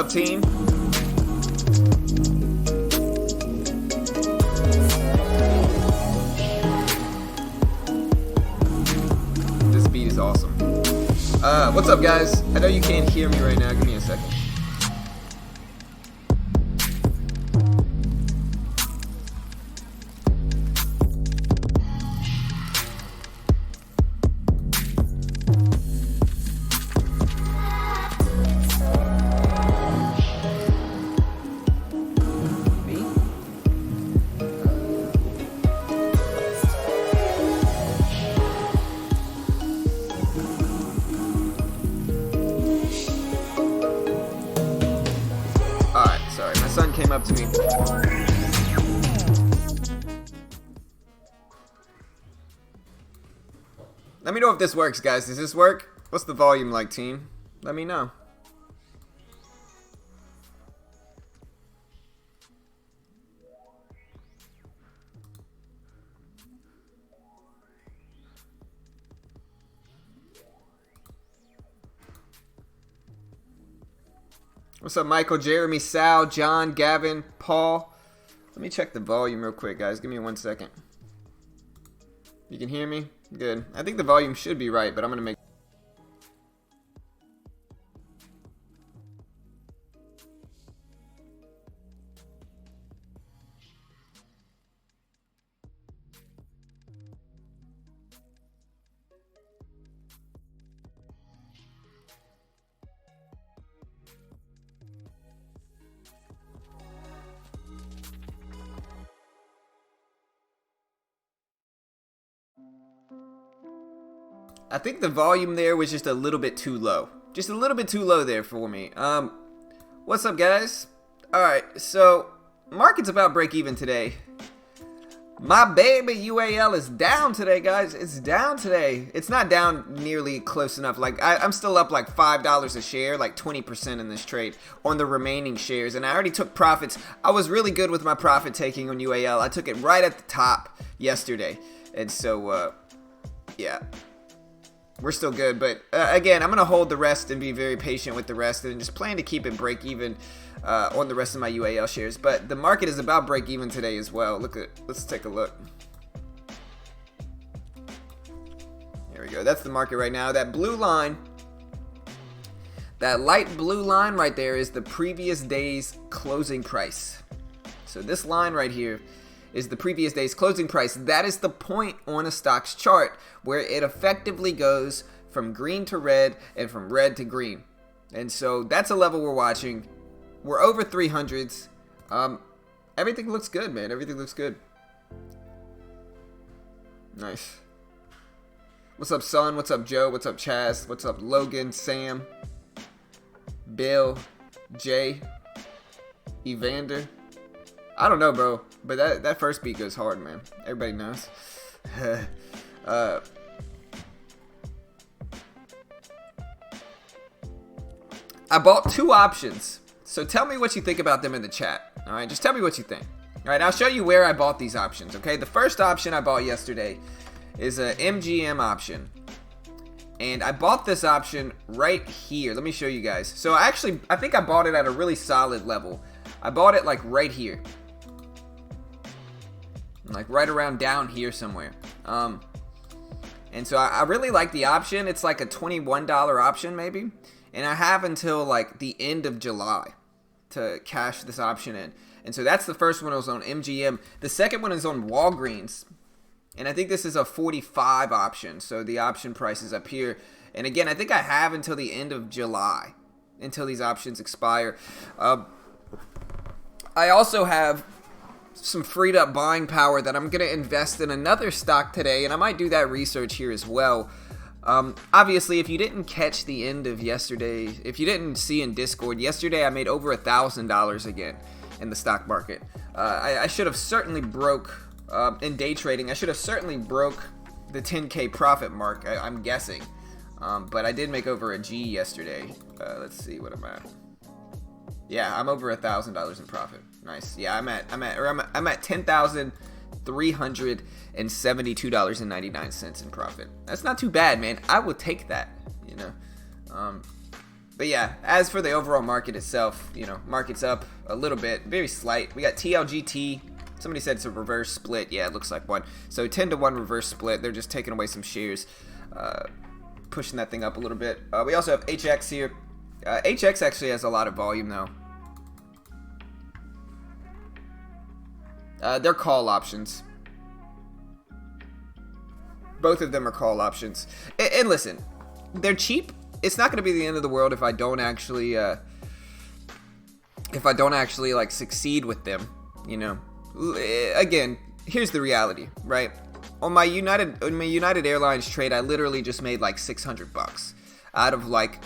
up, team? This beat is awesome. What's up, guys? I know you can't hear me right now. Give me a second. Son came up to me. Let me know if this works, guys. Does this work? What's the volume like, team? Let me know. What's up, Michael, Jeremy, Sal, John, Gavin, Paul? Let me check the volume real quick, guys. Give me 1 second. You can hear me? Good. I think the volume should be right, but I'm going to make... I think the volume there was just a little bit too low. Just a little bit too low there for me. What's up, guys? Alright, so market's about break even today. My baby UAL is down today, guys. It's down today. It's not down nearly close enough. Like I'm still up like $5 a share, like 20% in this trade on the remaining shares. And I already took profits. I was really good with my profit taking on UAL. I took it right at the top yesterday. And so, yeah. We're still good, but again, I'm going to hold the rest and be very patient with the rest and just plan to keep it break even on the rest of my UAL shares. But the market is about break even today as well. Let's take a look. Here we go. That's the market right now. That blue line, that light blue line right there is the previous day's closing price. So this line right here is the previous day's closing price. That is the point on a stock's chart where it effectively goes from green to red and from red to green. And so that's a level we're watching. We're over 300s. Everything looks good, man. Everything looks good. Nice. What's up, Son? What's up, Joe? What's up, Chaz? What's up, Logan, Sam, Bill, Jay, Evander? I don't know, bro, but that first beat goes hard, man. Everybody knows. I bought 2 options, so tell me what you think about them in the chat. All right, just tell me what you think. All right, I'll show you where I bought these options. Okay, the first option I bought yesterday is a MGM option, and I bought this option right here. Let me show you guys. So I think I bought it at a really solid level. I bought it like right here. Like right around down here somewhere. And so I really like the option. It's like a $21 option maybe. And I have until like the end of July to cash this option in. And so that's the first one. It was on MGM. The second one is on Walgreens. And I think this is a 45 option. So the option price is up here. And again, I think I have until the end of July until these options expire. I also have some freed up buying power that I'm going to invest in another stock today, and I might do that research here as well. Obviously, if you didn't catch the end of yesterday, if you didn't see in Discord, yesterday I made over $1,000 again in the stock market. I should have certainly broke, in day trading, I should have certainly broke the 10K profit mark, I'm guessing. But I did make over a G yesterday. Let's see, what am I at? Yeah, I'm over $1,000 in profit. Nice. Yeah, I'm at $10,372.99 in profit. That's not too bad, man. I would take that. You know, But yeah, as for the overall market itself, market's up a little bit, very slight. We got TLGT. Somebody said it's a reverse split. Yeah, it looks like one. So 10-to-1 reverse split. They're just taking away some shares, pushing that thing up a little bit. We also have HX here. HX actually has a lot of volume though. They're call options. Both of them are call options. And listen, they're cheap. It's not going to be the end of the world if I don't actually, like succeed with them. Again, here's the reality, right? On my United Airlines trade, I literally just made like $600 out of like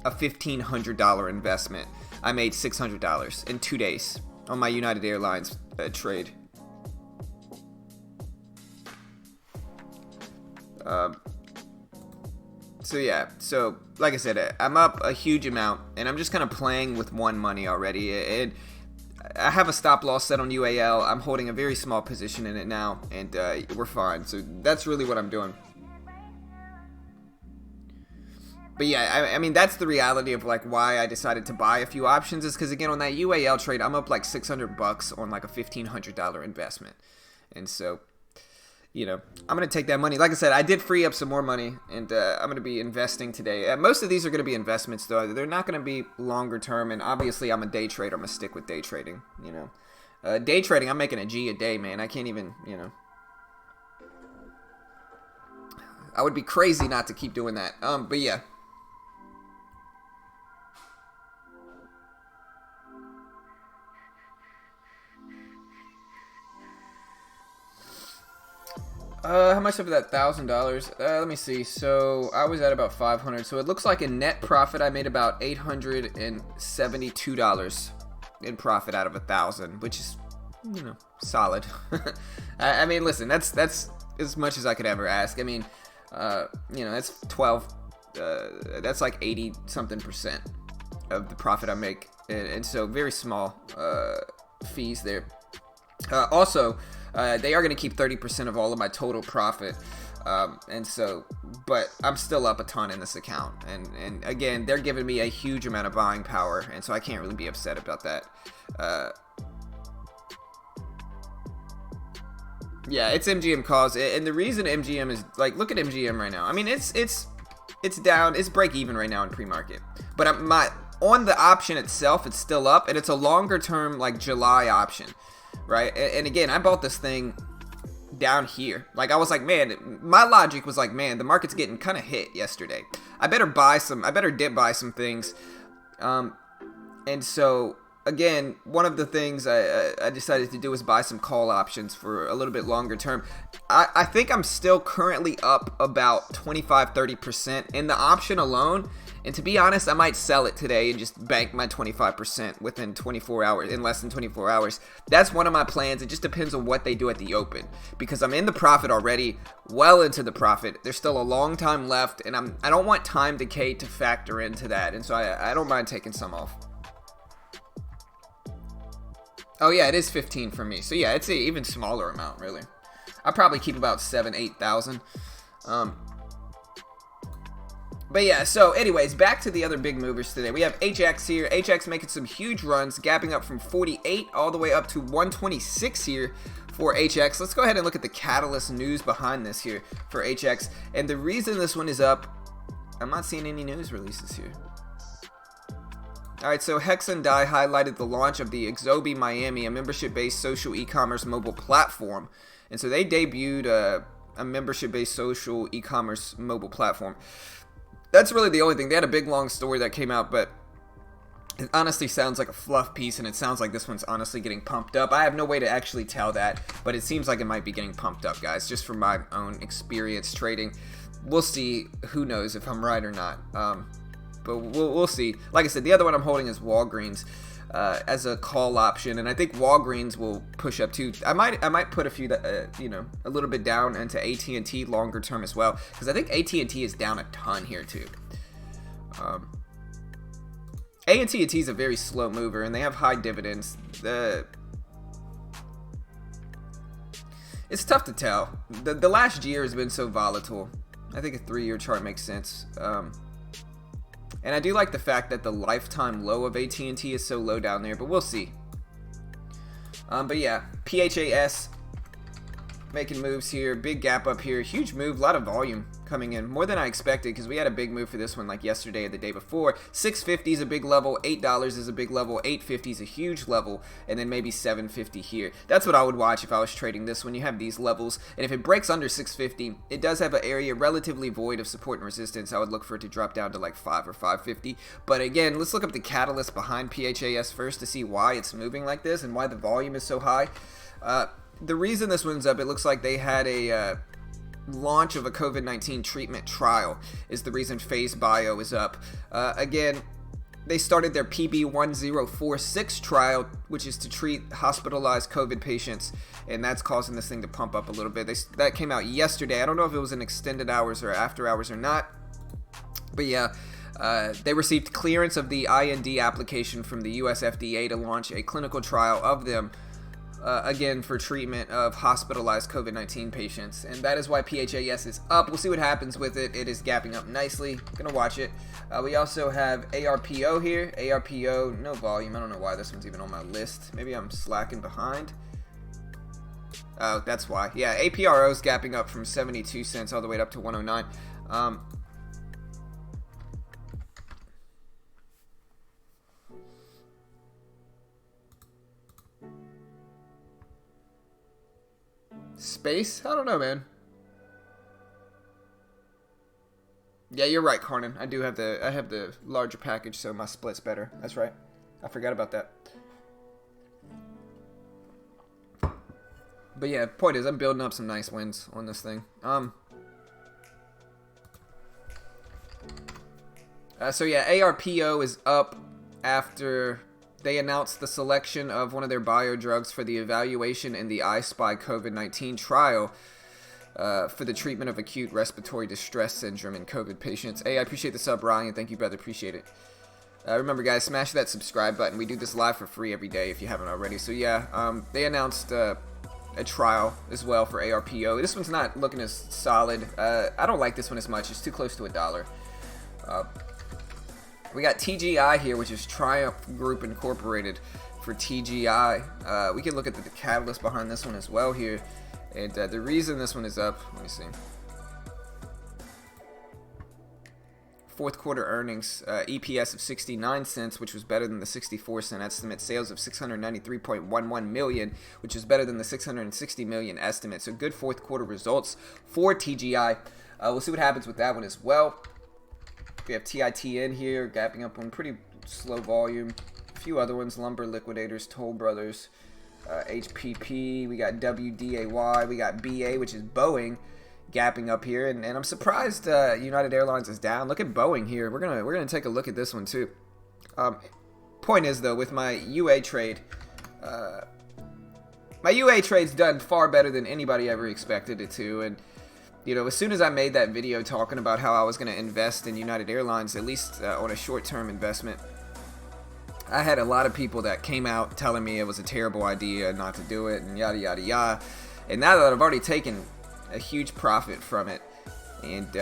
a $1,500 investment. I made $600 in 2 days on my United Airlines trade. So yeah, so like I said, I'm up a huge amount, and I'm just kind of playing with one money already. And I have a stop loss set on UAL. I'm holding a very small position in it now, and we're fine. So that's really what I'm doing. But yeah, I mean, that's the reality of like why I decided to buy a few options, is because again, on that UAL trade, I'm up like $600 on like a $1,500 investment. And so, I'm going to take that money. Like I said, I did free up some more money, and I'm going to be investing today. Most of these are going to be investments, though. They're not going to be longer term, and obviously I'm a day trader. I'm going to stick with day trading, Day trading, I'm making a G a day, man. I can't even, I would be crazy not to keep doing that. But yeah. How much of that $1,000? Let me see. So I was at about 500. So it looks like in net profit, I made about $872 in profit out of 1,000, which is, solid. I mean, listen, that's as much as I could ever ask. I mean, that's 12. That's like 80 something percent of the profit I make, and so very small fees there. Also, they are going to keep 30% of all of my total profit, and so, but I'm still up a ton in this account, and again, they're giving me a huge amount of buying power, and so I can't really be upset about that. Yeah, it's MGM calls, and the reason MGM is like, look at MGM right now. I mean, it's down, it's break even right now in pre-market, but on the option itself, it's still up, and it's a longer term like July option. Right, and again, I bought this thing down here. Like, I was like, man, my logic was like, man, the market's getting kind of hit yesterday. I better dip buy some things. And so, again, one of the things I decided to do was buy some call options for a little bit longer term. I think I'm still currently up about 25-30% in the option alone. And to be honest, I might sell it today and just bank my 25% within 24 hours, in less than 24 hours. That's one of my plans. It just depends on what they do at the open, because I'm in the profit already, well into the profit. There's still a long time left, and I don't want time decay to factor into that, and so I don't mind taking some off. Oh yeah, it is 15 for me. So yeah, it's an even smaller amount, really. I probably keep about 7,000-8,000. But yeah, so anyways, back to the other big movers today. We have HX here. HX making some huge runs, gapping up from 48 all the way up to 126 here for HX. Let's go ahead and look at the catalyst news behind this here for HX. And the reason this one is up, I'm not seeing any news releases here. Alright, so Hex and Die highlighted the launch of the Exobi Miami, a membership-based social e-commerce mobile platform. And so they debuted a membership-based social e-commerce mobile platform. That's really the only thing. They had a big long story that came out, but it honestly sounds like a fluff piece, and it sounds like this one's honestly getting pumped up. I have no way to actually tell that, but it seems like it might be getting pumped up, guys, just from my own experience trading. We'll see. Who knows if I'm right or not. But we'll see. Like I said, the other one I'm holding is Walgreens as a call option, and I think Walgreens will push up too. I might put a few that a little bit down into AT&T longer term as well, because I think AT&T is down a ton here too. AT&T is a very slow mover, and they have high dividends. It's tough to tell. The last year has been so volatile. I think a 3-year chart makes sense. And I do like the fact that the lifetime low of AT&T is so low down there, but we'll see. But yeah, PHAS making moves here. Big gap up here. Huge move. A lot of volume coming in. More than I expected, because we had a big move for this one like yesterday or the day before. $6.50 is a big level. $8 is a big level. $8.50 is a huge level. And then maybe $7.50 here. That's what I would watch if I was trading this when you have these levels. And if it breaks under $6.50, it does have an area relatively void of support and resistance. I would look for it to drop down to like $5 or $5.50. But again, let's look up the catalyst behind PHAS first to see why it's moving like this and why the volume is so high. The reason this one's up, it looks like they had a launch of a COVID-19 treatment trial is the reason Phase Bio is up. Again, they started their PB1046 trial, which is to treat hospitalized COVID patients, and that's causing this thing to pump up a little bit. That came out yesterday. I don't know if it was in extended hours or after hours or not, but yeah. They received clearance of the IND application from the US FDA to launch a clinical trial of them again for treatment of hospitalized COVID-19 patients, and that is why PHAS is up. We'll see what happens with it. It is gapping up nicely. Gonna watch it. We also have ARPO here. ARPO, no volume. I don't know why this one's even on my list. Maybe I'm slacking behind. Oh, that's why. Yeah, APRO is gapping up from 72 cents all the way up to 109. Space? I don't know, man. Yeah, you're right, Carnan. I have the larger package, so my split's better. That's right. I forgot about that. But yeah, point is, I'm building up some nice wins on this thing. So yeah, ARPO is up after they announced the selection of one of their bio drugs for the evaluation in the I-SPY COVID-19 trial for the treatment of acute respiratory distress syndrome in COVID patients. Hey, I appreciate the sub, Ryan. Thank you, brother. Appreciate it. Remember, guys, smash that subscribe button. We do this live for free every day if you haven't already. So yeah, they announced a trial as well for ARPO. This one's not looking as solid. I don't like this one as much. It's too close to $1. We got TGI here, which is Triumph Group Incorporated for TGI. We can look at the catalyst behind this one as well here. And the reason this one is up, let me see. Fourth quarter earnings, EPS of 69 cents, which was better than the 64 cent estimate. Sales of 693.11 million, which is better than the 660 million estimate. So good fourth quarter results for TGI. We'll see what happens with that one as well. We have TITN here, gapping up on pretty slow volume. A few other ones, Lumber Liquidators, Toll Brothers, HPP. We got WDAY. We got BA, which is Boeing, gapping up here. And I'm surprised United Airlines is down. Look at Boeing here. We're gonna take a look at this one too. Point is though, with my UA trade, my UA trade's done far better than anybody ever expected it to, and you know, as soon as I made that video talking about how I was going to invest in United Airlines, at least on a short-term investment, I had a lot of people that came out telling me it was a terrible idea not to do it and yada, yada, yada. And now that I've already taken a huge profit from it and,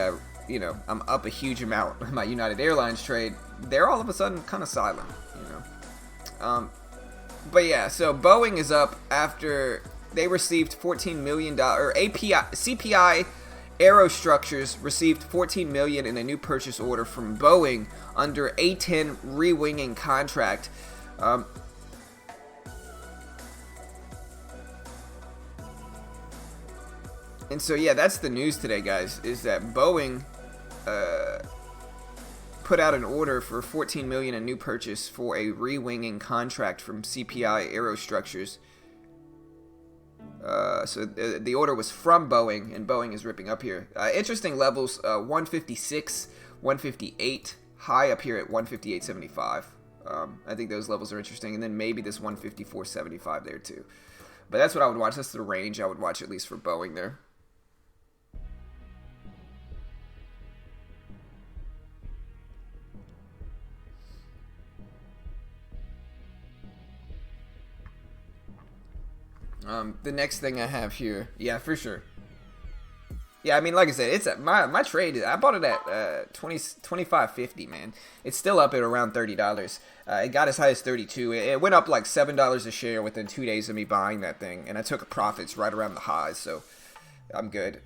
you know, I'm up a huge amount on my United Airlines trade, they're all of a sudden kind of silent, you know. But yeah, so Boeing is up after they received $14 million, or CPI Aerostructures received $14 million in a new purchase order from Boeing under A-10 rewinging contract. And so yeah, that's the news today, guys, is that Boeing put out an order for $14 million in new purchase for a rewinging contract from CPI Aerostructures. So the order was from Boeing, and Boeing is ripping up here. Interesting levels, 156, 158, high up here at 158.75. I think those levels are interesting, and then maybe this 154.75 there too. But that's what I would watch. That's the range I would watch, at least for Boeing there. The next thing I have here, yeah, for sure. Yeah, I mean, like I said, it's my trade. I bought it at 25.50, man. It's still up at around $30. It got as high as 32. It went up like $7 a share within 2 days of me buying that thing, and I took profits right around the highs, so I'm good.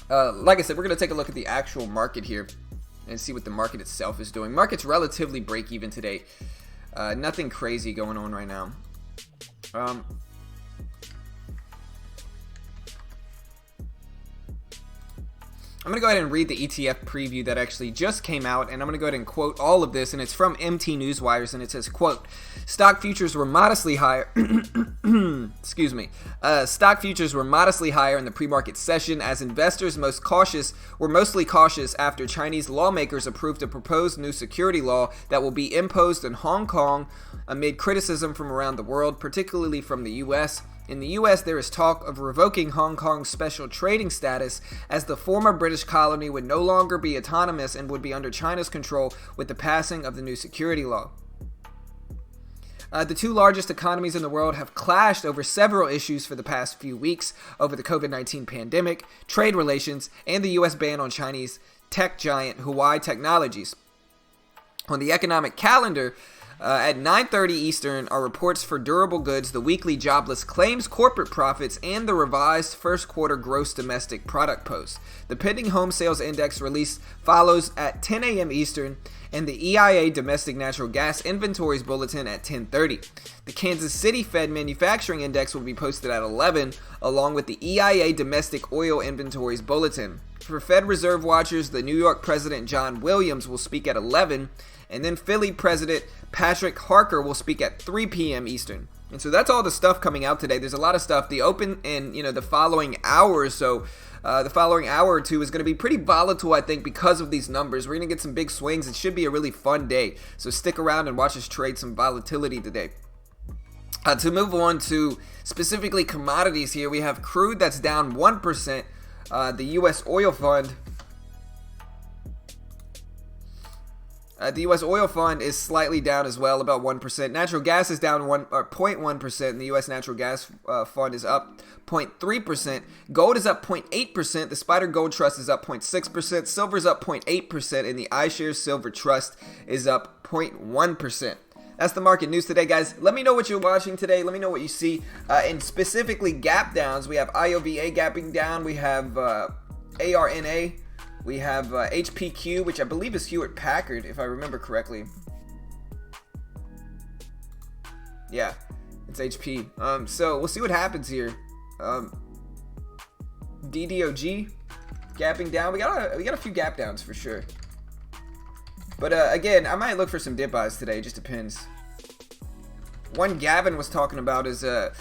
Like I said, we're gonna take a look at the actual market here and see what the market itself is doing. Market's relatively break even today. Nothing crazy going on right now. I'm going to go ahead and read the ETF preview that actually just came out, and I'm going to go ahead and quote all of this, and it's from MT Newswires, and it says, quote, stock futures were modestly higher, excuse me, stock futures were modestly higher in the pre-market session as investors were mostly cautious after Chinese lawmakers approved a proposed new security law that will be imposed in Hong Kong amid criticism from around the world, particularly from the U.S. In the U.S., there is talk of revoking Hong Kong's special trading status, as the former British colony would no longer be autonomous and would be under China's control with the passing of the new security law. The two largest economies in the world have clashed over several issues for the past few weeks over the COVID-19 pandemic, trade relations, and the U.S. ban on Chinese tech giant Huawei Technologies. On the economic calendar, at 9:30 Eastern are reports for durable goods, the weekly jobless claims, corporate profits, and the revised first quarter gross domestic product post. The pending home sales index release follows at 10 a.m. Eastern, and the EIA domestic natural gas inventories bulletin at 10:30. The Kansas City Fed manufacturing index will be posted at 11, along with the EIA domestic oil inventories bulletin. For Fed Reserve watchers, the New York President John Williams will speak at 11, and then Philly President Patrick Harker will speak at 3 p.m. Eastern. And so that's all the stuff coming out today. There's a lot of stuff. The open in the following hour or so, the following hour or two is going to be pretty volatile, I think, because of these numbers. We're going to get some big swings. It should be a really fun day. So stick around and watch us trade some volatility today. To move on to specifically commodities here, we have crude that's down 1%. The U.S. oil fund. The U.S. oil fund is slightly down as well, about 1%. Natural gas is down 0.1%, and the U.S. natural gas fund is up 0.3%. Gold is up 0.8%. The Spider Gold Trust is up 0.6%. Silver is up 0.8%, and the iShares Silver Trust is up 0.1%. That's the market news today, guys. Let me know what you're watching today. Let me know what you see. And specifically gap downs, we have IOVA gapping down. We have ARNA. We have HPQ, which I believe is Hewlett Packard, if I remember correctly. Yeah, it's HP. So we'll see what happens here. DDOG gapping down. We got a few gap downs for sure. But again, I might look for some dip buys today. It just depends. One Gavin was talking about is a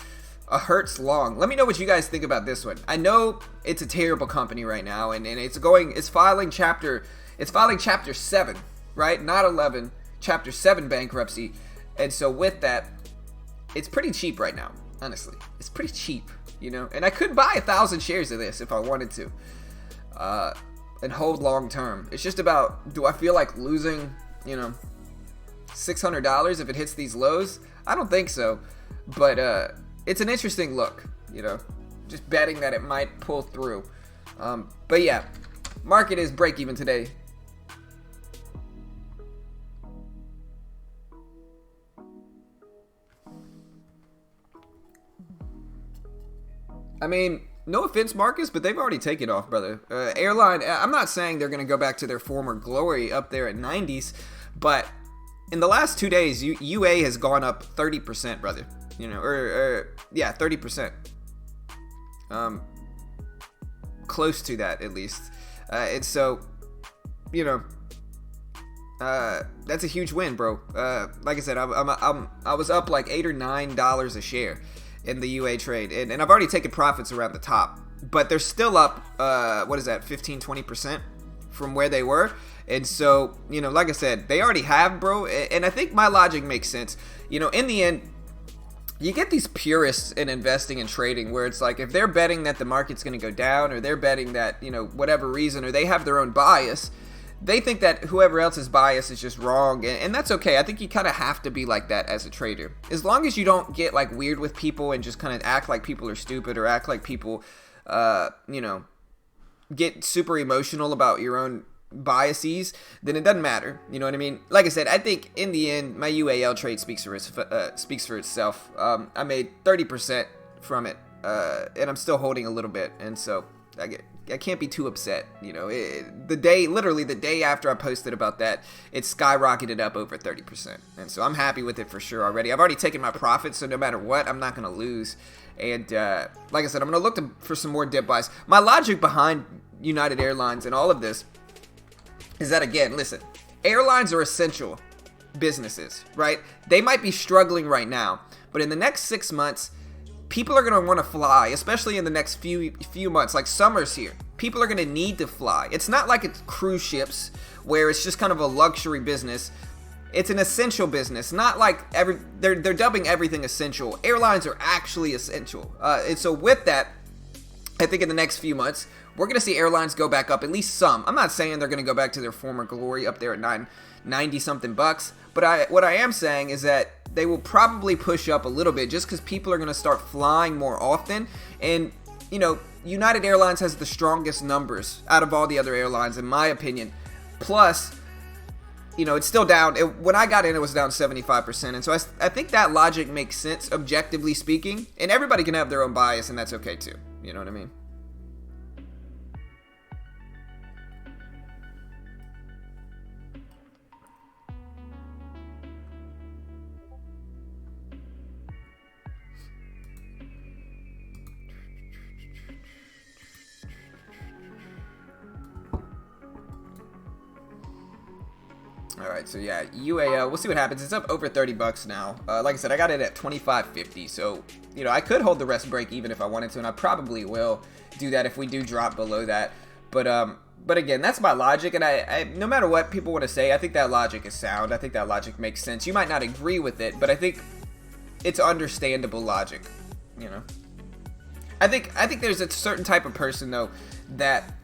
Hertz Long. Let me know what you guys think about this one. I know it's a terrible company right now, and it's filing chapter 7, right? Not 11, chapter 7 bankruptcy. And so with that, it's pretty cheap right now, honestly. It's pretty cheap, and I could buy 1,000 shares of this if I wanted to. And hold long term. It's just about, do I feel like losing, $600 if it hits these lows? I don't think so. But it's an interesting look, just betting that it might pull through. But yeah, market is break even today. I mean, no offense, Marcus, but they've already taken off, brother. Airline, I'm not saying they're going to go back to their former glory up there at 90s, but in the last 2 days, UA has gone up 30%, brother. 30%. Close to that, at least. And so, that's a huge win, bro. Like I said, I was up like $8 or $9 a share in the UA trade, and I've already taken profits around the top, but they're still up 15-20% from where they were. And so, like I said, they already have, bro, and I think my logic makes sense. In the end, you get these purists in investing and trading where it's like, if they're betting that the market's going to go down, or they're betting that, whatever reason, or they have their own bias, they think that whoever else's bias is just wrong, and that's okay. I think you kind of have to be like that as a trader. As long as you don't get like weird with people and just kind of act like people are stupid or act like people, you know, get super emotional about your own biases, then it doesn't matter. You know what I mean? Like I said, I think in the end, my UAL trade speaks for itself. I made 30% from it, and I'm still holding a little bit, and so I can't be too upset. You know, literally the day after I posted about that, it skyrocketed up over 30%, and so I'm happy with it for sure already. I've already taken my profits, so no matter what, I'm not gonna lose. And like I said, I'm gonna look for some more dip buys. My logic behind United Airlines and all of this is that, again, listen, airlines are essential businesses, right? They might be struggling right now, but in the next 6 months, people are going to want to fly, especially in the next few months. Like, summer's here. People are going to need to fly. It's not like it's cruise ships where it's just kind of a luxury business. It's an essential business. Not like they're dubbing everything essential. Airlines are actually essential. And so with that, I think in the next few months, we're going to see airlines go back up, at least some. I'm not saying they're going to go back to their former glory up there at 90 something bucks, but what I am saying is that they will probably push up a little bit just because people are going to start flying more often. And, you know, United Airlines has the strongest numbers out of all the other airlines, in my opinion. Plus, you know, it's still down. When I got in, it was down 75%. And so I think that logic makes sense, objectively speaking. And everybody can have their own bias, and that's okay too. You know what I mean? Alright, so yeah, UAL, we'll see what happens. It's up over 30 bucks now. Like I said, I got it at 25.50, so, you know, I could hold the rest break even if I wanted to, and I probably will do that if we do drop below that. But again, that's my logic, and I no matter what people want to say, I think that logic is sound. I think that logic makes sense. You might not agree with it, but I think it's understandable logic, you know? I think there's a certain type of person, though, that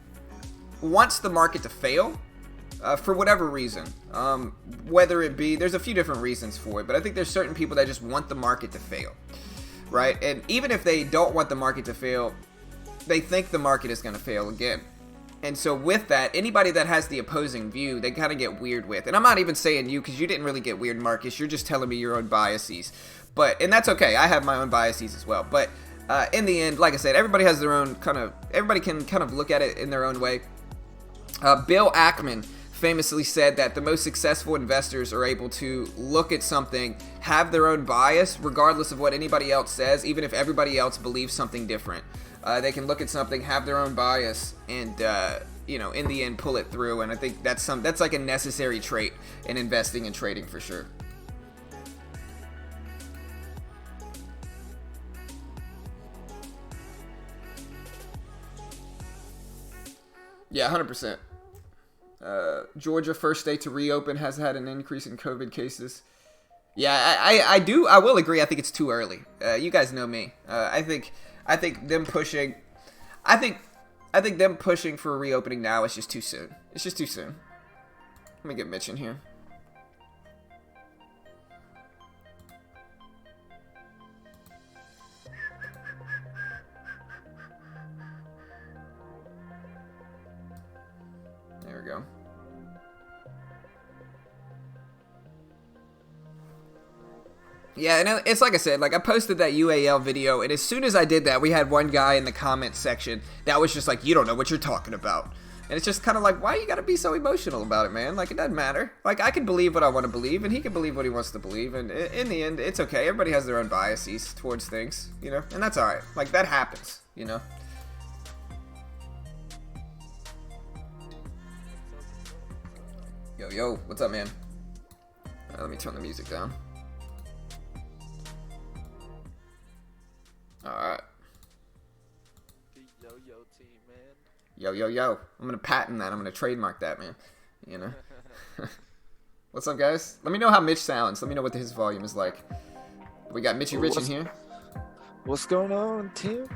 wants the market to fail, for whatever reason, whether it be, there's a few different reasons for it, but I think there's certain people that just want the market to fail, right? And even if they don't want the market to fail, they think the market is going to fail again. And so with that, anybody that has the opposing view, they kind of get weird with. And I'm not even saying you, because you didn't really get weird, Marcus. You're just telling me your own biases. And that's okay. I have my own biases as well. But in the end, like I said, everybody has their own everybody can kind of look at it in their own way. Bill Ackman famously said that the most successful investors are able to look at something, have their own bias, regardless of what anybody else says, even if everybody else believes something different. They can look at something, have their own bias, and you know, in the end, pull it through. And I think that's like a necessary trait in investing and trading for sure. Yeah, 100%. Georgia, first state to reopen, has had an increase in COVID cases. Yeah, I will agree. I think it's too early. You guys know me. I think them pushing. I think them pushing for a reopening now is just too soon. It's just too soon. Let me get Mitch in here. There we go. Yeah, and it's like I said, like I posted that UAL video, and as soon as I did that, we had one guy in the comments section that was just like, you don't know what you're talking about. And it's just kind of like, why you gotta be so emotional about it, man? Like, it doesn't matter. Like, I can believe what I want to believe, and he can believe what he wants to believe, and in the end, it's okay. Everybody has their own biases towards things, you know? And that's alright. Like, that happens, you know? Yo, what's up, man? Let me turn the music down. Alright. Yo, team, man. Yo. I'm gonna patent that. I'm gonna trademark that, man. You know? What's up, guys? Let me know how Mitch sounds. Let me know what his volume is like. We got Mitchy Rich in here. What's going on, team?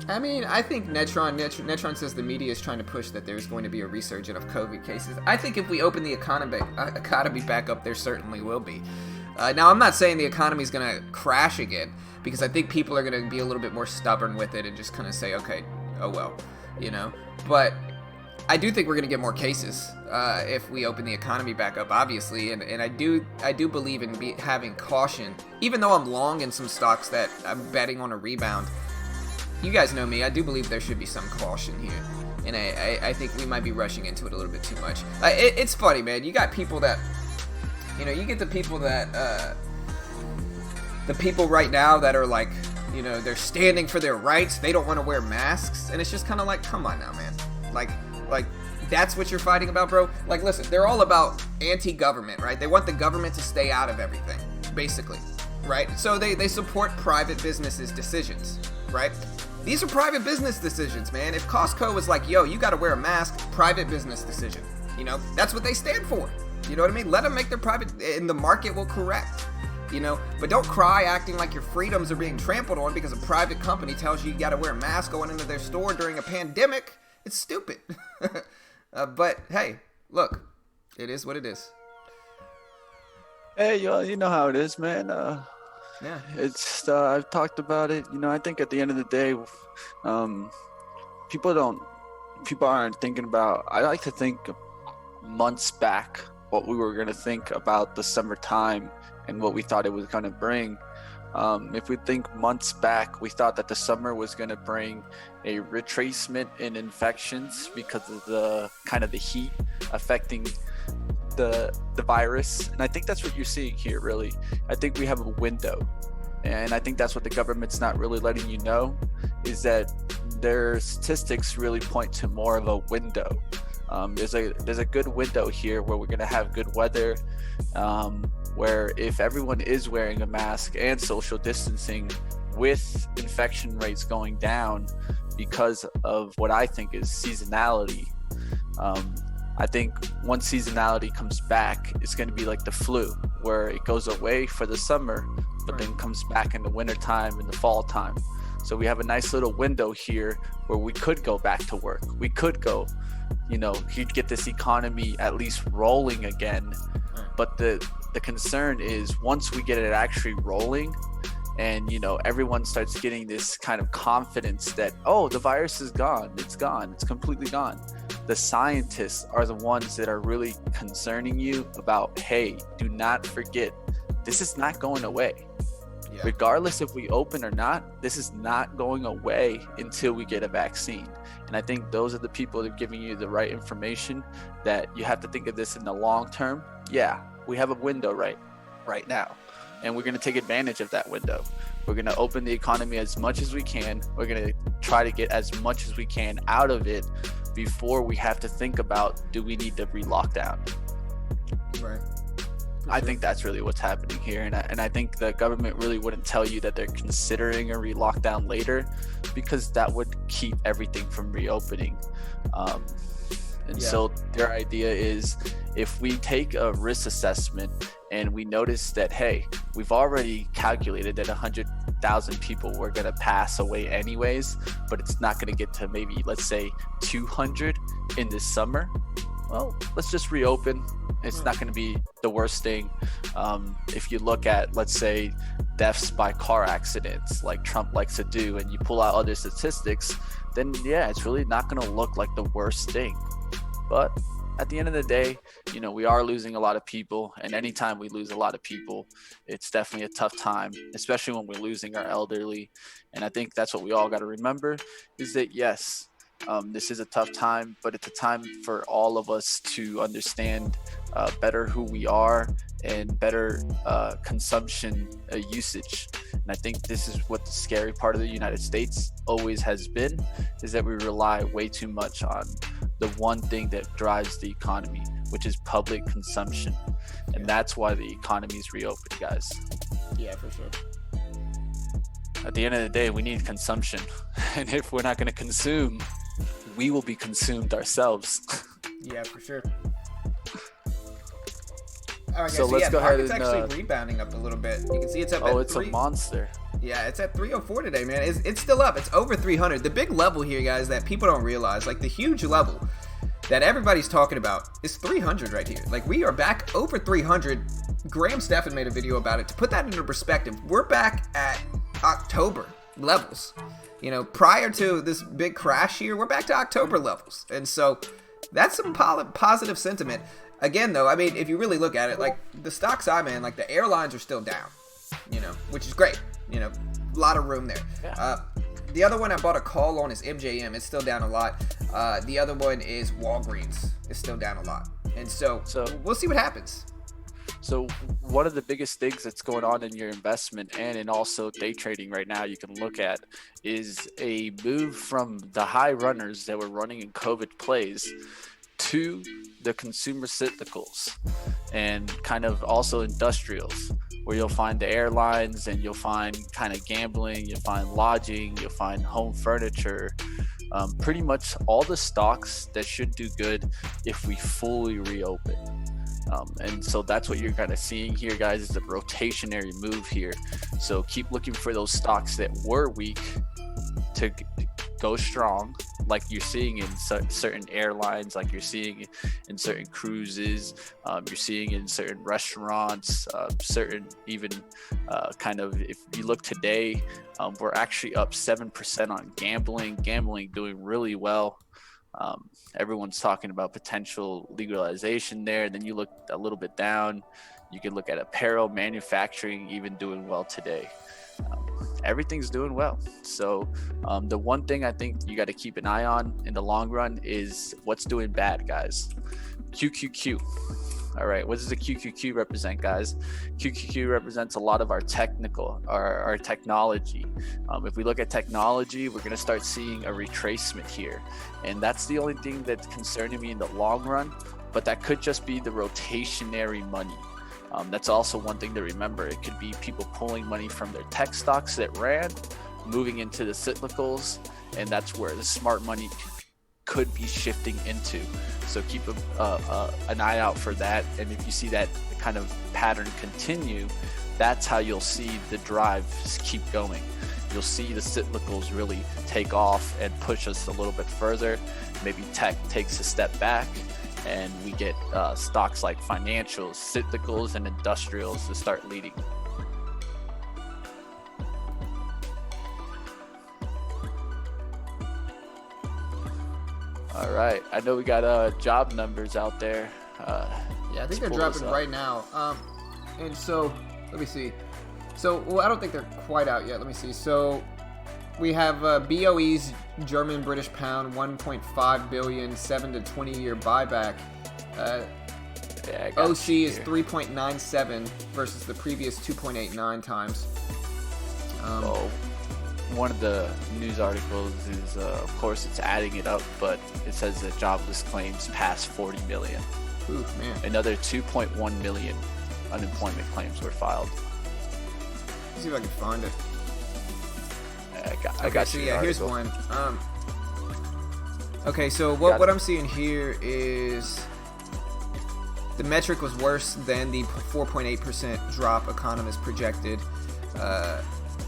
I mean, I think Netron says the media is trying to push that there's going to be a resurgence of COVID cases. I think if we open the economy back up, there certainly will be. Now, I'm not saying the economy is going to crash again, because I think people are going to be a little bit more stubborn with it and just kind of say, okay, oh well, you know. But I do think we're going to get more cases if we open the economy back up, obviously, and I do believe in having caution. Even though I'm long in some stocks that I'm betting on a rebound, you guys know me, I do believe there should be some caution here, and I think we might be rushing into it a little bit too much. It's funny, man. You got people that, you know, you get the people that, the people right now that are like, you know, they're standing for their rights, they don't want to wear masks, and it's just kind of like, come on now, man. Like, that's what you're fighting about, bro? Like, listen, they're all about anti-government, right? They want the government to stay out of everything, basically, right? So they support private businesses' decisions, right? These are private business decisions, man. If Costco was like, yo, you gotta wear a mask, private business decision. You know, that's what they stand for. You know what I mean? Let them make their private, and the market will correct. You know, but don't cry acting like your freedoms are being trampled on because a private company tells you gotta wear a mask going into their store during a pandemic. It's stupid. But hey, look, it is what it is. Hey, yo, you know how it is, man. Yeah. It's I've talked about it. You know, I think at the end of the day, people aren't thinking about. I like to think months back what we were gonna think about the summertime and what we thought it was gonna bring. If we think months back, we thought that the summer was going to bring a retracement in infections because of the kind of the heat affecting the virus. And I think that's what you're seeing here, really. I think we have a window. And I think that's what the government's not really letting you know, is that their statistics really point to more of a window. There's a good window here where we're going to have good weather, where if everyone is wearing a mask and social distancing with infection rates going down because of what I think is seasonality, I think once seasonality comes back, it's going to be like the flu, where it goes away for the summer, but then comes back in the winter time and the fall time. So we have a nice little window here where we could go back to work. We could go, you know, he'd get this economy at least rolling again. But the concern is once we get it actually rolling and, you know, everyone starts getting this kind of confidence that, oh, the virus is gone. It's gone. It's completely gone. The scientists are the ones that are really concerning you about, hey, do not forget, this is not going away. Yeah. Regardless if we open or not, this is not going away until we get a vaccine. And I think those are the people that are giving you the right information, that you have to think of this in the long term. Yeah, we have a window right now, and we're going to take advantage of that window. We're going to open the economy as much as we can. We're going to try to get as much as we can out of it before we have to think about, do we need to re-lock down? Right. I think that's really what's happening here, and I think the government really wouldn't tell you that they're considering a re-lockdown later, because that would keep everything from reopening. So their idea is, if we take a risk assessment and we notice that, hey, we've already calculated that 100,000 people were going to pass away anyways, but it's not going to get to maybe, let's say, 200 in this summer, well, let's just reopen. It's not going to be the worst thing. If you look at, let's say, deaths by car accidents, like Trump likes to do, and you pull out other statistics, then yeah, it's really not going to look like the worst thing. But at the end of the day, you know, we are losing a lot of people, and anytime we lose a lot of people, it's definitely a tough time, especially when we're losing our elderly. And I think that's what we all got to remember, is that yes, this is a tough time, but it's a time for all of us to understand better who we are and better consumption usage. And I think this is what the scary part of the United States always has been, is that we rely way too much on the one thing that drives the economy, which is public consumption. And that's why the economy is reopened, guys. Yeah, for sure. At the end of the day, we need consumption. And if we're not going to consume, we will be consumed ourselves. Yeah, for sure. All right, guys. So let's go ahead market's and. actually rebounding up a little bit. You can see it's up. Oh, at it's three. a monster. Yeah, it's at 304 today, man. It's still up. It's over 300. The big level here, guys, that people don't realize, like the huge level that everybody's talking about, is 300 right here. Like, we are back over 300. Graham Stephan made a video about it. To put that into perspective, we're back at October levels. You know, prior to this big crash here, we're back to October levels. And so that's some positive sentiment. Again, though, I mean, if you really look at it, like the stocks I'm in, like the airlines are still down, you know, which is great. You know, a lot of room there. Yeah. The other one I bought a call on is MJM. It's still down a lot. The other one is Walgreens. It's still down a lot. And so we'll see what happens. So one of the biggest things that's going on in your investment and in also day trading right now you can look at is a move from the high runners that were running in COVID plays to the consumer cyclicals and kind of also industrials, where you'll find the airlines and you'll find kind of gambling, you'll find lodging, you'll find home furniture, pretty much all the stocks that should do good if we fully reopen. And so that's what you're kind of seeing here, guys, is a rotationary move here. So keep looking for those stocks that were weak to go strong, like you're seeing in certain airlines, like you're seeing in certain cruises, you're seeing in certain restaurants, certain even kind of, if you look today, we're actually up 7% on gambling doing really well. Everyone's talking about potential legalization there. Then you look a little bit down, you can look at apparel, manufacturing, even doing well today. Everything's doing well. So the one thing I think you got to keep an eye on in the long run is what's doing bad, guys. QQQ. All right, what does the QQQ represent, guys? QQQ represents a lot of our our technology. If we look at technology, we're going to start seeing a retracement here. And that's the only thing that's concerning me in the long run, but that could just be the rotationary money. That's also one thing to remember. It could be people pulling money from their tech stocks that ran, moving into the cyclicals, and that's where the smart money could be shifting into. So keep an eye out for that. And if you see that kind of pattern continue, that's how you'll see the drive keep going. You'll see the cyclicals really take off and push us a little bit further. Maybe tech takes a step back, and we get stocks like financials, cyclicals, and industrials to start leading. All right, I know we got job numbers out there. Yeah, I think they're dropping right now. And so, let me see. So, well, I don't think they're quite out yet. Let me see. So, we have BOE's German British pound, 1.5 billion, 7 to 20 year buyback. OC is 3.97 versus the previous 2.89 times. One of the news articles is, of course, it's adding it up, but it says that jobless claims passed 40 million. Oof, man. Another 2.1 million unemployment claims were filed. Let's see if I can find it. I got so you. Yeah, here's one. Okay, so what I'm seeing here is the metric was worse than the 4.8% drop economists projected.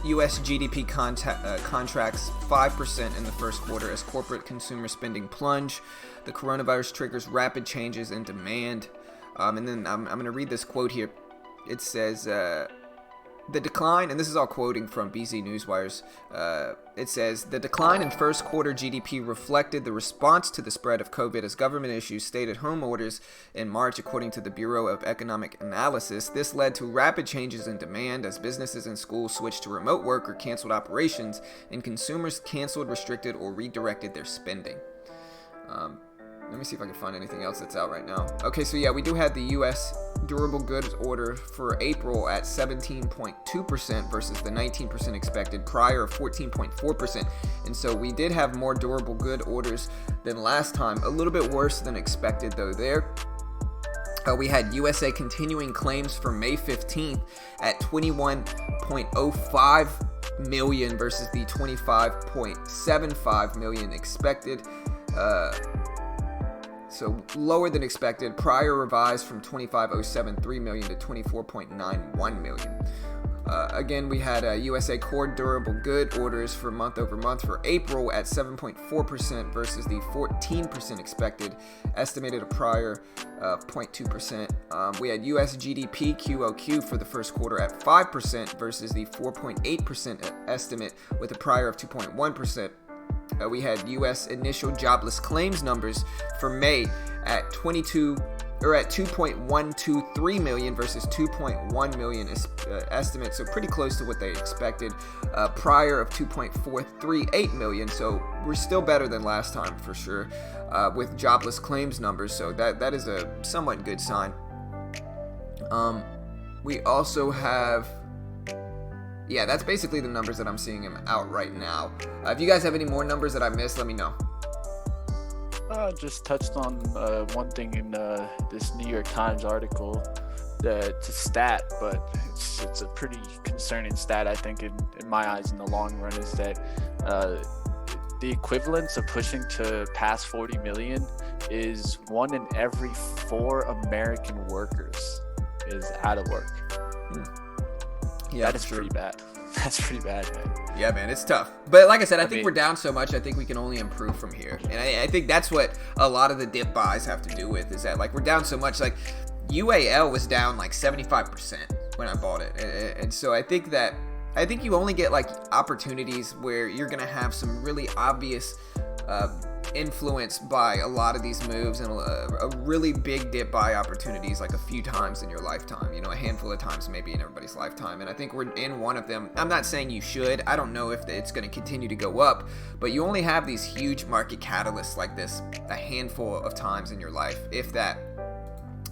U.S. GDP contracts 5% in the first quarter as corporate consumer spending plunge. The coronavirus triggers rapid changes in demand. And then I'm going to read this quote here. It says, the decline, and this is all quoting from BZ Newswires, it says, the decline in first quarter GDP reflected the response to the spread of COVID as government issued stay-at-home orders in March, according to the Bureau of Economic Analysis. This led to rapid changes in demand as businesses and schools switched to remote work or canceled operations, and consumers canceled, restricted, or redirected their spending. Let me see if I can find anything else that's out right now. Okay, so yeah, we do have the U.S. durable goods order for April at 17.2% versus the 19% expected prior of 14.4%. And so we did have more durable good orders than last time. A little bit worse than expected though there. We had USA continuing claims for May 15th at 21.05 million versus the 25.75 million expected. So lower than expected. Prior revised from 25.073 million to 24.91 million. Again, we had USA core durable good orders for month over month for April at 7.4% versus the 14% expected, estimated a prior 0.2%. We had US GDP QOQ for the first quarter at 5% versus the 4.8% estimate with a prior of 2.1%. We had U.S. initial jobless claims numbers for May at 2.123 million versus 2.1 million estimate, so pretty close to what they expected. Prior of 2.438 million, so we're still better than last time for sure with jobless claims numbers. So that is a somewhat good sign. We also have. Yeah, that's basically the numbers that I'm seeing him out right now. If you guys have any more numbers that I missed, let me know. Just touched on one thing in this New York Times article. It's a stat, but it's a pretty concerning stat, I think, in my eyes in the long run, is that the equivalence of pushing to pass 40 million is 1 in every 4 American workers is out of work. Yeah, that is pretty bad. That's pretty bad, man. Yeah, man, it's tough. But like I said, I think we're down so much, I think we can only improve from here. And I think that's what a lot of the dip buys have to do with, is that, like, we're down so much. Like, UAL was down, like, 75% when I bought it. And so I think you only get, like, opportunities where you're going to have some really obvious influenced by a lot of these moves, and a really big dip buy opportunities like a few times in your lifetime, a handful of times maybe in everybody's lifetime, and I think we're in one of them. I'm not saying you should. I don't know if it's going to continue to go up, but you only have these huge market catalysts like this a handful of times in your life, if that.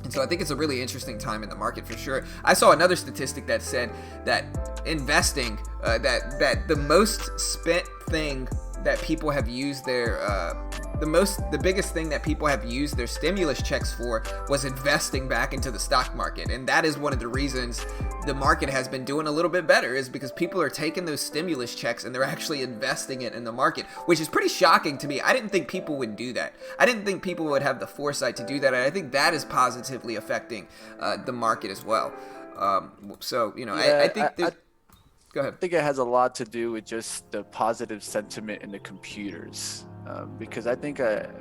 And so I think it's a really interesting time in the market for sure. I saw another statistic that said that investing, that the most spent thing that people have used the biggest thing that people have used their stimulus checks for was investing back into the stock market. And that is one of the reasons the market has been doing a little bit better, is because people are taking those stimulus checks and they're actually investing it in the market, which is pretty shocking to me. I didn't think people would do that. I didn't think people would have the foresight to do that. And I think that is positively affecting the market as well. I think go ahead. I think it has a lot to do with just the positive sentiment in the computers, because I think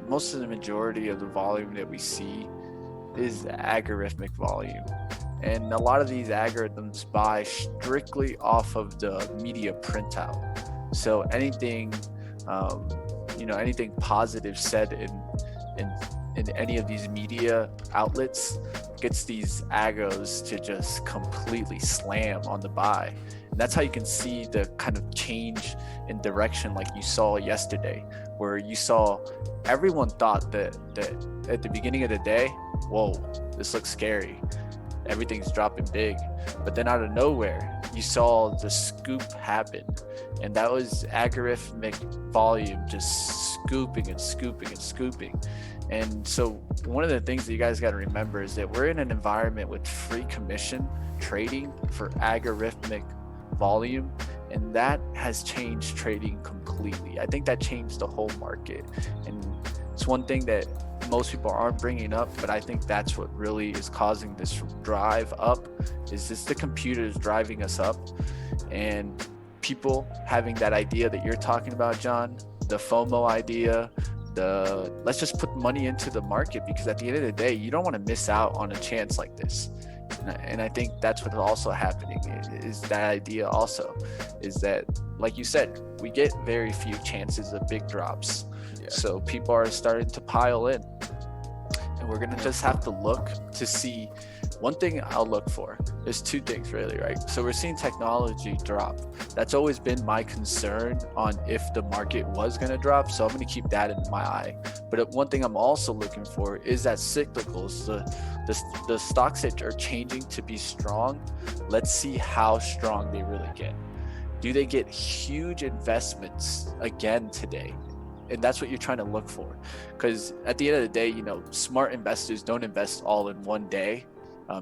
most of the majority of the volume that we see is algorithmic volume, and a lot of these algorithms buy strictly off of the media printout. So anything positive said in any of these media outlets gets these agos to just completely slam on the buy. And that's how you can see the kind of change in direction, like you saw yesterday, where you saw everyone thought that at the beginning of the day, whoa, this looks scary, everything's dropping big. But then out of nowhere, you saw the scoop happen, and that was algorithmic volume just scooping and scooping and scooping. And so one of the things that you guys got to remember is that we're in an environment with free commission trading for algorithmic volume, and that has changed trading completely. I think that changed the whole market, and it's one thing that most people aren't bringing up, but I think that's what really is causing this drive up, is this the computers driving us up, and people having that idea that you're talking about, John, the FOMO idea, let's just put money into the market, because at the end of the day, you don't want to miss out on a chance like this. And I think that's what's also happening, is that idea also, is that, like you said, we get very few chances of big drops. Yeah. So people are starting to pile in, and we're going to just have to look to see. One thing I'll look for, there's two things really, right? So we're seeing technology drop. That's always been my concern on if the market was going to drop. So I'm going to keep that in my eye. But one thing I'm also looking for is that cyclicals, the stocks that are changing to be strong. Let's see how strong they really get. Do they get huge investments again today? And that's what you're trying to look for. Because at the end of the day, smart investors don't invest all in one day.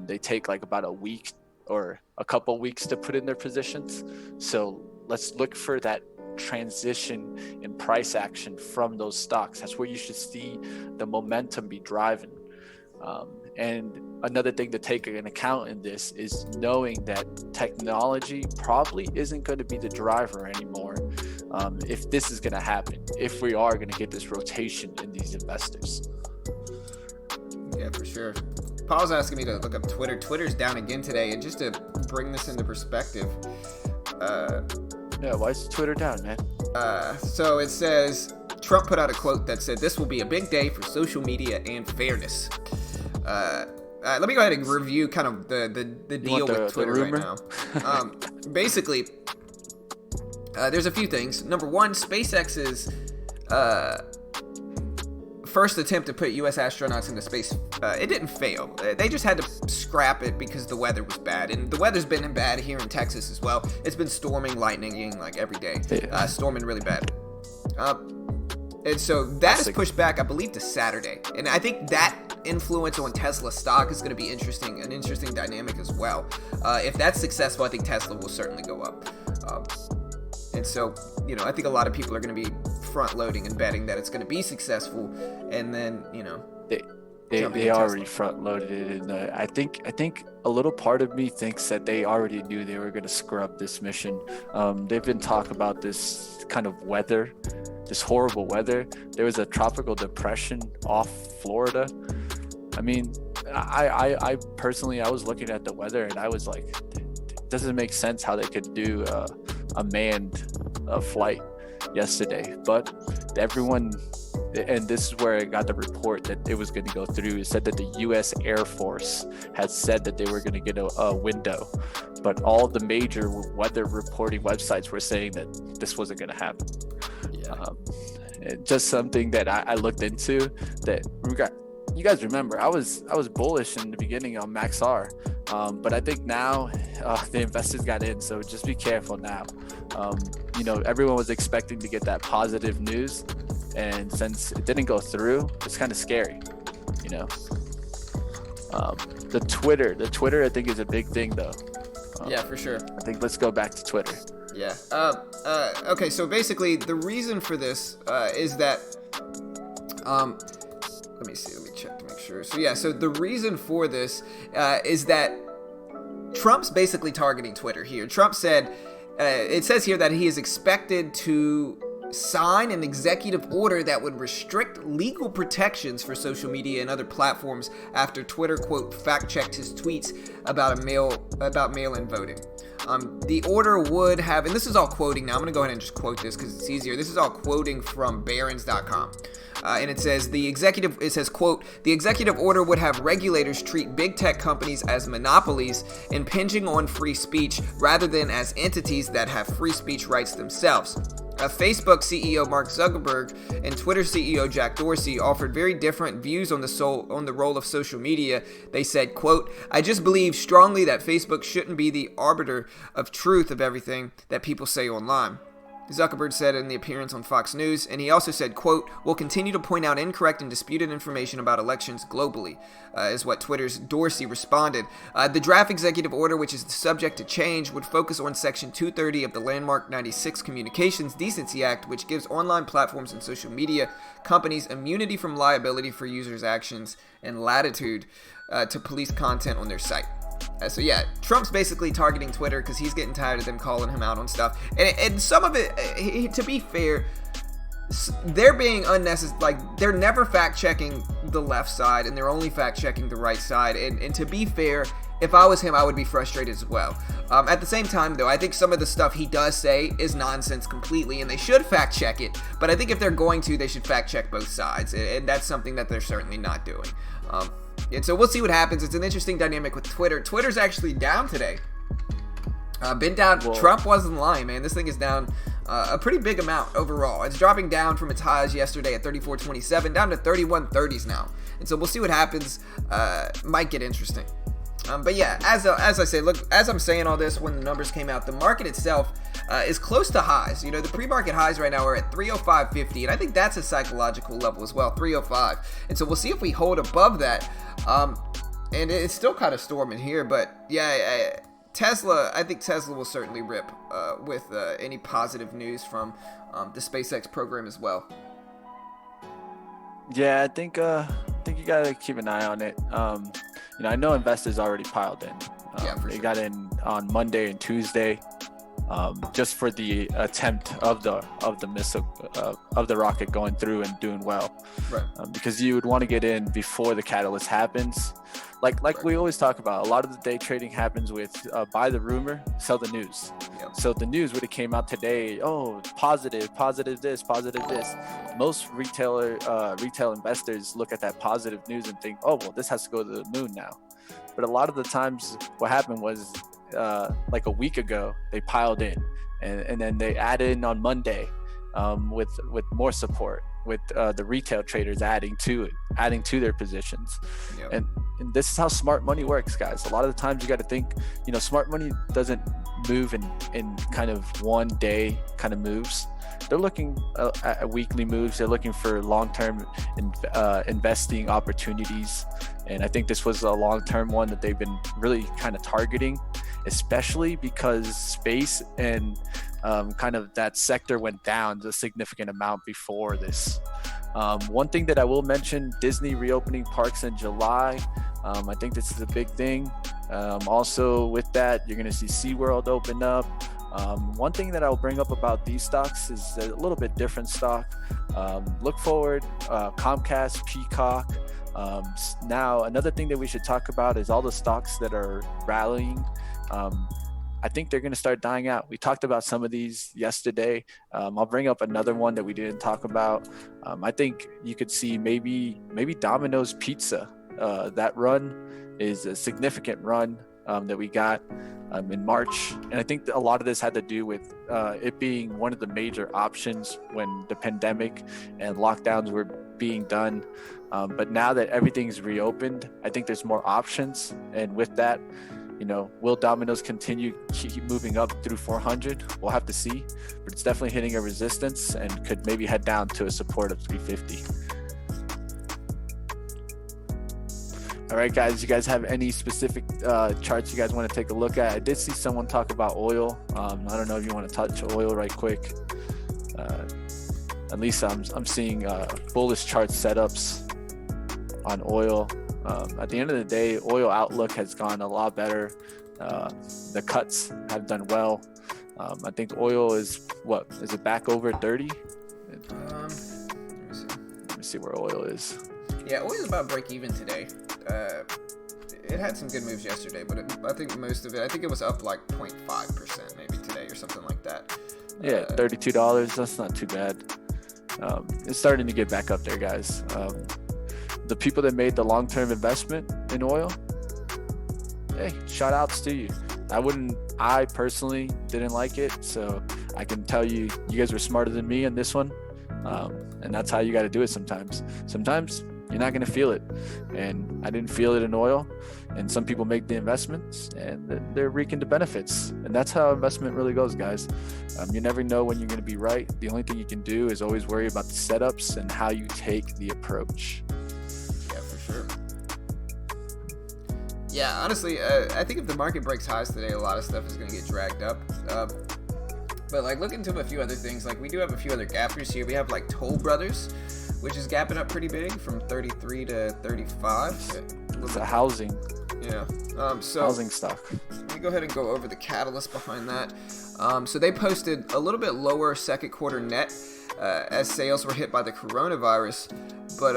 They take like about a week or a couple weeks to put in their positions. So let's look for that transition in price action from those stocks. That's where you should see the momentum be driving. And another thing to take into account in this is knowing that technology probably isn't going to be the driver anymore if this is going to happen, if we are going to get this rotation in these investors. Yeah, for sure. Paul's asking me to look up Twitter. Twitter's down again today, and just to bring this into perspective. Yeah, why is Twitter down, man? So it says, Trump put out a quote that said, "This will be a big day for social media and fairness." Let me go ahead and review kind of the deal with Twitter right now. Basically, there's a few things. Number one, SpaceX's first attempt to put U.S. astronauts into space, it didn't fail. They just had to scrap it because the weather was bad. And the weather's been bad here in Texas as well. It's been storming, lightninging like every day. Storming really bad. And so that is pushed back, I believe, to Saturday. And I think that influence on Tesla stock is going to be an interesting dynamic as well. If that's successful, I think Tesla will certainly go up. And so, I think a lot of people are going to be front loading and betting that it's going to be successful. And then, they already front loaded it. And I think a little part of me thinks that they already knew they were going to scrub this mission. They've been talking about this kind of weather, this horrible weather. There was a tropical depression off Florida. I mean, I personally, I was looking at the weather and I was like, it doesn't make sense how they could do a manned flight yesterday. But everyone, and this is where I got the report that it was going to go through. It said that the U.S. Air Force had said that they were going to get a window, but all the major weather reporting websites were saying that this wasn't going to happen. Just something that I looked into that you guys remember, I was bullish in the beginning on Maxar, but I think now the investors got in, so just be careful now. Everyone was expecting to get that positive news, and since it didn't go through, it's kind of scary. The Twitter I think is a big thing though. Yeah, for sure. I think let's go back to Twitter. Yeah. Okay, so basically the reason for this is that let me check to make sure. So the reason for this is that Trump's basically targeting Twitter here. Trump said, it says here that he is expected to sign an executive order that would restrict legal protections for social media and other platforms after Twitter, quote, fact-checked his tweets about mail-in voting. The order would have, and this is all quoting now, I'm going to go ahead and just quote this because it's easier. This is all quoting from Barron's.com. And it says, quote, the executive order would have regulators treat big tech companies as monopolies impinging on free speech rather than as entities that have free speech rights themselves. Facebook CEO Mark Zuckerberg and Twitter CEO Jack Dorsey offered very different views on the role of social media. They said, quote, I just believe strongly that Facebook shouldn't be the arbiter of truth of everything that people say online. Zuckerberg said in the appearance on Fox News, and he also said, quote, we'll continue to point out incorrect and disputed information about elections globally, is what Twitter's Dorsey responded. The draft executive order, which is subject to change, would focus on Section 230 of the Landmark 96 Communications Decency Act, which gives online platforms and social media companies immunity from liability for users' actions and latitude to police content on their site. So yeah, Trump's basically targeting Twitter because he's getting tired of them calling him out on stuff. And some of it, to be fair, they're being unnecessary. Like, they're never fact-checking the left side, and they're only fact-checking the right side. And to be fair, if I was him, I would be frustrated as well. At the same time, though, I think some of the stuff he does say is nonsense completely, and they should fact-check it. But I think if they're going to, they should fact-check both sides. And that's something that they're certainly not doing. And so we'll see what happens. It's an interesting dynamic with Twitter. Twitter's actually down today. Been down. Whoa. Trump wasn't lying, man. This thing is down a pretty big amount overall. It's dropping down from its highs yesterday at 34.27 down to 31.30s now. And so we'll see what happens. Might get interesting. But yeah, as I say, look, as I'm saying all this, when the numbers came out, the market itself is close to highs. The pre-market highs right now are at 305.50, and I think that's a psychological level as well, 305. And so we'll see if we hold above that. And it's still kind of storming here, but yeah, Tesla, I think Tesla will certainly rip with any positive news from the SpaceX program as well. Yeah, I think you gotta keep an eye on it. I know investors already piled in. Yeah, for They sure. got in on Monday and Tuesday, just for the attempt of the missile of the rocket going through and doing well. Right. Because you would want to get in before the catalyst happens. Like we always talk about, a lot of the day trading happens with buy the rumor, sell the news. Yep. So the news would have came out today, positive this, positive this. Most retail investors look at that positive news and think, oh, well, this has to go to the moon now. But a lot of the times what happened was like a week ago, they piled in and then they added in on Monday with more support, with the retail traders adding to their positions. Yep. And this is how smart money works, guys. A lot of the times you got to think, smart money doesn't move in kind of one day kind of moves. They're looking at weekly moves. They're looking for long-term investing opportunities. And I think this was a long-term one that they've been really kind of targeting, especially because space and kind of that sector went down a significant amount before this. One thing that I will mention, Disney reopening parks in July. I think this is a big thing. Also with that, you're going to see SeaWorld open up. One thing that I'll bring up about these stocks is a little bit different stock. Look forward, Comcast, Peacock. Now, another thing that we should talk about is all the stocks that are rallying. I think they're going to start dying out. We talked about some of these yesterday. I'll bring up another one that we didn't talk about. I think you could see maybe Domino's Pizza. That run is a significant run that we got in March. And I think a lot of this had to do with it being one of the major options when the pandemic and lockdowns were being done. But now that everything's reopened, I think there's more options. And with that, will Domino's keep moving up through 400? We'll have to see, but it's definitely hitting a resistance and could maybe head down to a support of 350. All right, guys, you guys have any specific charts you guys want to take a look at? I did see someone talk about oil. I don't know if you want to touch oil right quick. At least I'm seeing bullish chart setups on oil. At the end of the day, oil outlook has gone a lot better. The cuts have done well. I think oil is it back over 30? Let me see. Let me see where oil is. Yeah, oil's about break even today. It had some good moves yesterday, but I think most of it, I think it was up like 0.5% maybe today or something like that. Yeah, $32. That's not too bad. It's starting to get back up there, guys. The people that made the long-term investment in oil, hey, shout outs to you. I personally didn't like it, so I can tell you guys were smarter than me in this one. And that's how you got to do it sometimes. Sometimes you're not going to feel it. And I didn't feel it in oil. And some people make the investments and they're reaping the benefits. And that's how investment really goes, guys. You never know when you're going to be right. The only thing you can do is always worry about the setups and how you take the approach. Yeah, for sure. Yeah, honestly, I think if the market breaks highs today, a lot of stuff is going to get dragged up. But like look into a few other things. Like we do have a few other gappers here. We have like Toll Brothers, which is gapping up pretty big from 33 to 35. It's a housing. Yeah. So housing stock. Let me go ahead and go over the catalyst behind that. So they posted a little bit lower second quarter net as sales were hit by the coronavirus, but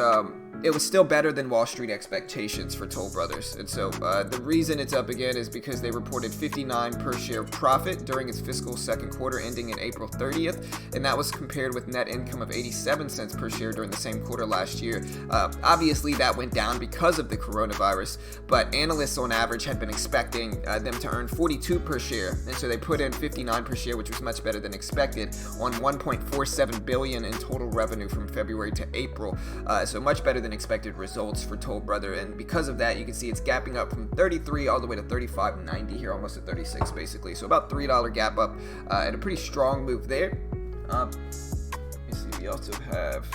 it was still better than Wall Street expectations for Toll Brothers. And so the reason it's up again is because they reported 59 per share profit during its fiscal second quarter ending in April 30th, and that was compared with net income of 87 cents per share during the same quarter last year. Obviously, that went down because of the coronavirus, but analysts on average had been expecting them to earn 42 per share, and so they put in 59 per share, which was much better than expected, on 1.47 billion in total revenue from February to April. So much better than expected results for Toll Brother, and because of that, you can see it's gapping up from 33 all the way to 35.90 here, almost at 36 basically. So about $3 gap up, and a pretty strong move there. Let me see. We also have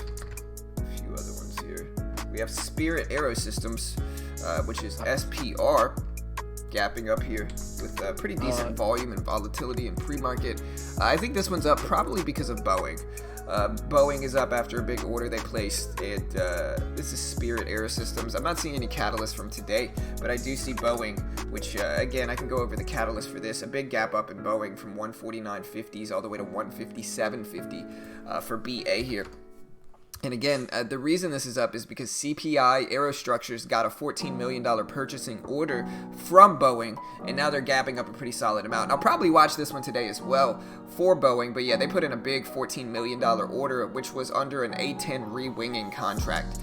a few other ones here. We have Spirit Aerosystems, which is SPR. gapping up here with pretty decent volume and volatility in pre-market. I think this one's up probably because of Boeing. Boeing is up after a big order they placed, and this is Spirit Aerosystems. I'm not seeing any catalyst from today, but I do see Boeing, which again, I can go over the catalyst for this. A big gap up in Boeing from 149.50s all the way to 157.50 for BA here. And again, the reason this is up is because CPI Aerostructures got a $14 million purchasing order from Boeing, and now they're gapping up a pretty solid amount. I'll probably watch this one today as well for Boeing, but yeah, they put in a big $14 million order, which was under an A-10 re-winging contract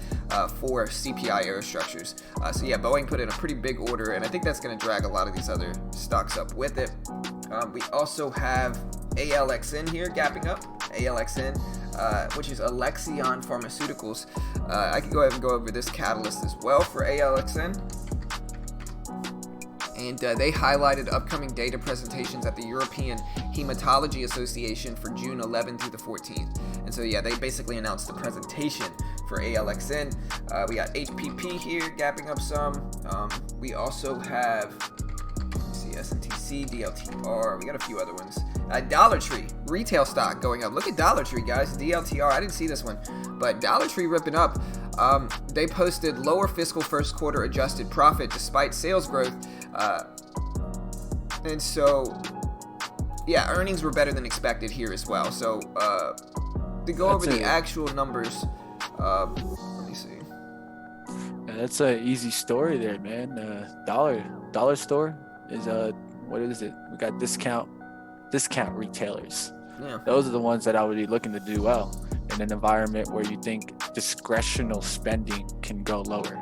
for CPI Aerostructures. So yeah, Boeing put in a pretty big order, and I think that's going to drag a lot of these other stocks up with it. We also have ALXN here gapping up. ALXN. Which is Alexion Pharmaceuticals. I can go ahead and go over this catalyst as well for ALXN. And they highlighted upcoming data presentations at the European Hematology Association for June 11th through the 14th. And so, yeah, they basically announced the presentation for ALXN. We got HPP here gapping up some. We also have SNTC, DLTR. We got a few other ones. Dollar Tree, retail stock going up. Look at Dollar Tree, guys. DLTR. I didn't see this one, but Dollar Tree ripping up. They posted lower fiscal first quarter adjusted profit despite sales growth. And so, yeah, earnings were better than expected here as well. So, to go over the actual numbers, let me see. Yeah, that's an easy story there, man. Dollar store is what is it? We got discount retailers. Yeah. Those are the ones that I would be looking to do well in an environment where you think discretional spending can go lower.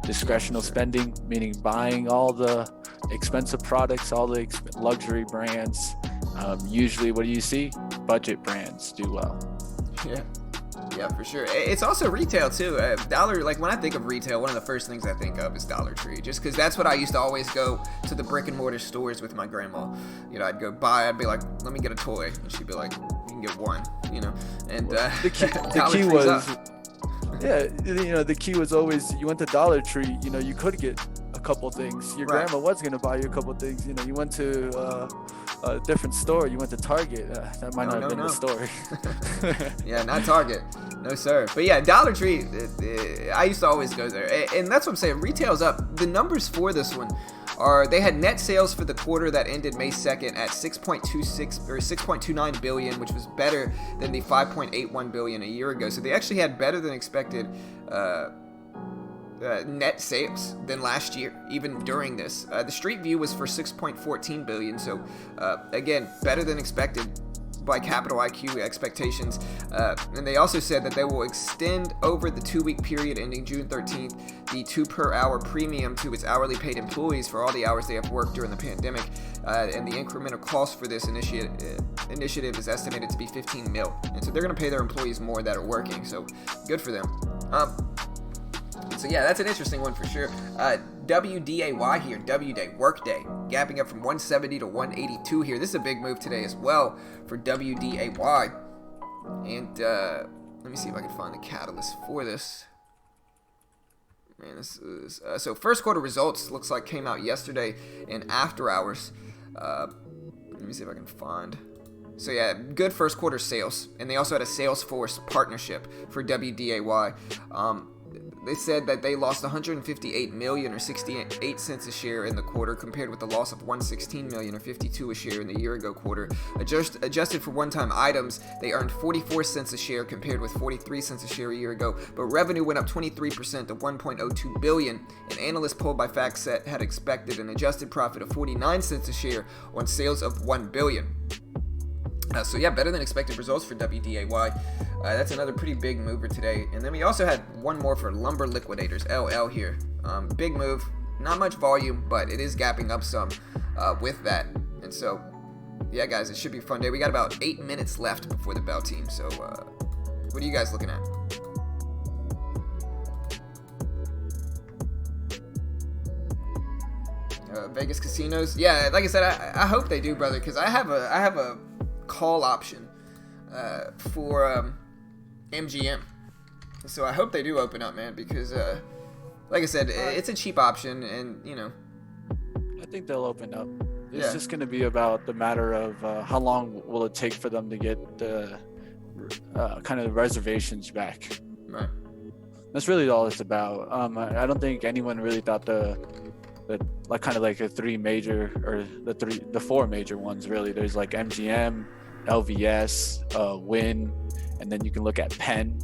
Discretional spending, meaning buying all the expensive products, all the luxury brands. Usually, what do you see? Budget brands do well. Yeah, for sure. It's also retail too. Dollar, like when I think of retail, one of the first things I think of is Dollar Tree, just because that's what I used to always go to the brick and mortar stores with my grandma. You know, I'd go buy, I'd be like, let me get a toy, and she'd be like, you can get one, you know. And the key was, the key was always, you went to Dollar Tree, you know, you could get a couple things. Your grandma was gonna buy you a couple things. You know, you went to a different store. You went to Target. That might not have been the store. Yeah, not Target. No, sir. But yeah, Dollar Tree, I used to always go there. And that's what I'm saying. Retail's up. The numbers for this one are, they had net sales for the quarter that ended May 2nd at 6.26 or 6.29 billion, which was better than the 5.81 billion a year ago. So they actually had better than expected net sales than last year, even during this. The street view was for 6.14 billion, so again, better than expected by Capital IQ expectations. And they also said that they will extend over the 2-week period ending June 13th the 2 per hour premium to its hourly paid employees for all the hours they have worked during the pandemic. And the incremental cost for this initiative is estimated to be 15 mil. And so they're going to pay their employees more that are working, so good for them. So yeah, that's an interesting one for sure. WDAY here, WDAY, Workday, gapping up from 170 to 182 here. This is a big move today as well for WDAY. And let me see if I can find the catalyst for this. Man, this is so first quarter results looks like came out yesterday in after hours. Let me see if I can find. So yeah, good first quarter sales, and they also had a Salesforce partnership for WDAY. They said that they lost 158 million or 68 cents a share in the quarter, compared with the loss of 116 million or 52 a share in the year ago quarter. Adjusted for one-time items, they earned 44 cents a share compared with 43 cents a share a year ago. But revenue went up 23% to 1.02 billion. An analyst polled by FactSet had expected an adjusted profit of 49 cents a share on sales of 1 billion. So yeah, better than expected results for WDAY. That's another pretty big mover today. And then we also had one more for Lumber Liquidators, LL here. Big move, not much volume, but it is gapping up some with that. And so, yeah, guys, it should be a fun day. We got about 8 minutes left before the bell team. So what are you guys looking at? Vegas casinos. Yeah, like I said, I hope they do, brother, because I have a call option for MGM, so I hope they do open up, man, because like I said, it's a cheap option, and you know, I think they'll open up. It's Yeah. just going to be about the matter of how long will it take for them to get the kind of reservations back. Right. That's really all it's about. I don't think anyone really thought the like kind of like the the four major ones really. There's like MGM, LVS, Win, and then you can look at Penn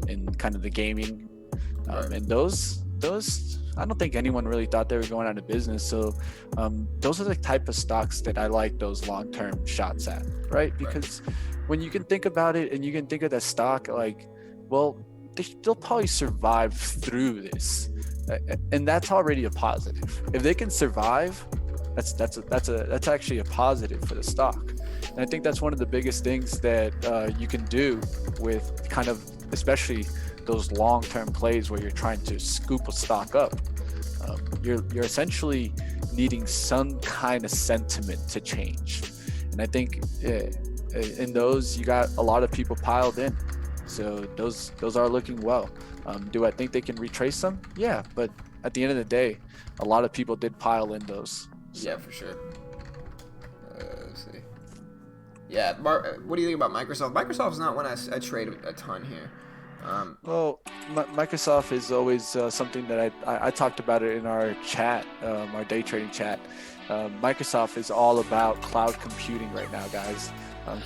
and kind of the gaming. Right. And those I don't think anyone really thought they were going out of business. So those are the type of stocks that I like those long-term shots at, right? Because when you can think about it and you can think of that stock like, well, they'll probably survive through this, and that's already a positive. If they can survive, that's actually a positive for the stock. And I think that's one of the biggest things that you can do with kind of, especially those long-term plays where you're trying to scoop a stock up. You're essentially needing some kind of sentiment to change, and I think in those you got a lot of people piled in, so those are looking well. Do I think they can retrace them? Yeah, but at the end of the day, a lot of people did pile in those. So. Yeah, for sure. Let's see. Yeah, what do you think about Microsoft? Microsoft's not one I trade a ton here. Well, Microsoft is always something that I talked about it in our chat, our day trading chat. Microsoft is all about cloud computing right now, guys.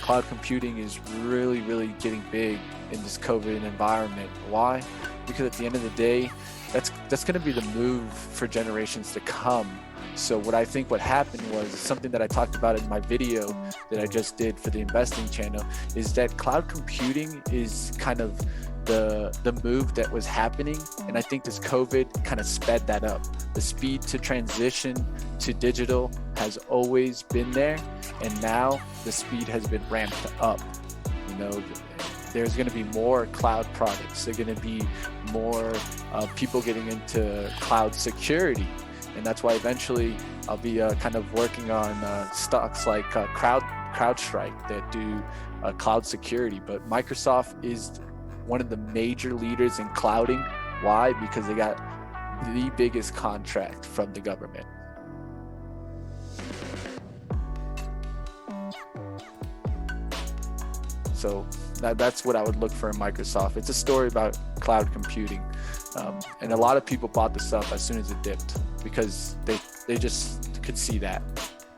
Cloud computing is really, really getting big in this COVID environment. Why? Because at the end of the day, that's going to be the move for generations to come. So what I think what happened was something that I talked about in my video that I just did for the investing channel, is that cloud computing is kind of the move that was happening, and I think this COVID kind of sped that up. The speed to transition to digital has always been there, and now the speed has been ramped up. You know, there's going to be more cloud products. There's going to be more people getting into cloud security, and that's why eventually I'll be kind of working on stocks like CrowdStrike that do cloud security. But Microsoft is one of the major leaders in clouding. Why? Because they got the biggest contract from the government. So that's what I would look for in Microsoft. It's a story about cloud computing. And a lot of people bought this up as soon as it dipped because they just could see that.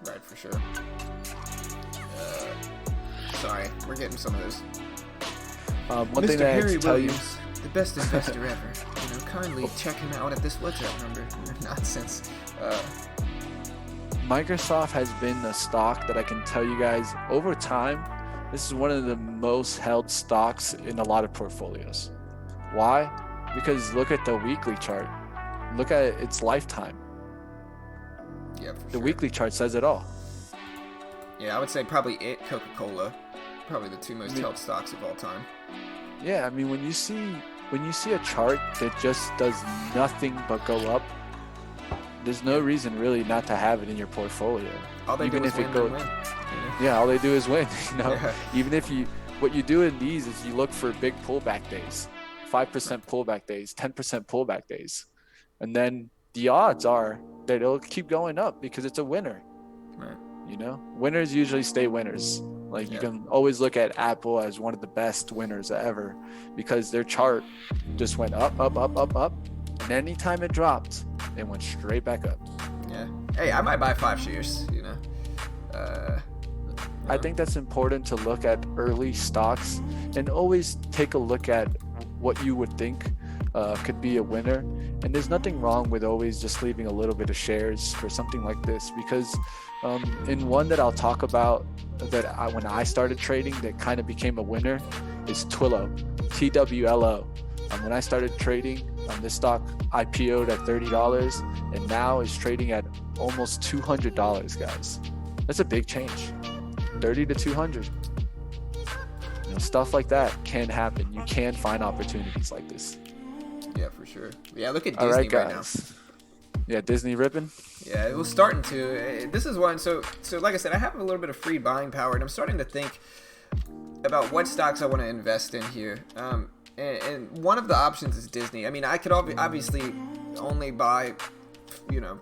Right, for sure. Sorry, we're getting some of those. One Mr. thing that I have Harry to tell Williams, the best investor ever. You know, kindly check him out at this WhatsApp number. Nonsense. Microsoft has been a stock that I can tell you guys over time, this is one of the most held stocks in a lot of portfolios. Why? Because look at the weekly chart. Look at its lifetime. Yeah, for The sure. weekly chart says it all. Yeah, I would say probably Coca-Cola. Probably the two most held stocks of all time. Yeah, I mean, when you see a chart that just does nothing but go up, there's no reason really not to have it in your portfolio. All they Even do is if it win, goes, win, you know? yeah, all they do is win. You know, Yeah. even if what you do in these is you look for big pullback days, 5% pullback days, 10% pullback days, and then the odds are that it'll keep going up because it's a winner. Right. You know, winners usually stay winners. Like you Yeah. can always look at Apple as one of the best winners ever because their chart just went up, up, up, up, up, and anytime it dropped, it went straight back up. Yeah. Hey, I might buy 5 shares, you know. I think that's important to look at early stocks and always take a look at what you would think could be a winner. And there's nothing wrong with always just leaving a little bit of shares for something like this, because in one that I'll talk about that when I started trading that kind of became a winner is Twilio, TWLO. When I started trading, this stock IPO'd at $30 and now is trading at almost $200, guys. That's a big change. 30 to 200. You know, stuff like that can happen. You can find opportunities like this. Yeah, for sure. Yeah, look at Disney All right, right now. guys. Yeah, Disney ripping. Yeah, it was starting to. This is one. So like I said, I have a little bit of free buying power, and I'm starting to think about what stocks I want to invest in here. And one of the options is Disney. I mean, I could obviously only buy, you know,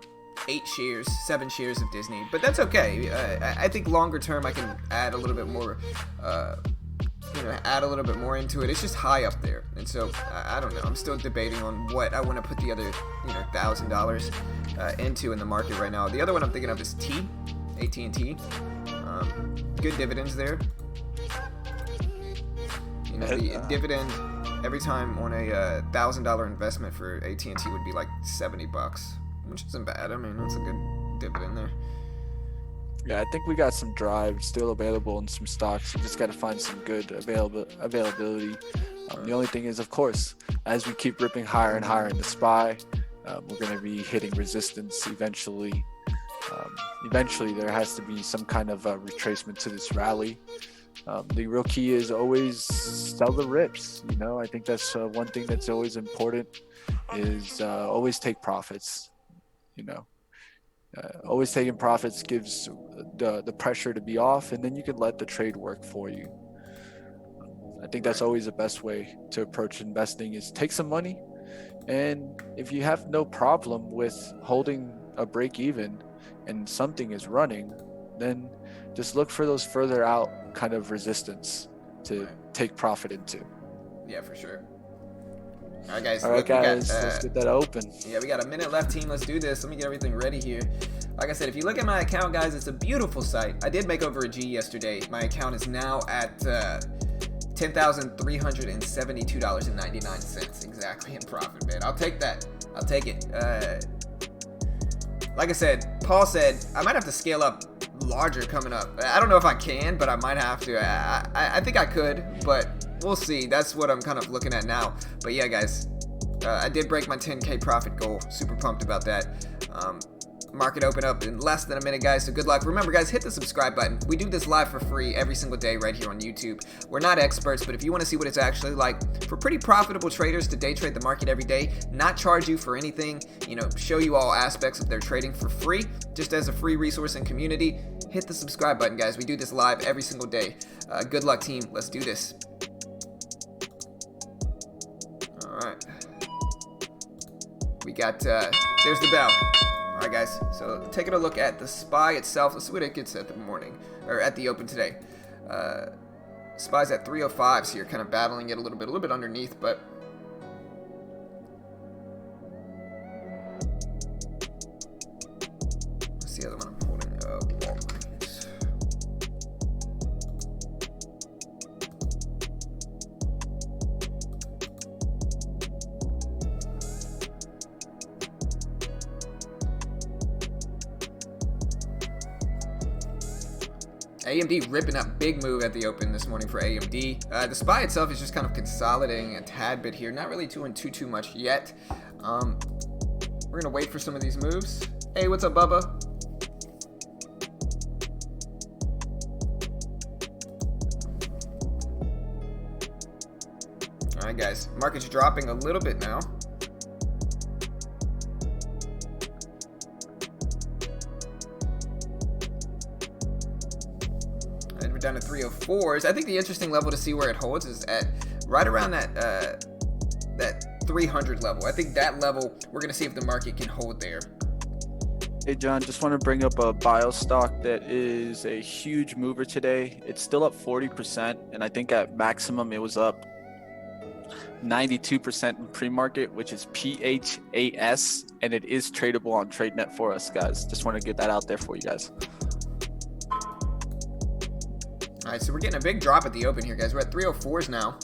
8 shares, 7 shares of Disney, but that's okay. I think longer term I can add a little bit more, add a little bit more into it. It's just high up there, and so I don't know. I'm still debating on what I want to put the other, $1,000 into in the market right now. The other one I'm thinking of is AT&T. Good dividends there. The dividend every time on a $1,000 investment for AT&T would be like $70, which isn't bad. I mean, that's a good dividend there. Yeah, I think we got some drive still available in some stocks. You just got to find some good availability. The only thing is, of course, as we keep ripping higher and higher in the SPY, we're going to be hitting resistance eventually. Eventually, there has to be some kind of retracement to this rally. The real key is always sell the rips. I think that's one thing that's always important is always take profits. Always taking profits gives the pressure to be off, and then you can let the trade work for you. I think that's always the best way to approach investing is take some money, and if you have no problem with holding a break even and something is running, then just look for those further out kind of resistance to take profit into. Yeah, for sure. All right, guys. Let's get that open. Yeah, we got a minute left, team. Let's do this. Let me get everything ready here. Like I said, if you look at my account, guys, it's a beautiful site. I did make over a G yesterday. My account is now at $10,372.99 exactly in profit, man. I'll take that. I'll take it. Like I said, Paul said I might have to scale up larger coming up. I don't know if I can, but I might have to. I think I could, but we'll see. That's what I'm kind of looking at now. But yeah, guys, I did break my 10K profit goal. Super pumped about that. Market open up in less than a minute, guys, so good luck. Remember, guys, hit the subscribe button. We do this live for free every single day right here on YouTube. We're not experts, but if you want to see what it's actually like for pretty profitable traders to day trade the market every day, not charge you for anything, show you all aspects of their trading for free, just as a free resource and community, hit the subscribe button, guys. We do this live every single day. Good luck, team. Let's do this. All right. We got, there's the bell. Alright, guys, so taking a look at the SPY itself. Let's see what it gets at the morning, or at the open today. SPY's at 305, so you're kind of battling it a little bit underneath, but what's the other one I'm holding? Walmart. AMD ripping up, big move at the open this morning for AMD. The SPY itself is just kind of consolidating a tad bit here, not really doing too much yet. We're gonna wait for some of these moves. Hey, what's up, Bubba? All right, guys, market's dropping a little bit now. Down to 304s. I think the interesting level to see where it holds is at right around that 300 level. I think that level, we're going to see if the market can hold there. Hey, John, just want to bring up a bio stock that is a huge mover today. It's still up 40%, and I think at maximum it was up 92% in pre-market, which is PHAS, and it is tradable on TradeNet for us, guys. Just want to get that out there for you guys. All right, so we're getting a big drop at the open here, guys. We're at 304s now.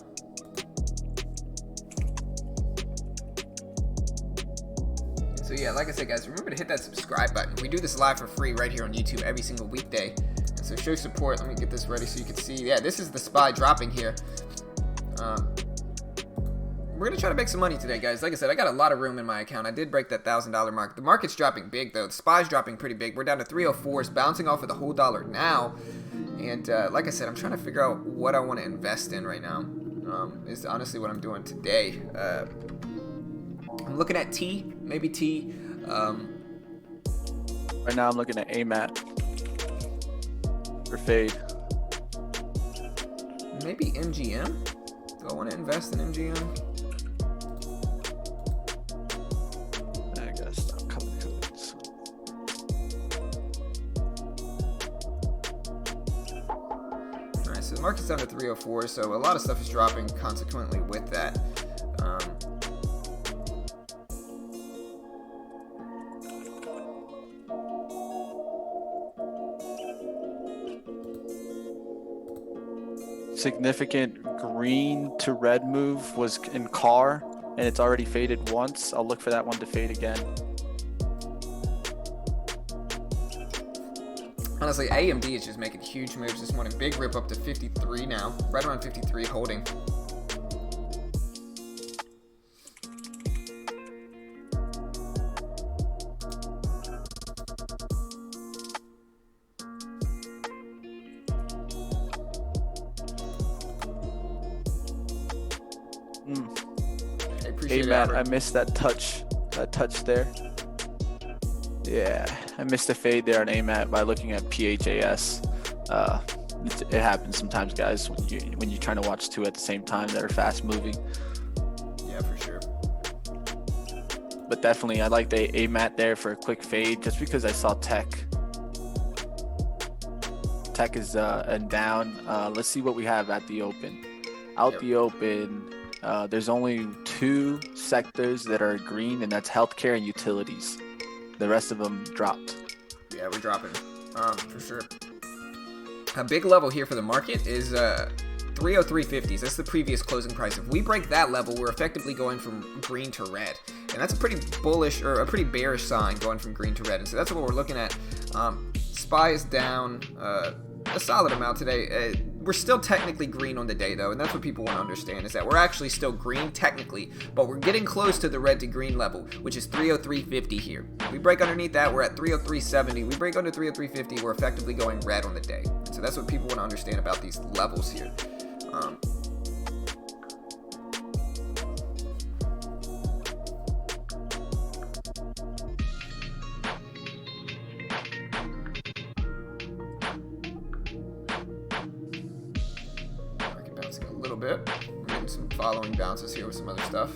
So yeah, like I said, guys, remember to hit that subscribe button. We do this live for free right here on YouTube every single weekday. And so show support. Let me get this ready so you can see. Yeah, this is the SPY dropping here. We're going to try to make some money today, guys. Like I said, I got a lot of room in my account. I did break that $1,000 mark. The market's dropping big, though. The SPY's dropping pretty big. We're down to 304s, bouncing off of the whole dollar now. And like I said, I'm trying to figure out what I want to invest in right now. Is honestly what I'm doing today. I'm looking at T, maybe T. Right now I'm looking at AMAT for fade. Maybe MGM? Do I want to invest in MGM? I guess I'm coming to it. Alright, so the market's down to 304, so a lot of stuff is dropping consequently with that. Significant green to red move was in car, and it's already faded once. I'll look for that one to fade again. Honestly, AMD is just making huge moves this morning. Big rip up to 53 now, right around 53 holding. I appreciate it, Matt, Albert. I missed that touch there. Yeah, I missed a fade there on AMAT by looking at PHAS. It happens sometimes, guys, when you're trying to watch two at the same time that are fast moving. Yeah, for sure. But definitely, I like the AMAT there for a quick fade, just because I saw Tech. Tech is down. Let's see what we have at the open. The open, there's only two sectors that are green, and that's healthcare and utilities. The rest of them dropped. Yeah, we're dropping, for sure. A big level here for the market is 303.50s. That's the previous closing price. If we break that level, we're effectively going from green to red. And that's a pretty bullish, or a pretty bearish sign, going from green to red. And so that's what we're looking at. SPY is down a solid amount today. We're still technically green on the day, though, and that's what people want to understand, is that we're actually still green technically, but we're getting close to the red to green level, which is 303.50 here. We break underneath that, we're at 303.70. We break under 303.50, we're effectively going red on the day. And so that's what people want to understand about these levels here. A little bit. We're getting some following bounces here with some other stuff.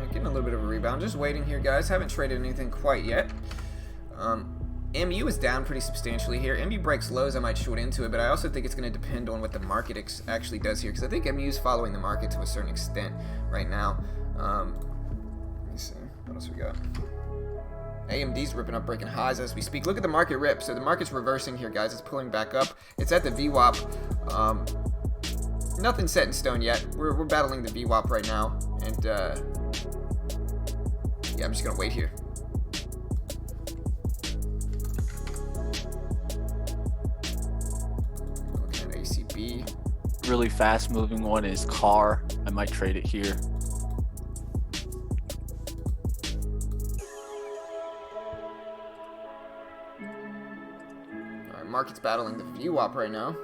Getting a little bit of a rebound. Just waiting here, guys. Haven't traded anything quite yet. MU is down pretty substantially here. MU breaks lows, I might short into it, but I also think it's going to depend on what the market actually does here, because I think MU is following the market to a certain extent right now. Let me see. What else we got? AMD's ripping up, breaking highs as we speak. Look at the market rip. So the market's reversing here, guys. It's pulling back up. It's at the VWAP. Nothing set in stone yet. We're battling the VWAP right now. And, yeah, I'm just going to wait here. Really fast moving one is car. I might trade it here. All right, market's battling the VWAP right now.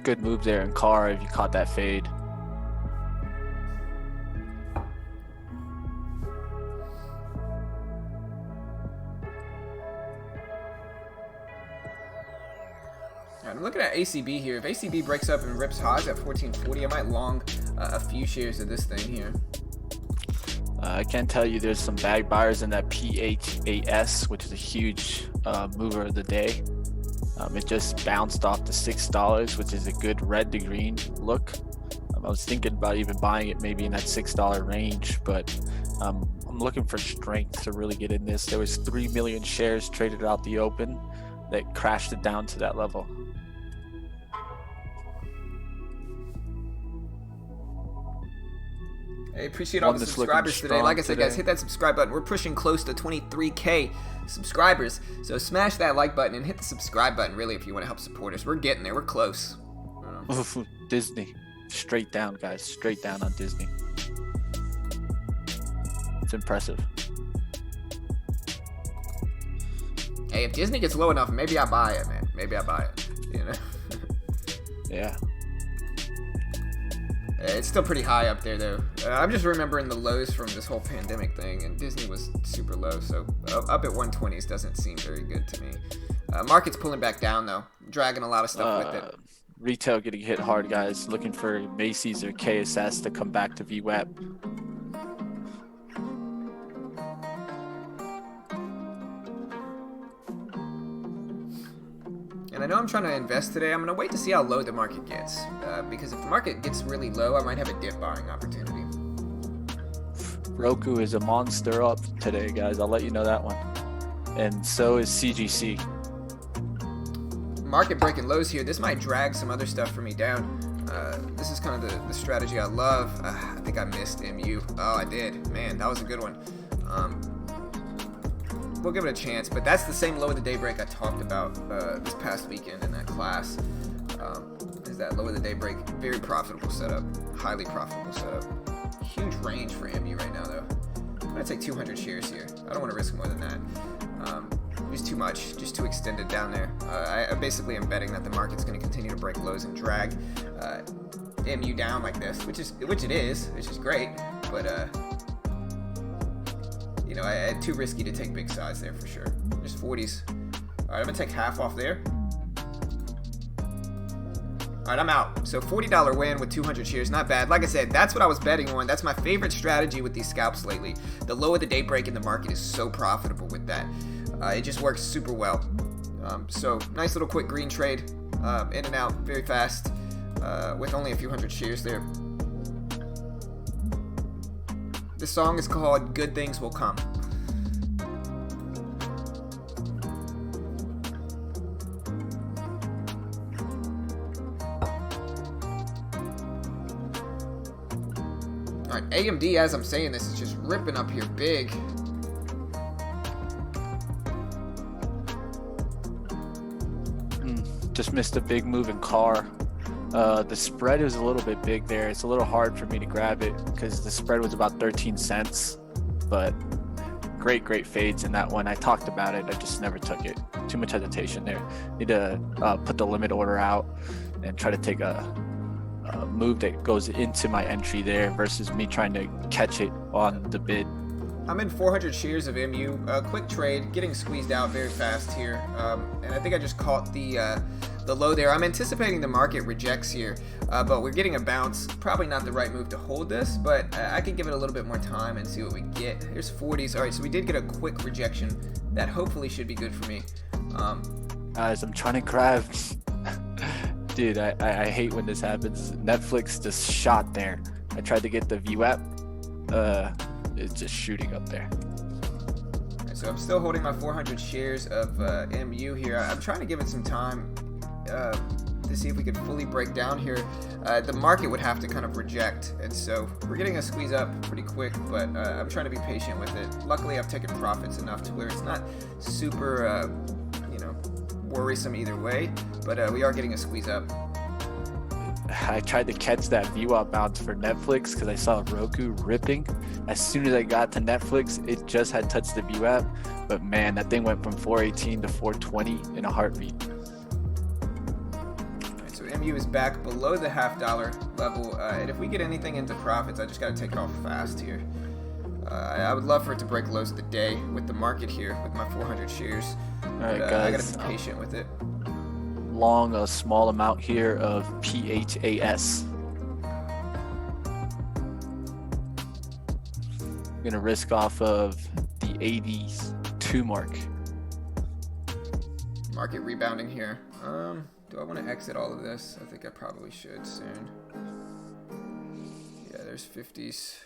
Good move there in car if you caught that fade. I'm looking at ACB here. If ACB breaks up and rips highs at 1440, I might long a few shares of this thing here. I can tell you there's some bag buyers in that PHAS, which is a huge mover of the day. It just bounced off the $6, which is a good red to green look. I was thinking about even buying it maybe in that $6 range, but I'm looking for strength to really get in this. There was 3 million shares traded out the open that crashed it down to that level. I appreciate all the subscribers today. Like I said, guys, hit that subscribe button. We're pushing close to 23K subscribers. So smash that like button and hit the subscribe button, really, if you want to help support us. We're getting there. We're close. Disney. Straight down, guys. Straight down on Disney. It's impressive. Hey, if Disney gets low enough, maybe I buy it, man. Maybe I buy it. You know? Yeah. It's still pretty high up there, though. I'm just remembering the lows from this whole pandemic thing, and Disney was super low, so up at 120s doesn't seem very good to me. Market's pulling back down, though, dragging a lot of stuff with it. Retail getting hit hard, guys. Looking for Macy's or KSS to come back to VWAP. And I know I'm trying to invest today. I'm going to wait to see how low the market gets. Because if the market gets really low, I might have a dip buying opportunity. Roku is a monster up today, guys. I'll let you know that one. And so is CGC. Market breaking lows here. This might drag some other stuff for me down. This is kind of the strategy I love. I think I missed MU. Oh, I did. Man, that was a good one. We'll give it a chance, but that's the same low of the daybreak I talked about this past weekend in that class. Is that low of the daybreak? Very profitable setup, highly profitable setup. Huge range for MU right now, though. I'm gonna take 200 shares here. I don't want to risk more than that. It's too much, just too extended down there. I basically am betting that the market's going to continue to break lows and drag MU down like this, which it is, which is great, but you know, too risky to take big size there for sure. There's 40s. All right, I'm gonna take half off there. All right, I'm out. So $40 win with 200 shares, not bad. Like I said, that's what I was betting on. That's my favorite strategy with these scalps lately. The low of the day break in the market is so profitable with that. It just works super well. So nice little quick green trade, in and out very fast, with only a few hundred shares there. The song is called Good Things Will Come. Alright, AMD, as I'm saying this, is just ripping up here big. Just missed a big move in car. The spread is a little bit big there. It's a little hard for me to grab it because the spread was about 13 cents, but great fades in that one. I talked about it. I just never took it. Too much hesitation there. Need to put the limit order out and try to take a move that goes into my entry there versus me trying to catch it on the bid. I'm in 400 shares of MU. Quick trade, getting squeezed out very fast here. And I think I just caught the low there. I'm anticipating the market rejects here, but we're getting a bounce. Probably not the right move to hold this, but I can give it a little bit more time and see what we get. Here's 40s. All right, so we did get a quick rejection. That hopefully should be good for me. Guys, I'm trying to grab. Dude, I hate when this happens. Netflix just shot there. I tried to get the VWAP. It's just shooting up there. Right, so I'm still holding my 400 shares of MU here. I'm trying to give it some time to see if we could fully break down here. The market would have to kind of reject, and so we're getting a squeeze up pretty quick, but I'm trying to be patient with it. Luckily, I've taken profits enough to where it's not super, worrisome either way, but we are getting a squeeze up. I tried to catch that VWAP bounce for Netflix because I saw Roku ripping. As soon as I got to Netflix, it just had touched the VWAP, but man, that thing went from 418 to 420 in a heartbeat. Alright, so MU is back below the $0.50 level, and if we get anything into profits, I just got to take off fast here. I would love for it to break lows of the day with the market here with my 400 shares. Alright, guys. I got to be patient with it. Long a small amount here of PHAS. I'm gonna risk off of the 82 mark. Market rebounding here. Do I want to exit all of this? I think I probably should soon. Yeah, there's 50s.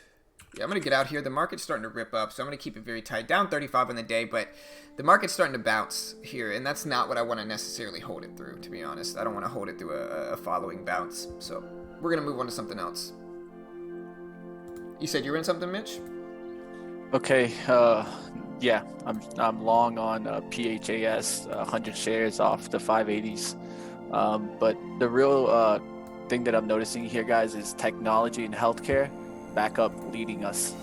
Yeah, I'm going to get out here. The market's starting to rip up, so I'm going to keep it very tight. Down 35 on the day, but the market's starting to bounce here, and that's not what I want to necessarily hold it through, to be honest. I don't want to hold it through a following bounce, so we're going to move on to something else. You said you were in something, Mitch? Okay, yeah, I'm long on PHAS, 100 shares off the 580s. But the real thing that I'm noticing here, guys, is technology and healthcare back up leading us.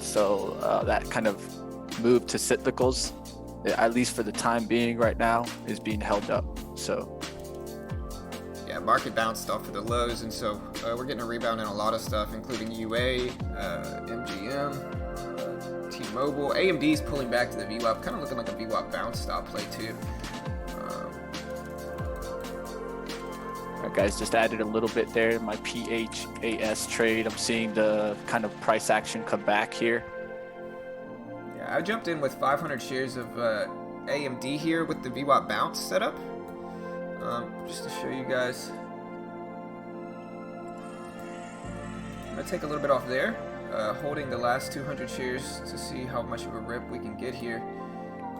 So that kind of move to cyclicals, at least for the time being right now, is being held up. So yeah, market bounced off of the lows, and so we're getting a rebound in a lot of stuff, including UA, MGM, T-Mobile. AMD's pulling back to the VWAP, kind of looking like a VWAP bounce stop play too. Alright guys, just added a little bit there in my PHAS trade. I'm seeing the kind of price action come back here. Yeah, I jumped in with 500 shares of AMD here with the VWAP bounce setup. Just to show you guys. I'm going to take a little bit off there, holding the last 200 shares to see how much of a rip we can get here.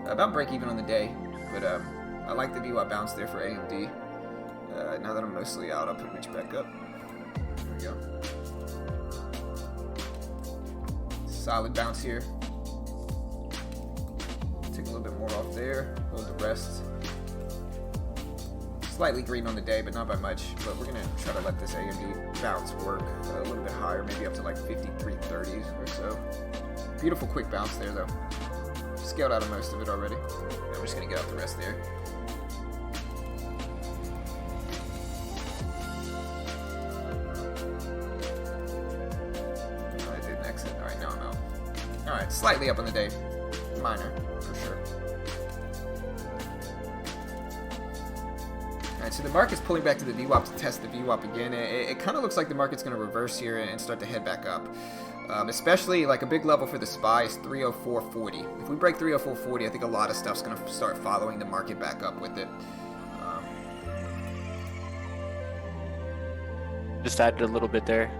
About break even on the day, but I like the VWAP bounce there for AMD. Now that I'm mostly out, I'll put reach back up. There we go. Solid bounce here. Take a little bit more off there, hold the rest. Slightly green on the day, but not by much. But we're gonna try to let this AMD bounce work a little bit higher, maybe up to like 53.30 or so. Beautiful quick bounce there though. Scaled out of most of it already. And we're just gonna get out the rest there. I didn't exit. All right, now I'm out. All right, slightly up on the day, minor for sure. Alright, so the market's pulling back to the VWAP to test the VWAP again. It kind of looks like the market's going to reverse here and start to head back up. Especially like a big level for the SPY is 304.40. If we break 304.40, I think a lot of stuff's going to start following the market back up with it. Just added a little bit there.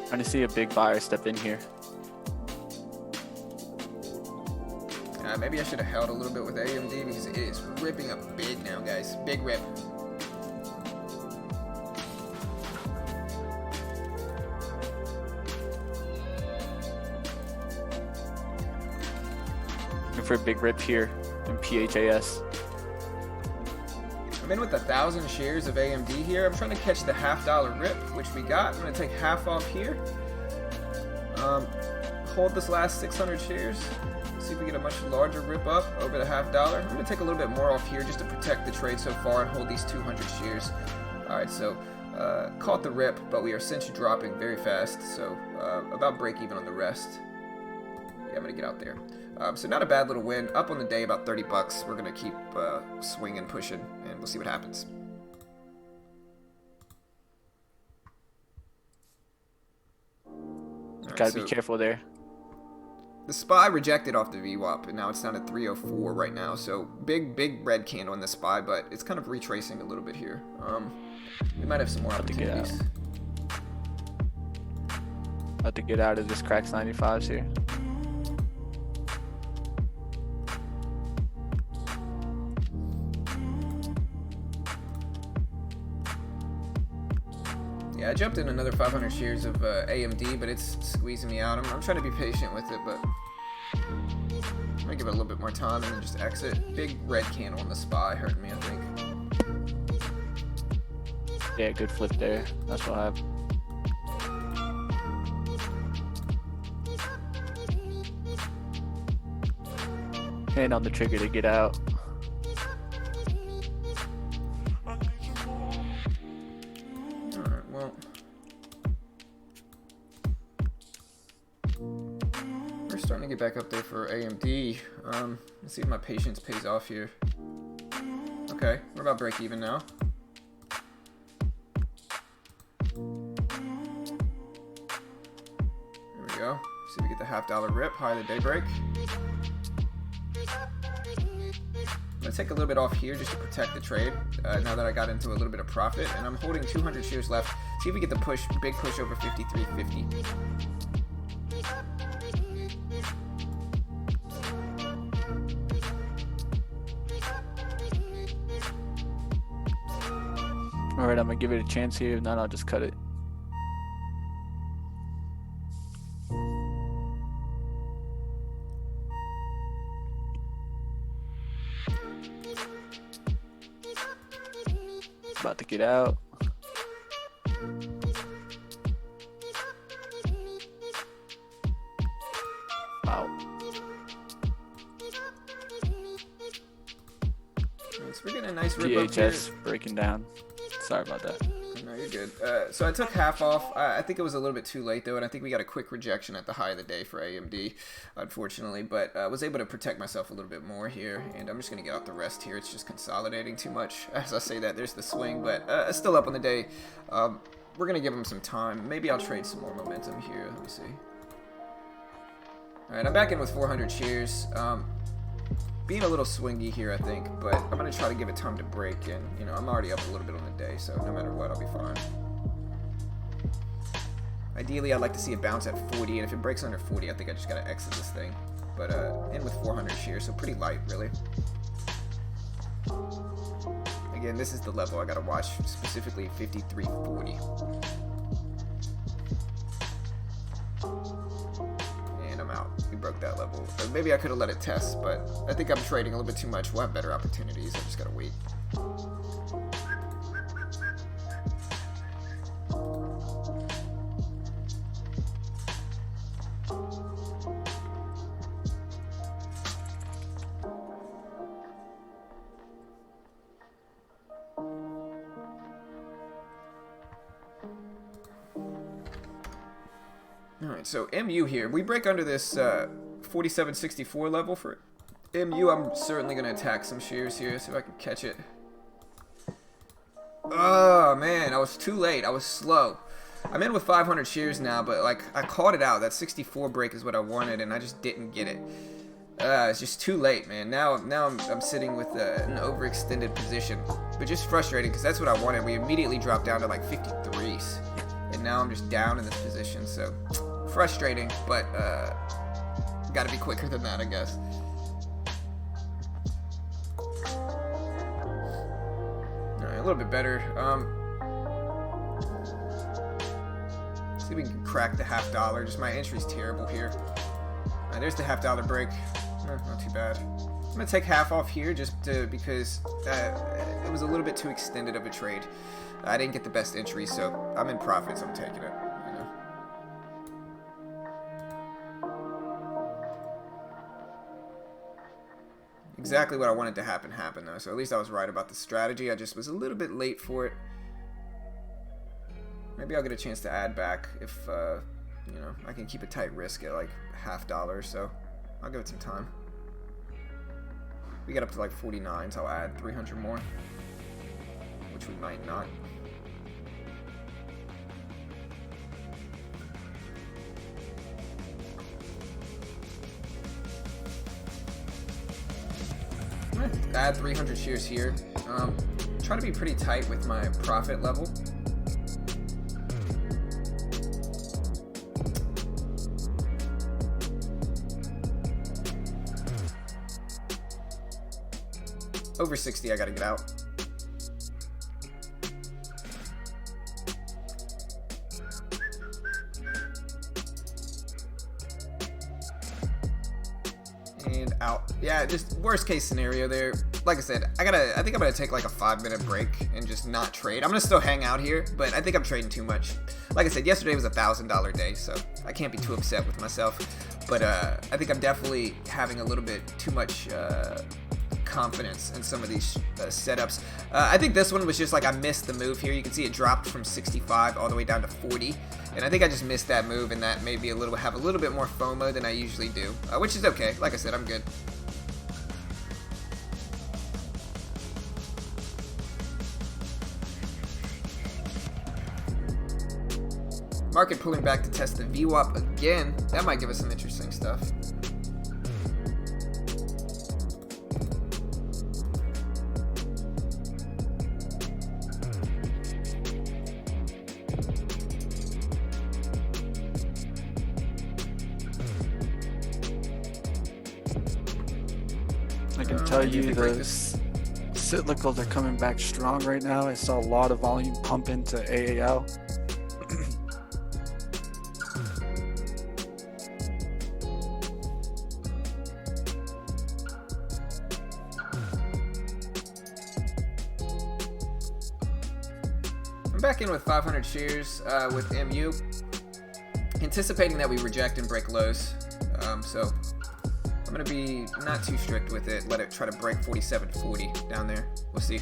Trying to see a big buyer step in here. Maybe I should have held a little bit with AMD because it is ripping up big now, guys. Big rip. Looking for a big rip here in PHAS. I'm in with 1,000 shares of AMD here. I'm trying to catch the $0.50 rip, which we got. I'm going to take half off here. Hold this last 600 shares. See if we get a much larger rip up over the $0.50. I'm going to take a little bit more off here just to protect the trade so far and hold these 200 shares. Alright, so caught the rip, but we are essentially dropping very fast. So about break even on the rest. Yeah, I'm going to get out there. So not a bad little win. Up on the day, about 30 bucks. We're going to keep swinging, pushing, and we'll see what happens. Right, Gotta be careful there. The SPY rejected off the VWAP, and now it's down at 304 right now. So big red candle in the SPY, but it's kind of retracing a little bit here. We might have some more opportunities. About to get out of this cracks 95s here. Yeah, I jumped in another 500 shares of AMD, but it's squeezing me out. I'm trying to be patient with it, but I'm gonna give it a little bit more time and then just exit. Big red candle on the SPY hurt me, I think. Yeah, good flip there. That's what happened. Hand on the trigger to get out. Alright, well. We're starting to get back up there for AMD. Let's see if my patience pays off here. Okay, we're about break even now. There we go. See if we get the $0.50 rip, high of the day break. I'm gonna take a little bit off here just to protect the trade. Now that I got into a little bit of profit, and I'm holding 200 shares left. See if we get the push, big push over 53.50. All right, I'm gonna give it a chance here. If not, I'll just cut it. About to get out. So we're getting a nice rip up here. DHS breaking down. Sorry about that. No, you're good. So I took half off. I think it was a little bit too late, though, and I think we got a quick rejection at the high of the day for AMD, unfortunately. But I was able to protect myself a little bit more here, and I'm just going to get out the rest here. It's just consolidating too much. As I say that, there's the swing, but still up on the day. We're going to give him some time. Maybe I'll trade some more momentum here. Let me see. All right, I'm back in with 400 shares. Being a little swingy here, I think, but I'm going to try to give it time to break, and, you know, I'm already up a little bit on the day, so no matter what, I'll be fine. Ideally, I'd like to see it bounce at 40, and if it breaks under 40, I think I just got to exit this thing. But in with 400 shares, so pretty light, really. Again, this is the level I got to watch, specifically 53.40. Out. We broke that level. Maybe I could have let it test, but I think I'm trading a little bit too much. We'll have better opportunities. I just gotta wait. Alright, so MU here. We break under this 47.64 level for MU. I'm certainly going to attack some shares here, see if I can catch it. Oh, man, I was too late. I was slow. I'm in with 500 shares now, but, like, I caught it out. That 64 break is what I wanted, and I just didn't get it. It's just too late, man. Now I'm sitting with an overextended position, but just frustrating because that's what I wanted. We immediately dropped down to, like, 53s, and now I'm just down in this position, so... frustrating, but gotta be quicker than that, I guess. Alright, a little bit better. See if we can crack the $0.50. Just my entry's terrible here. There's the $0.50 break. Not too bad. I'm gonna take half off here just because it was a little bit too extended of a trade. I didn't get the best entry, so I'm in profits. I'm taking it. Exactly what I wanted to happen though, so at least I was right about the strategy. I just was a little bit late for it. Maybe I'll get a chance to add back if you know, I can keep a tight risk at like $0.50, so I'll give it some time. We get up to like 49, so I'll add 300 more, which we might not. Add 300 shares here. Try to be pretty tight with my profit level. Over 60, I gotta get out. And out. Yeah, just worst case scenario there. Like I said, I think I'm gonna take like a 5-minute break and just not trade. I'm gonna still hang out here, but I think I'm trading too much. Like I said, yesterday was a $1,000 day, so I can't be too upset with myself. But I think I'm definitely having a little bit too much confidence in some of these setups. I think this one was just like I missed the move here. You can see it dropped from 65 all the way down to 40, and I think I just missed that move, and that made me have a little bit more FOMO than I usually do, which is okay. Like I said, I'm good. Market pulling back to test the VWAP again. That might give us some interesting stuff. I can tell you the cyclicals are coming back strong right now. I saw a lot of volume pump into AAL. I'm back in with 500 shares with MU, anticipating that we reject and break lows. So I'm gonna be not too strict with it. Let it try to break 47.40 down there. We'll see.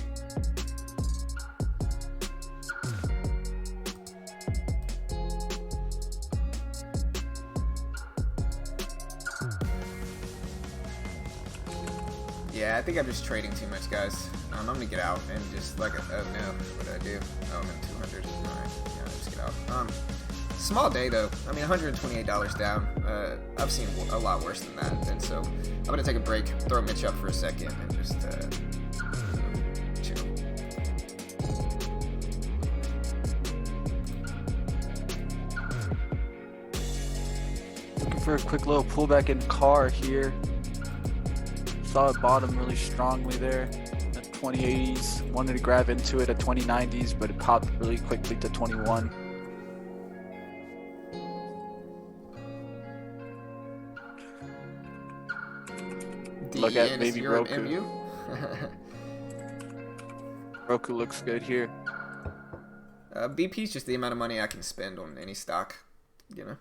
Yeah, I think I'm just trading too much, guys. I'm gonna get out and just like, oh no, what did I do? Oh, I'm at 200. Alright, yeah, just get out. Small day though. I mean, $128 down. I've seen a lot worse than that, and so I'm gonna take a break, throw Mitch up for a second, and just chill. Looking for a quick little pullback in car here. Saw it bottom really strongly there at 2080s. Wanted to grab into it at 2090s, but it popped really quickly to 21. Look at maybe Roku. Roku looks good here. BP is just the amount of money I can spend on any stock, you know.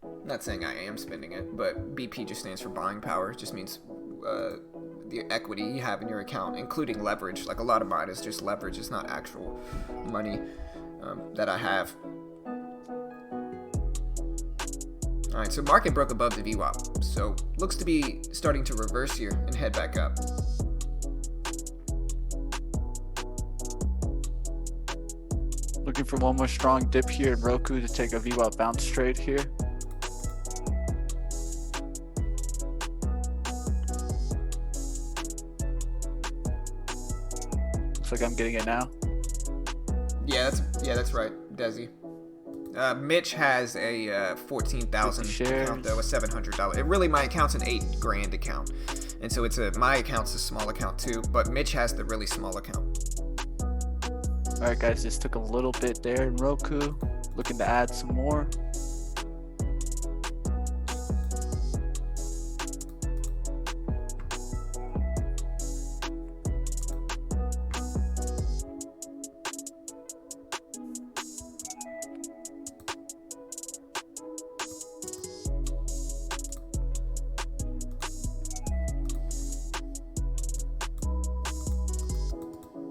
I'm not saying I am spending it, but BP just stands for buying power. It just means the equity you have in your account, including leverage. Like a lot of mine is just leverage. It's not actual money that I have. Alright, so market broke above the VWAP. So looks to be starting to reverse here and head back up. Looking for one more strong dip here in Roku to take a VWAP bounce trade here. Looks like I'm getting it now. Yeah, that's right, Desi. Mitch has a 14,000 account though, a $700. It really, my account's an $8,000 account, and so my account's a small account too. But Mitch has the really small account. All right, guys, just took a little bit there in Roku. Looking to add some more.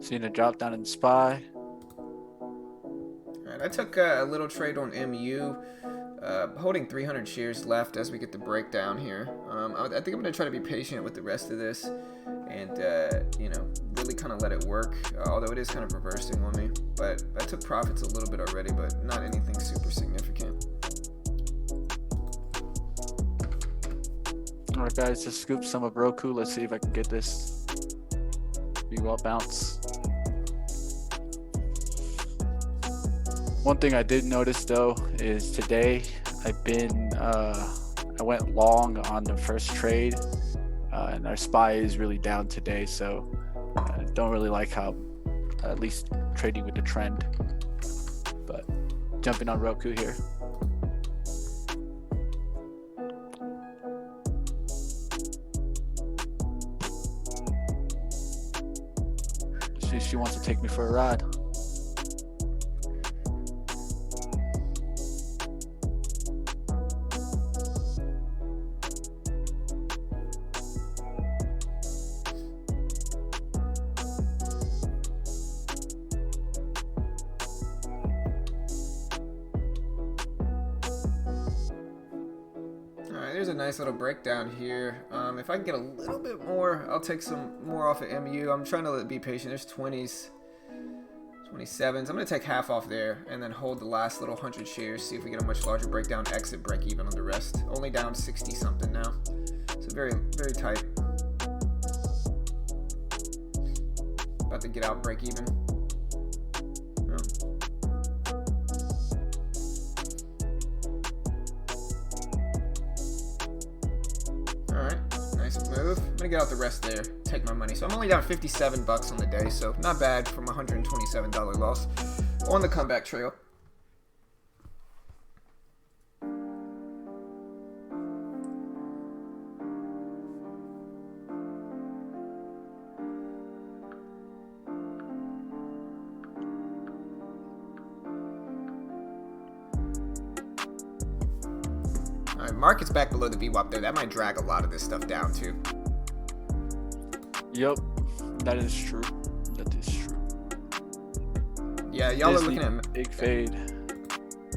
Seeing a drop down in SPY. Alright, I took a little trade on MU, holding 300 shares left as we get the breakdown here. I think I'm going to try to be patient with the rest of this and, you know, really kind of let it work, although it is kind of reversing on me. But I took profits a little bit already, but not anything super significant. Alright, guys, just scoop some of Roku. Let's see if I can get this VWAP bounce. One thing I did notice though is today I went long on the first trade, and our SPY is really down today, so I don't really like how, at least trading with the trend. But jumping on Roku here. She wants to take me for a ride. There's a nice little breakdown here. If I can get a little bit more, I'll take some more off of MU. I'm trying to be patient. There's 20s, 27s. I'm going to take half off there and then hold the last little 100 shares. See if we get a much larger breakdown, exit, break even on the rest. Only down 60 something now. So very, very tight. About to get out, break even. Move. I'm gonna get out the rest there, take my money. So I'm only down 57 bucks on the day, so not bad from a $127 loss on the comeback trail. Market's back below the VWAP there. That might drag a lot of this stuff down too. Yep, that is true. That is true. Yeah, y'all Disney, are looking at big fade.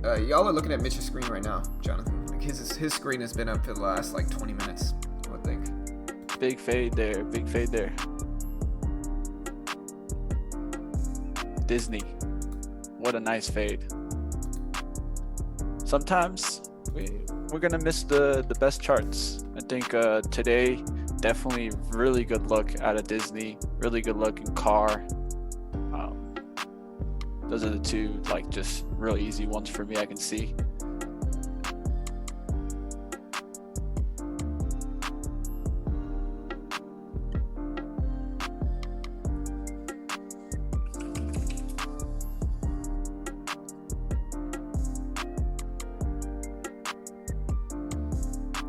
y'all are looking at Mitch's screen right now, Jonathan. Like his screen has been up for the last like 20 minutes, I would think. Big fade there. Big fade there. Disney. What a nice fade. Sometimes we're gonna miss the best charts. I think today definitely really good look out of Disney. Really good look in Car. Those are the two like just really easy ones for me. I can see.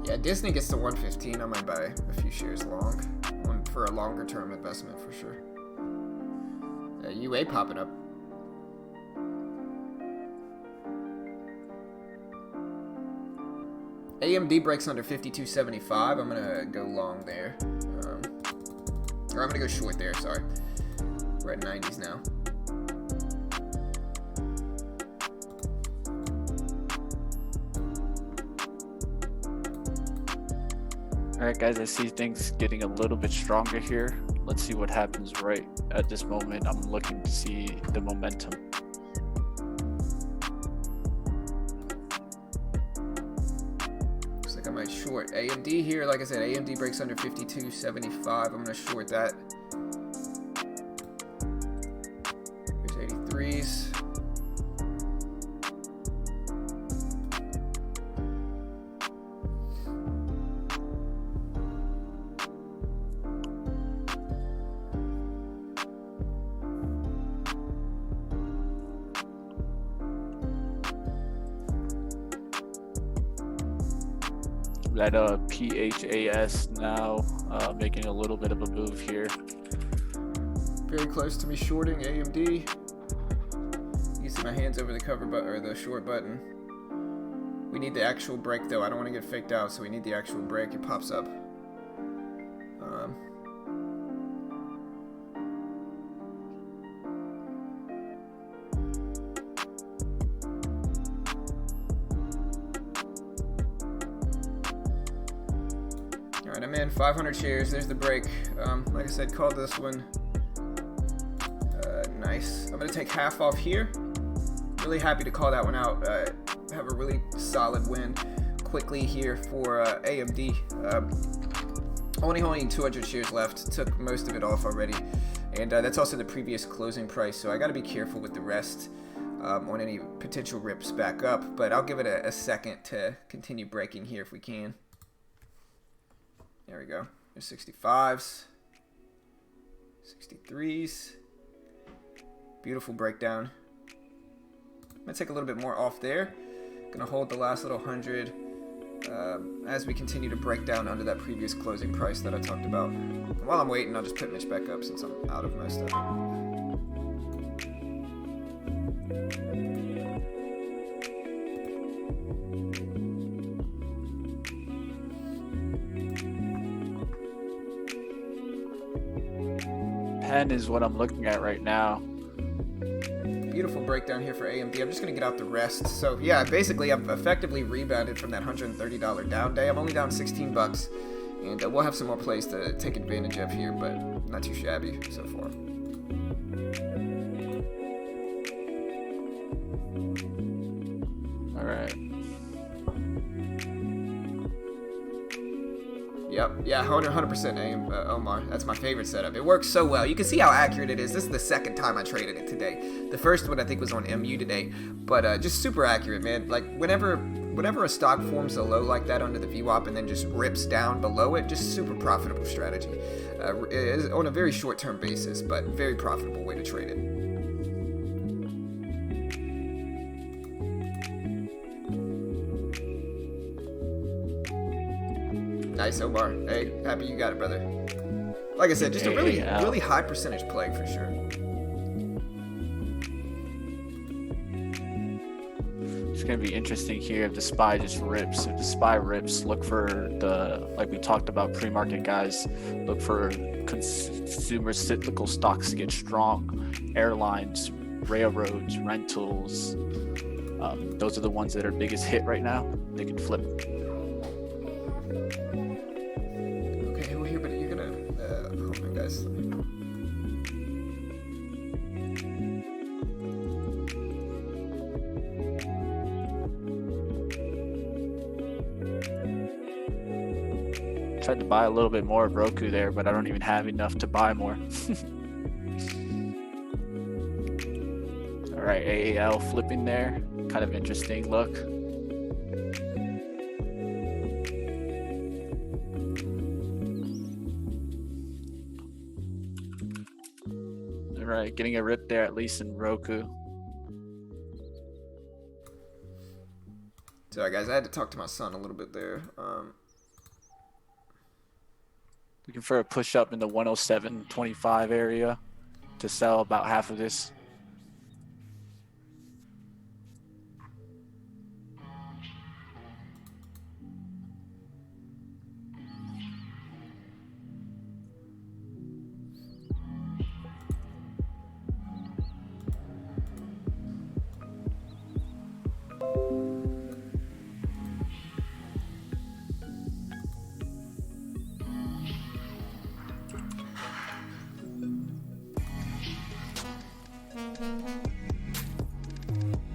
Yeah, Disney gets to 115. I might buy a few shares long, one for a longer term investment for sure. UA popping up. AMD breaks under 52.75. I'm gonna go long there, or I'm gonna go short there. Sorry, we're at 90s now. Alright guys, I see things getting a little bit stronger here. Let's see what happens right at this moment. I'm looking to see the momentum. Looks like I might short AMD here. Like I said, AMD breaks under 52.75. I'm gonna short that. Here's 83s. That PHAS now making a little bit of a move here. Very close to me shorting AMD. You can see my hands over the cover button or the short button. We need the actual break though. I don't want to get faked out, so we need the actual break. It pops up. Alright, I'm in 500 shares. There's the break. Like I said, called this one. Nice. I'm going to take half off here. Really happy to call that one out. Have a really solid win quickly here for AMD. Only holding 200 shares left. Took most of it off already. And that's also the previous closing price, so I got to be careful with the rest on any potential rips back up. But I'll give it a second to continue breaking here if we can. There we go. There's 65s, 63s. Beautiful breakdown. I'm gonna take a little bit more off there. Gonna hold the last little 100 as we continue to break down under that previous closing price that I talked about. And while I'm waiting, I'll just put Mitch back up since I'm out of most of it. Pen is what I'm looking at right now. Beautiful breakdown here for AMD. I'm just going to get out the rest. So yeah, basically I've effectively rebounded from that $130 down day. I'm only down 16 bucks, and we'll have some more plays to take advantage of here, but not too shabby so far. All right. Yep, yeah, 100% aim, Omar. That's my favorite setup. It works so well. You can see how accurate it is. This is the second time I traded it today. The first one I think was on MU today, but just super accurate, man. Like whenever a stock forms a low like that under the VWAP and then just rips down below it, just super profitable strategy. It is on a very short-term basis, but very profitable way to trade it. Nice, Omar. Hey, happy you got it, brother. Like I said, just a really high percentage play for sure. It's going to be interesting here if the SPY just rips. If the SPY rips, look for like we talked about, pre-market guys, look for consumer cyclical stocks to get strong. Airlines, railroads, rentals. Those are the ones that are biggest hit right now. They can flip. Okay, we're here, but you're gonna. Hold on, guys. Tried to buy a little bit more of Roku there, but I don't even have enough to buy more. All right, AAL flipping there. Kind of interesting look. All right, getting a rip there, at least in Roku. Sorry, guys, I had to talk to my son a little bit there. Looking for a push up in the 107.25 area to sell about half of this.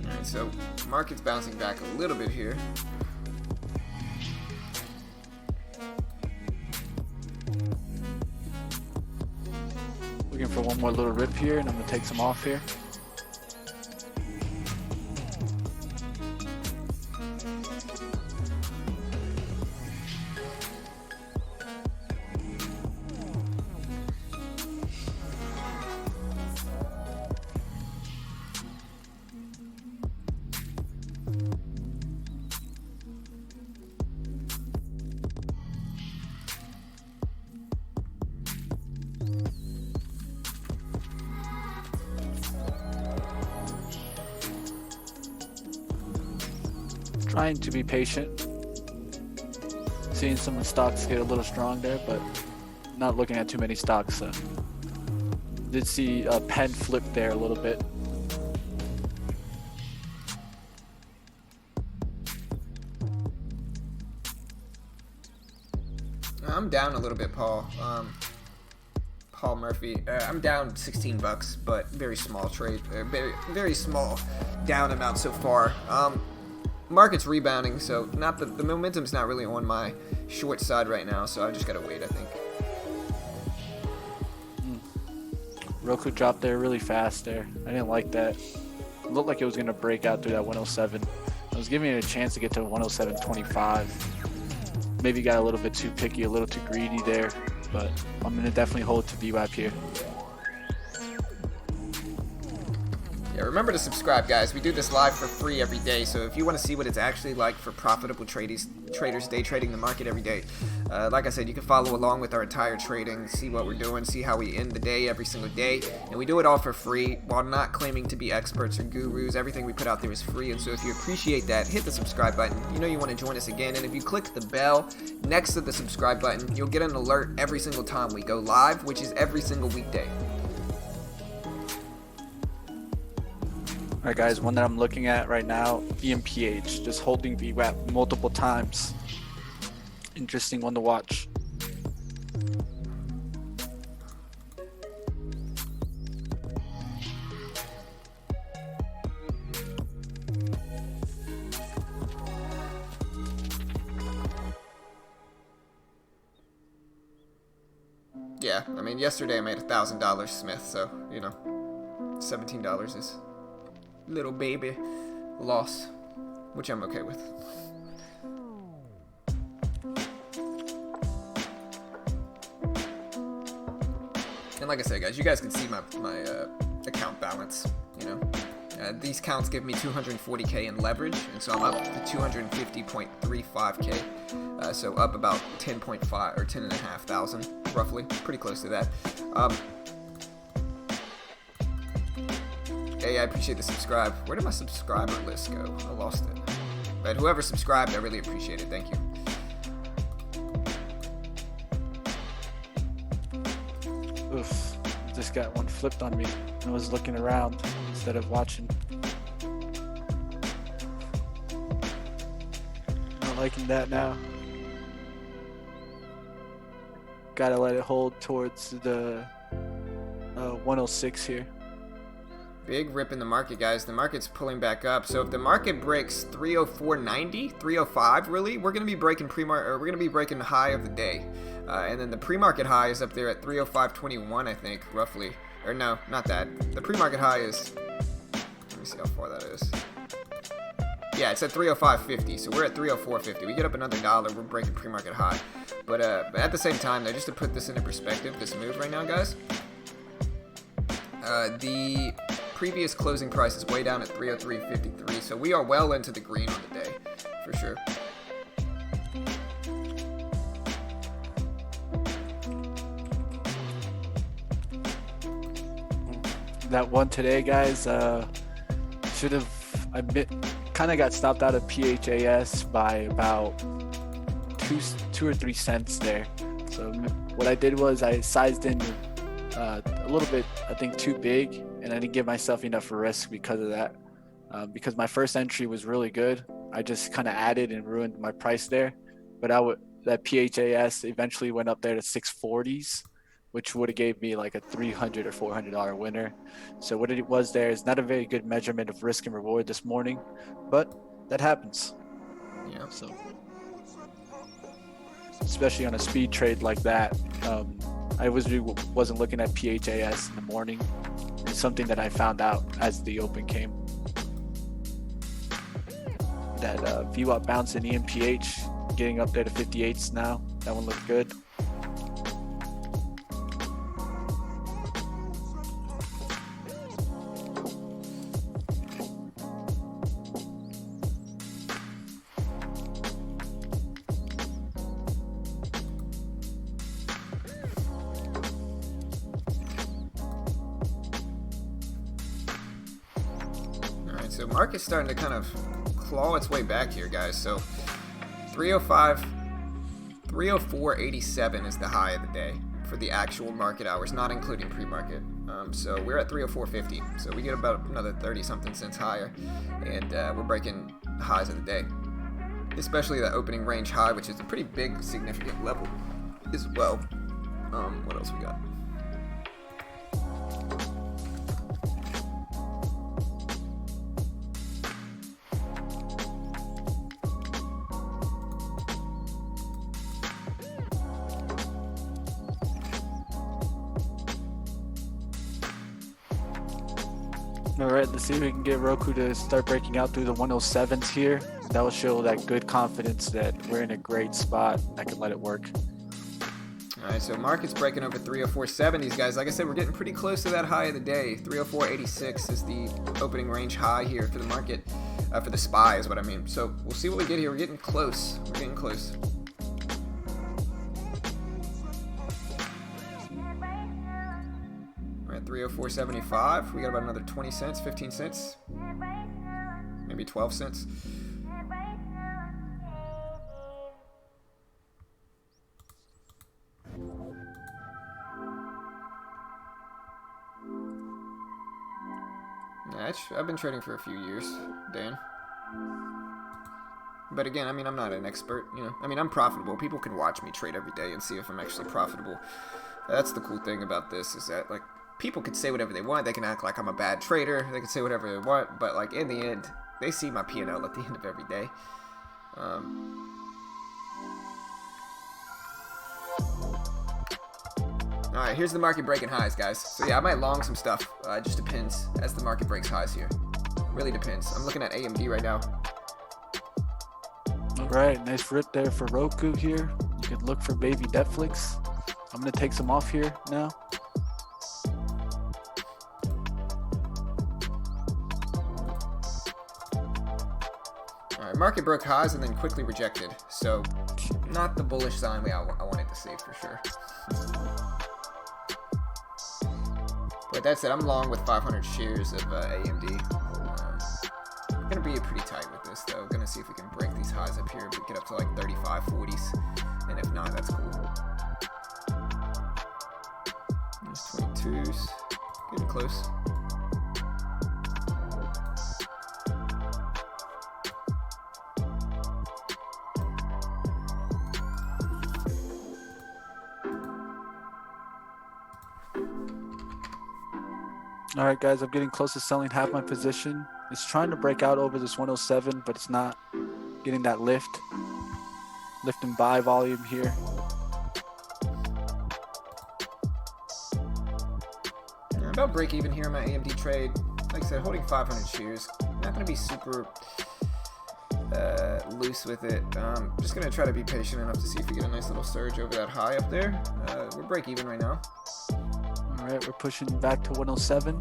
Alright, so market's bouncing back a little bit here. Looking for one more little rip here, and I'm gonna take some off here. Trying to be patient. Seeing some stocks get a little strong there, but not looking at too many stocks. Did see a pen flip there a little bit. I'm down a little bit, Paul. Paul Murphy. I'm down 16 bucks, but very small trade. Very small down amount so far. Market's rebounding, so not the momentum's not really on my short side right now, so I just gotta wait, I think. Roku dropped there really fast there. I didn't like that. It looked like it was gonna break out through that 107. I was giving it a chance to get to 107.25. Maybe got a little bit too picky, a little too greedy there, but I'm gonna definitely hold to VWAP here. Yeah, remember to subscribe, guys. We do this live for free every day, so if you want to see what it's actually like for profitable traders day trading the market every day, like I said, you can follow along with our entire trading, see what we're doing, see how we end the day every single day, and we do it all for free while not claiming to be experts or gurus. Everything we put out there is free, and so if you appreciate that, hit the subscribe button. You know you want to join us again, and if you click the bell next to the subscribe button, you'll get an alert every single time we go live, which is every single weekday. Alright guys, one that I'm looking at right now, EMPH, just holding VWAP multiple times. Interesting one to watch. Yeah, I mean, yesterday I made $1,000 Smith, so, you know, $17 is little baby loss, which I'm okay with. And like I said, guys, you guys can see my account balance, you know. These counts give me 240k in leverage, and so I'm up to 250.35k. So up about 10.5 or 10.5 thousand, roughly, pretty close to that. Hey, I appreciate the subscribe. Where did my subscriber list go? I lost it. But whoever subscribed, I really appreciate it. Thank you. Oof. Just got one flipped on me. I was looking around instead of watching. Not liking that now. Gotta let it hold towards the 106 here. Big rip in the market, guys. The market's pulling back up. So if the market breaks 304.90, 305, really, we're gonna be breaking we're gonna be breaking the high of the day, and then the pre-market high is up there at 305.21, I think, roughly. Or no, not that. The pre-market high is. Let me see how far that is. Yeah, it's at 305.50, so we're at 304.50. We get up another dollar, we're breaking pre-market high. But at the same time, though, just to put this into perspective, this move right now, guys, the previous closing price is way down at 303.53, so we are well into the green on the day, for sure. That one today, guys, should have, I kind of got stopped out of PHAS by about two or 3 cents there. So what I did was I sized in a little bit, I think, too big, and I didn't give myself enough risk because of that. Because my first entry was really good, I just kind of added and ruined my price there. But that PHAS eventually went up there to 640s, which would have gave me like a $300 or $400 winner. So what it was there is not a very good measurement of risk and reward this morning, but that happens. Yeah. So especially on a speed trade like that, I wasn't looking at PHAS in the morning. It's something that I found out as the open came. That VWAP bounce in EMPH getting up there to 58s now. That one looked good. So market's starting to kind of claw its way back here, guys. So 304.87 is the high of the day for the actual market hours, not including pre-market. So we're at 304.50. So we get about another 30-something cents higher, and we're breaking highs of the day. Especially that opening range high, which is a pretty big, significant level as well. What else we got? All right, let's see if we can get Roku to start breaking out through the 107s here. That will show that good confidence that we're in a great spot and I can let it work. All right, so market's breaking over 304.70s, guys. Like I said, we're getting pretty close to that high of the day. 304.86 is the opening range high here for the market, for the SPY is what I mean. So we'll see what we get here. We're getting close. We're getting close. We're at 304.75. We got about another 20 cents, 15 cents, maybe 12 cents. I've been trading for a few years, Dan. But again, I mean, I'm not an expert, you know. I mean, I'm profitable. People can watch me trade every day and see if I'm actually profitable. That's the cool thing about this, is that, like, people can say whatever they want. They can act like I'm a bad trader. They can say whatever they want. But, like, in the end, they see my P&L at the end of every day. Alright, here's the market breaking highs, guys. So yeah, I might long some stuff. It just depends as the market breaks highs here. Really depends. I'm looking at AMD right now. Alright, nice rip there for Roku here. You can look for baby Netflix. I'm going to take some off here now. Alright, market broke highs and then quickly rejected. So, not the bullish sign I wanted to see for sure. But that said, I'm long with 500 shares of AMD. Gonna be pretty tight with this though. Gonna see if we can break these highs up here, but get up to like 35, 40s, and if not, that's cool. There's 22s, getting close. All right, guys, I'm getting close to selling half my position. It's trying to break out over this 107, but it's not getting that lift and buy volume here. Yeah, about break even here on my AMD trade. Like I said, holding 500 shares. Not going to be super loose with it. Just going to try to be patient enough to see if we get a nice little surge over that high up there. We're break even right now. All right, we're pushing back to 107.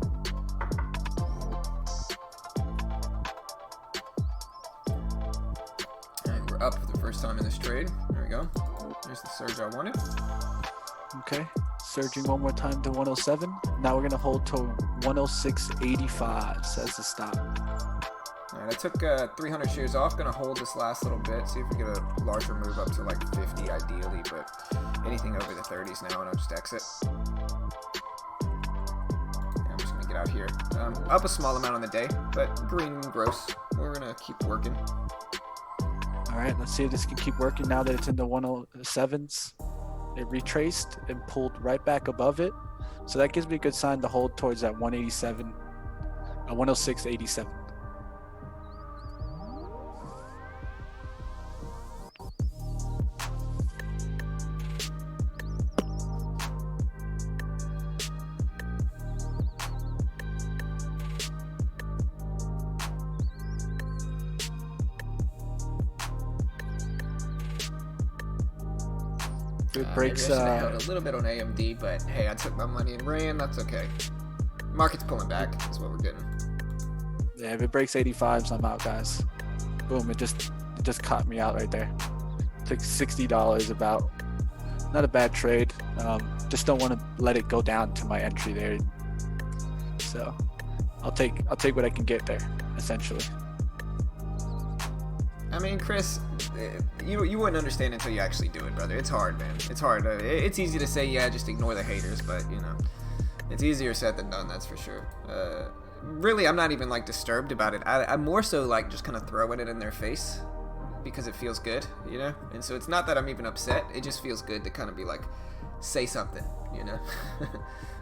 And we're up for the first time in this trade. There we go. There's the surge I wanted. Okay, surging one more time to 107. Now we're gonna hold to 106.85 says the stop. All right, I took 300 shares off. Gonna hold this last little bit, see if we get a larger move up to like 50 ideally, but anything over the 30s now, and I'll just exit. I'm just gonna get out here. Up a small amount on the day, but green and gross. We're gonna keep working. All right, let's see if this can keep working now that it's in the 107s. It retraced and pulled right back above it. So that gives me a good sign to hold towards that 187, 106.87. It breaks. Maybe I should have held a little bit on AMD, but hey, I took my money and ran. That's okay. Market's pulling back. That's what we're getting. Yeah, if it breaks 85s, I'm out, guys. Boom! It just caught me out right there. Took $60 about. Not a bad trade. Just don't want to let it go down to my entry there. So I'll take what I can get there, essentially. I mean, Chris, you wouldn't understand until you actually do it, brother. It's hard, man. It's hard. It's easy to say, yeah, just ignore the haters, but, you know, it's easier said than done, that's for sure. Really, I'm not even, like, disturbed about it. I'm more so, like, just kind of throwing it in their face because it feels good, you know? And so it's not that I'm even upset. It just feels good to kind of be like, say something, you know?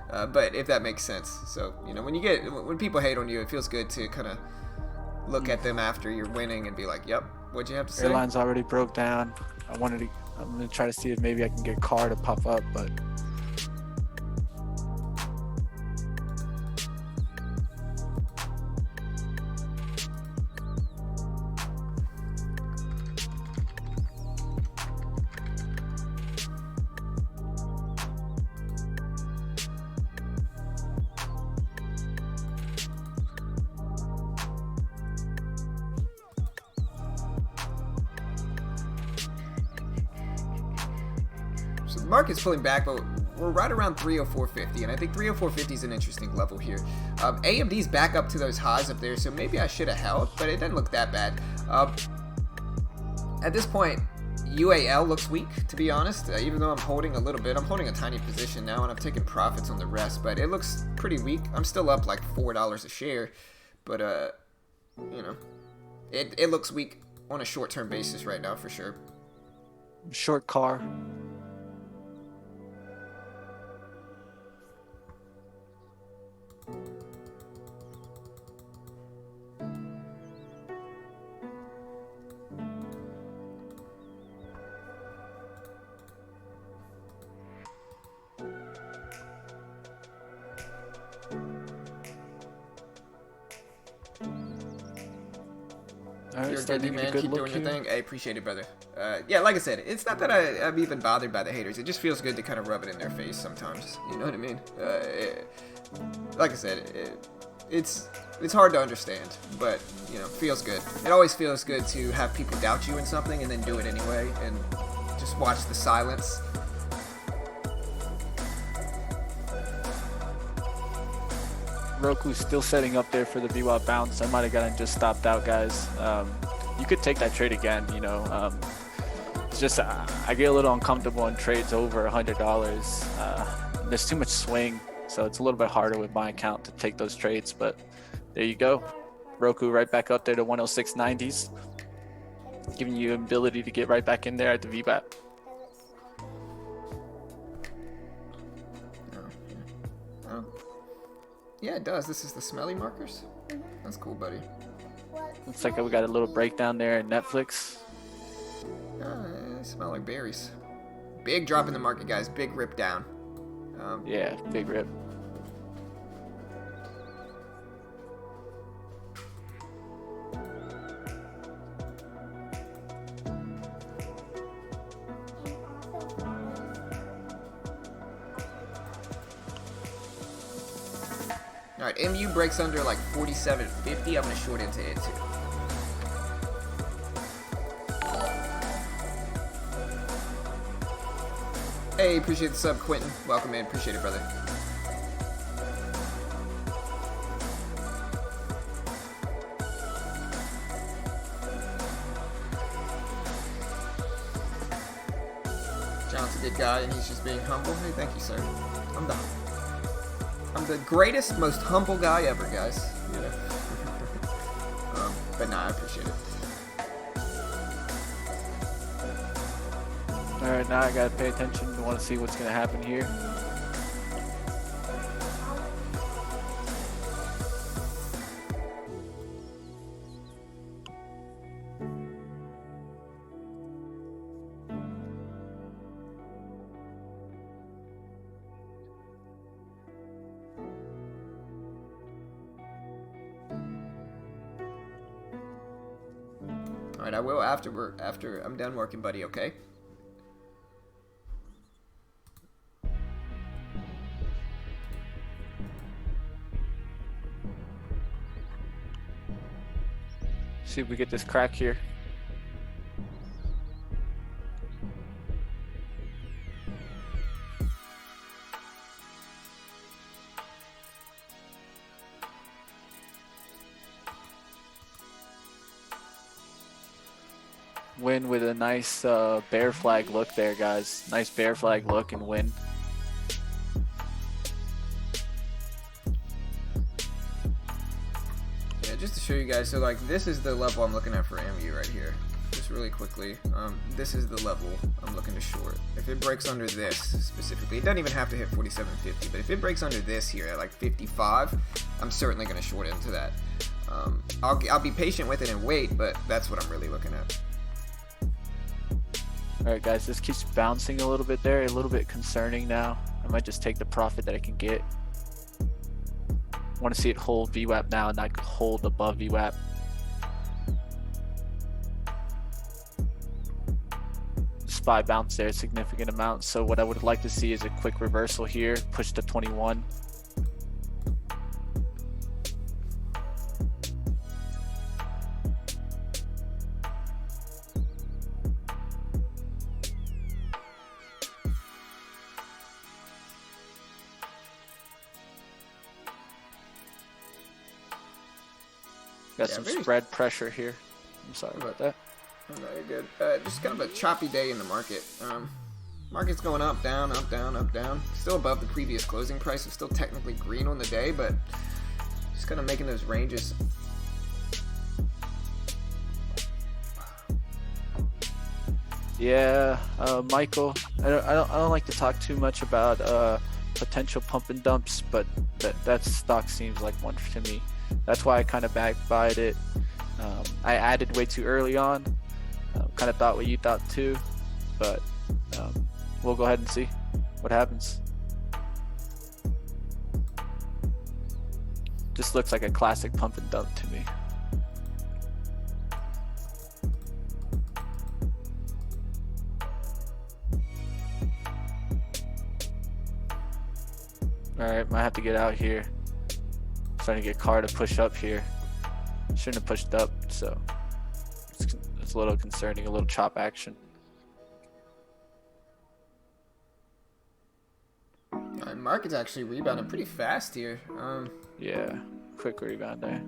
But if that makes sense. So, you know, when people hate on you, it feels good to kind of look at them after you're winning and be like, yep, what'd you have to say? Airline's already broke down. I'm gonna try to see if maybe I can get CAR to pop up, but So the market's pulling back, but we're right around 304.50, and I think 304.50 is an interesting level here. AMD's back up to those highs up there, so maybe I should have held, but it doesn't look that bad. At this point, UAL looks weak, to be honest, even though I'm holding a little bit. I'm holding a tiny position now, and I'm taking profits on the rest, but it looks pretty weak. I'm still up like $4 a share, but, you know, it looks weak on a short-term basis right now, for sure. short CAR. All right, You're starting good, to get a man. good Keep look doing your here. thing. I appreciate it, brother. Yeah, like I said, it's not that I'm even bothered by the haters. It just feels good to kind of rub it in their face sometimes. You know what I mean? Like I said, it's hard to understand, but, you know, feels good. It always feels good to have people doubt you in something and then do it anyway and just watch the silence. Roku's still setting up there for the VWAP bounce. I might have gotten just stopped out, guys. You could take that trade again, you know. It's just I get a little uncomfortable in trades over $100. There's too much swing, so it's a little bit harder with my account to take those trades. But there you go. Roku right back up there to 106.90s, giving you ability to get right back in there at the VWAP. Yeah, it does. This is the smelly markers. That's cool, buddy. Looks like we got a little breakdown there at Netflix. They smell like berries. Big drop in the market, guys. Big rip down. Yeah, big rip. Alright, MU breaks under like 47.50. I'm going to short into it too. Hey, appreciate the sub, Quentin. Welcome in. Appreciate it, brother. John's a good guy and he's just being humble. Hey, thank you, sir. I'm the greatest, most humble guy ever, guys. You know. But nah, I appreciate it. Alright, now I gotta pay attention. I want to see what's gonna happen here. Alright, I will after I'm done working, buddy, okay? See if we get this crack here. Win with a nice bear flag look there, guys. Nice bear flag look and win. Yeah, just to show you guys, so like this is the level I'm looking at for MU right here. Just really quickly, this is the level I'm looking to short. If it breaks under this specifically, it doesn't even have to hit 47.50, but if it breaks under this here at like 55, I'm certainly going to short into that. I'll be patient with it and wait, but that's what I'm really looking at. Alright guys, this keeps bouncing a little bit there, a little bit concerning now. I might just take the profit that I can get. Want to see it hold VWAP now and not hold above VWAP. SPY bounce there a significant amount, so what I would like to see is a quick reversal here, push to 21. Got some spread pressure here. I'm sorry about that. Oh, no, you're good. Just kind of a choppy day in the market. Market's going up, down, up, down, up, down. Still above the previous closing price. It's still technically green on the day, but just kind of making those ranges. Yeah, Michael, I don't like to talk too much about potential pump and dumps, but that stock seems like one to me. That's why I kind of backbuyed it. I added way too early on. Kind of thought what you thought too, but we'll go ahead and see what happens. Just looks like a classic pump and dump to me. Alright, might have to get out here. Starting to get Carr to push up here. Shouldn't have pushed up, so it's a little concerning, a little chop action. Market's actually rebounding pretty fast here. Yeah, quick rebound there.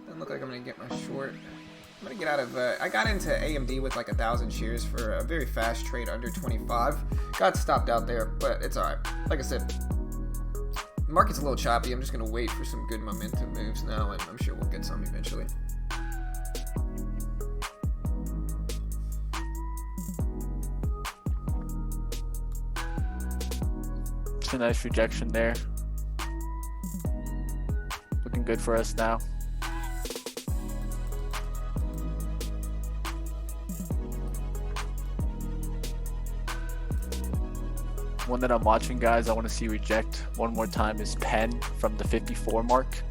Doesn't look like I'm gonna get my short. I'm gonna get out of. I got into AMD with like 1,000 shares for a very fast trade under 25. Got stopped out there, but it's alright. Like I said, market's a little choppy. I'm just gonna wait for some good momentum moves now, and I'm sure we'll get some eventually. It's a nice rejection there. Looking good for us now. One that I'm watching, guys, I want to see reject one more time is Penn from the 54 mark.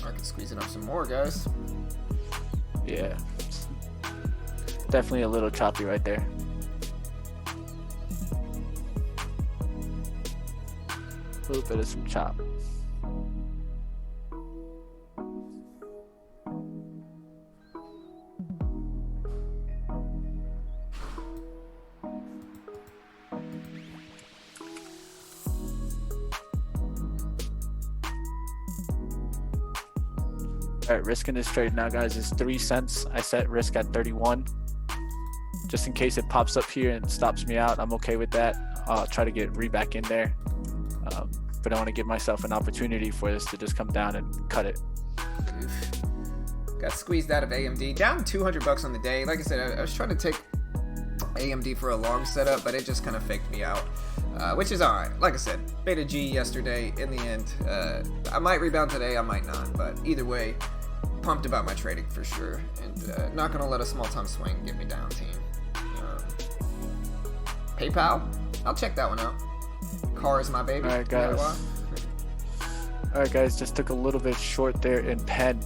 Market squeezing up some more, guys. Yeah. Definitely a little choppy right there. A little bit of some chop. All right, risk in this trade now, guys, is 3 cents. I set risk at 31. Just in case it pops up here and stops me out, I'm okay with that. I'll try to get back in there. But I want to give myself an opportunity for this to just come down and cut it. Oof. Got squeezed out of AMD. Down 200 bucks on the day. Like I said, I was trying to take AMD for a long setup, but it just kind of faked me out, which is alright. Like I said, Beta G yesterday. In the end, I might rebound today, I might not, but either way, pumped about my trading for sure, and not gonna let a small time swing get me down, team. PayPal, I'll check that one out. Car is my baby. All right, guys. All right, guys. Just took a little bit short there in Penn.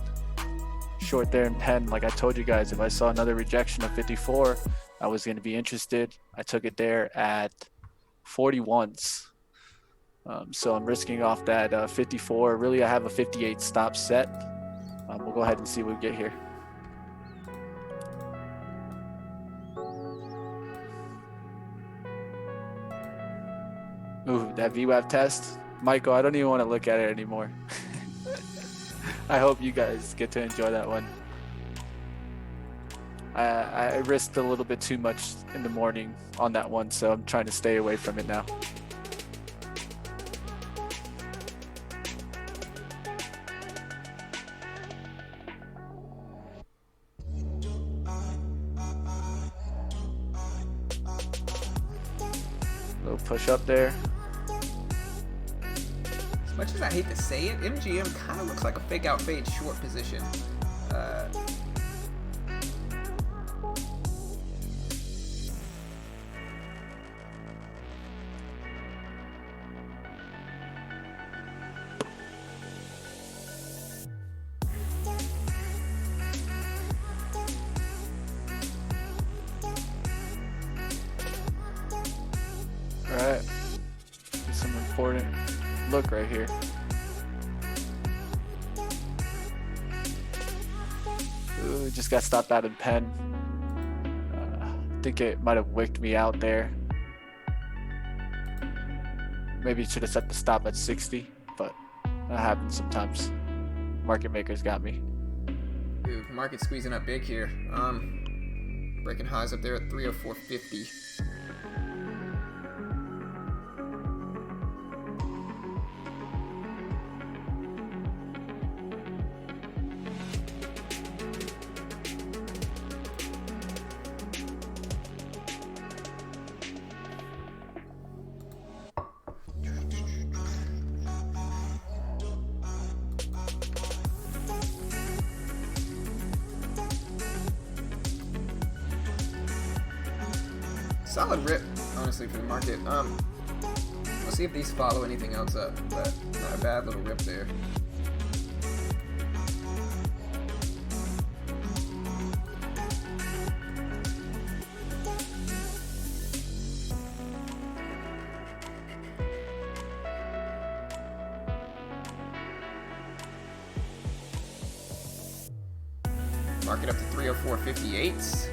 Short there in Penn. Like I told you guys, if I saw another rejection of 54, I was going to be interested. I took it there at 41s. So I'm risking off that 54. Really, I have a 58 stop set. We'll go ahead and see what we get here. Ooh, that VWAP test. Michael, I don't even want to look at it anymore. I hope you guys get to enjoy that one. I risked a little bit too much in the morning on that one, so I'm trying to stay away from it now. Little push up there. As much as I hate to say it, MGM kind of looks like a fake out fade short position. Alright. Some important look right here. Ooh, just got stopped out in Penn. I think it might have wicked me out there. Maybe should have set the stop at 60, but that happens sometimes. Market makers got me. Ooh, market squeezing up big here. Breaking highs up there at 304.50. Solid rip, honestly, for the market. We'll see if these follow anything else up, but not a bad little rip there. Market up to 304.58.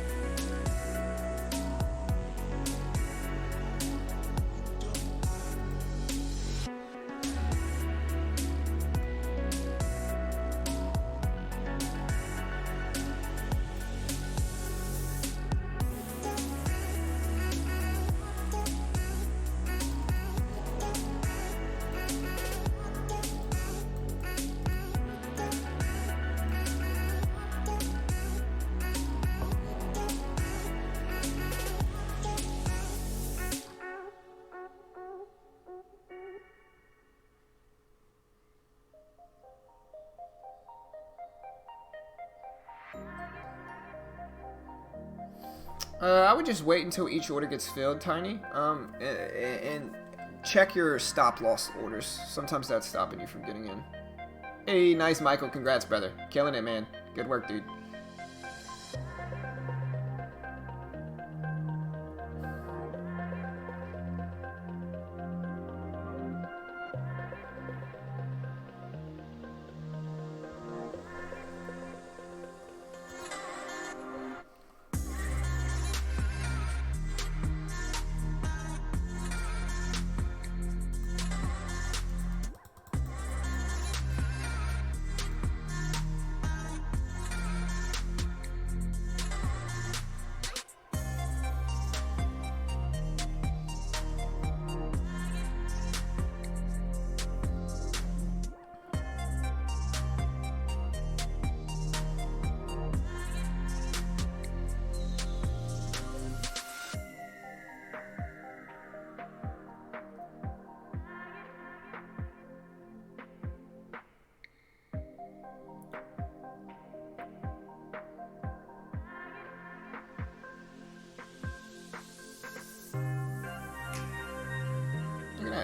I would just wait until each order gets filled, Tiny, and check your stop loss orders. Sometimes that's stopping you from getting in. Hey, nice, Michael. Congrats, brother. Killing it, man. Good work, dude.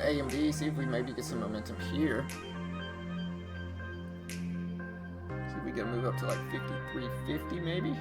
AMD, see if we maybe get some momentum here. See if we can move up to like 53.50 maybe.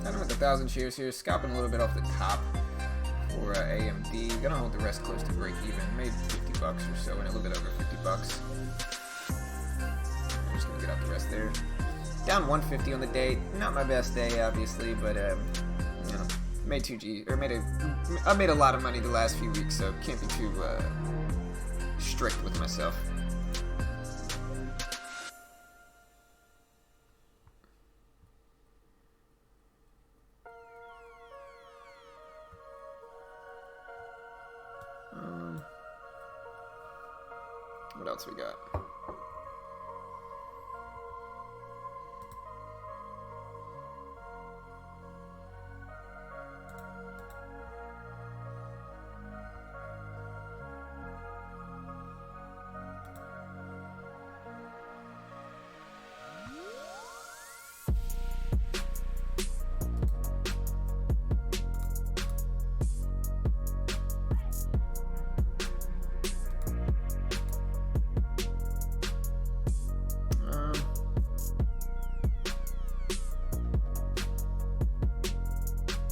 Kind of at 1,000 shares here, scalping a little bit off the top for AMD. Gonna hold the rest close to break even. Made 50 bucks or so, and a little bit over 50 bucks. I'm just gonna get out the rest there. Down 150 on the day. Not my best day, obviously, but you know, made 2G or I made a lot of money the last few weeks, so can't be too strict with myself. What else we got?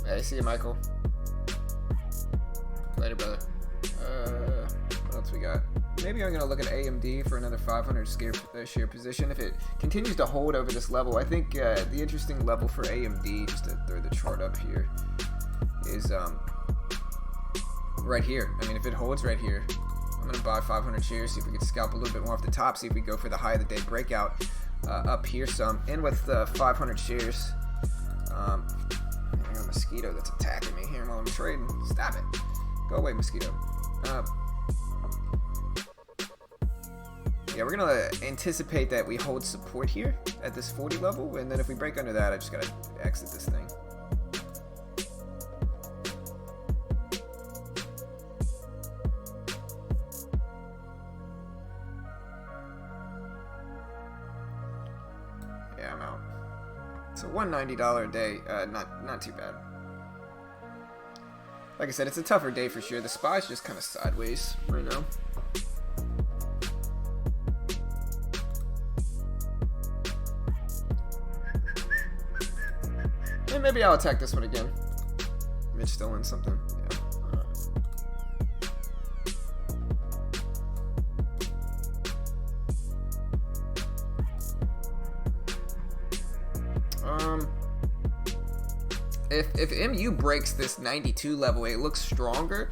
Hey, see you, Michael. Later, brother. What else we got? Maybe I'm gonna look at AMD for another 500 share position if it continues to hold over this level. I think the interesting level for AMD, just to throw the chart up here, is right here. I mean, if it holds right here, I'm gonna buy 500 shares, see if we can scalp a little bit more off the top, see if we go for the high of the day breakout up here some. And with 500 shares, I got a mosquito that's attacking me here while I'm trading. Stop it. Go away, mosquito. Yeah, we're gonna anticipate that we hold support here at this 40 level, and then if we break under that, I just gotta exit this thing. So $190 a day, not too bad. Like I said, it's a tougher day for sure. The SPY's just kind of sideways right now. And maybe I'll attack this one again. Mitch still wins something. Yeah. If MU breaks this 92 level, it looks stronger.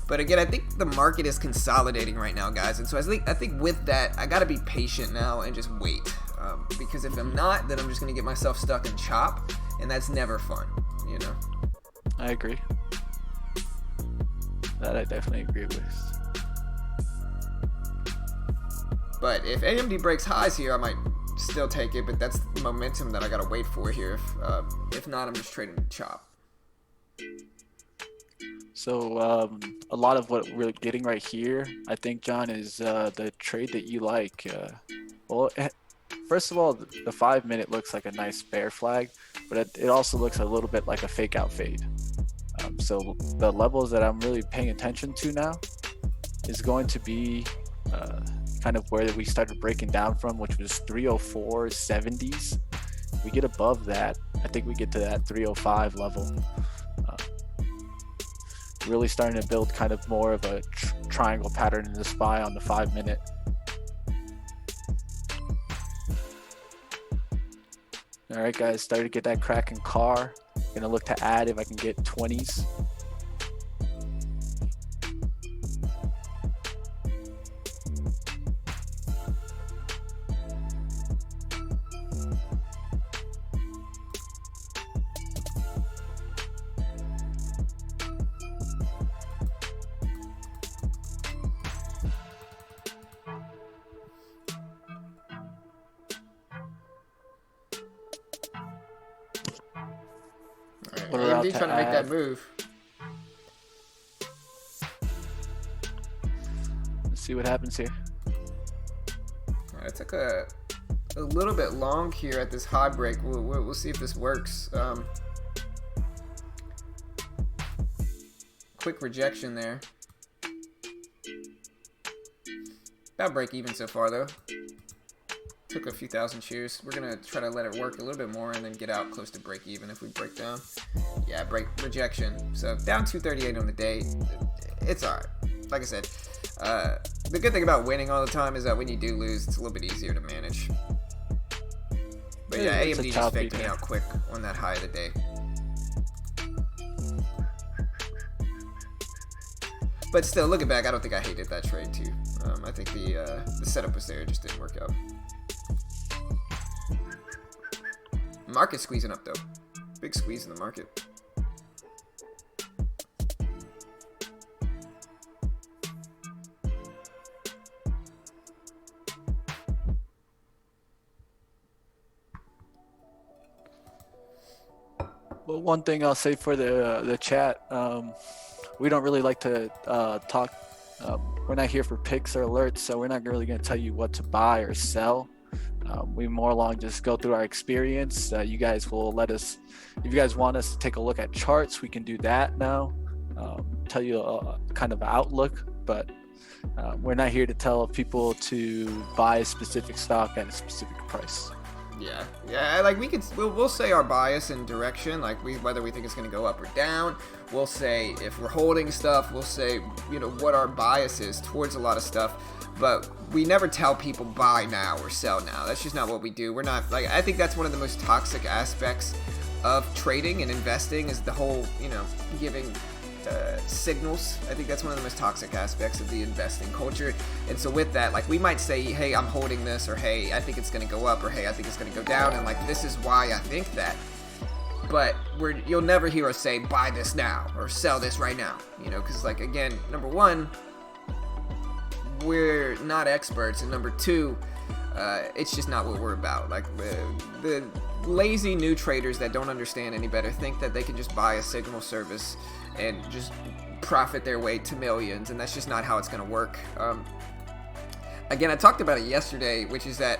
But again, I think the market is consolidating right now, guys. And so I think with that, I got to be patient now and just wait. Because if I'm not, then I'm just going to get myself stuck in chop. And that's never fun, you know? I agree. That I definitely agree with. But if AMD breaks highs here, I might still take it, but that's the momentum that I gotta wait for here. If not, I'm just trading chop. So a lot of what we're getting right here, I think, John, is the trade that you like. First of all, the 5 minute looks like a nice bear flag, but it also looks a little bit like a fake out fade. So the levels that I'm really paying attention to now is going to be kind of where we started breaking down from, which was 304.70s. We get above that, I think we get to that 305 level. Really starting to build kind of more of a triangle pattern in the SPY on the 5 minute. All right, guys, started to get that cracking car. Gonna look to add if I can get 20s. AMD trying to make that move. Let's see what happens here. Alright, it took a little bit long here at this high break. We'll see if this works. Quick rejection there. About break even so far though. Took a few thousand shares. We're gonna try to let it work a little bit more and then get out close to break even if we break down. Yeah, break rejection. So down 238 on the day. It's alright. Like I said, the good thing about winning all the time is that when you do lose, it's a little bit easier to manage. But yeah, AMD just faked me out quick on that high of the day. But still, looking back, I don't think I hated that trade too. I think the setup was there, it just didn't work out. Market squeezing up though. Big squeeze in the market. Well, one thing I'll say for the chat, we don't really like to talk. We're not here for picks or alerts, so we're not really going to tell you what to buy or sell. We more along just go through our experience. You guys will let us, if you guys want us to take a look at charts, we can do that now. Tell you a kind of outlook, but we're not here to tell people to buy a specific stock at a specific price. Yeah, like we'll say our bias and direction, like whether we think it's going to go up or down. We'll say if we're holding stuff, we'll say, what our bias is towards a lot of stuff, but we never tell people buy now or sell now. That's just not what we do. We're not, like, I think that's one of the most toxic aspects of trading and investing is the whole, giving signals. I think that's one of the most toxic aspects of the investing culture. And so with that, like, we might say, hey, I'm holding this, or hey, I think it's going to go up, or hey, I think it's going to go down, and like, this is why I think that. But you'll never hear us say buy this now or sell this right now, because, like, again, number one, we're not experts, and number two, it's just not what we're about. Like, the lazy new traders that don't understand any better think that they can just buy a signal service and just profit their way to millions, and that's just not how it's going to work. Again, I talked about it yesterday, which is that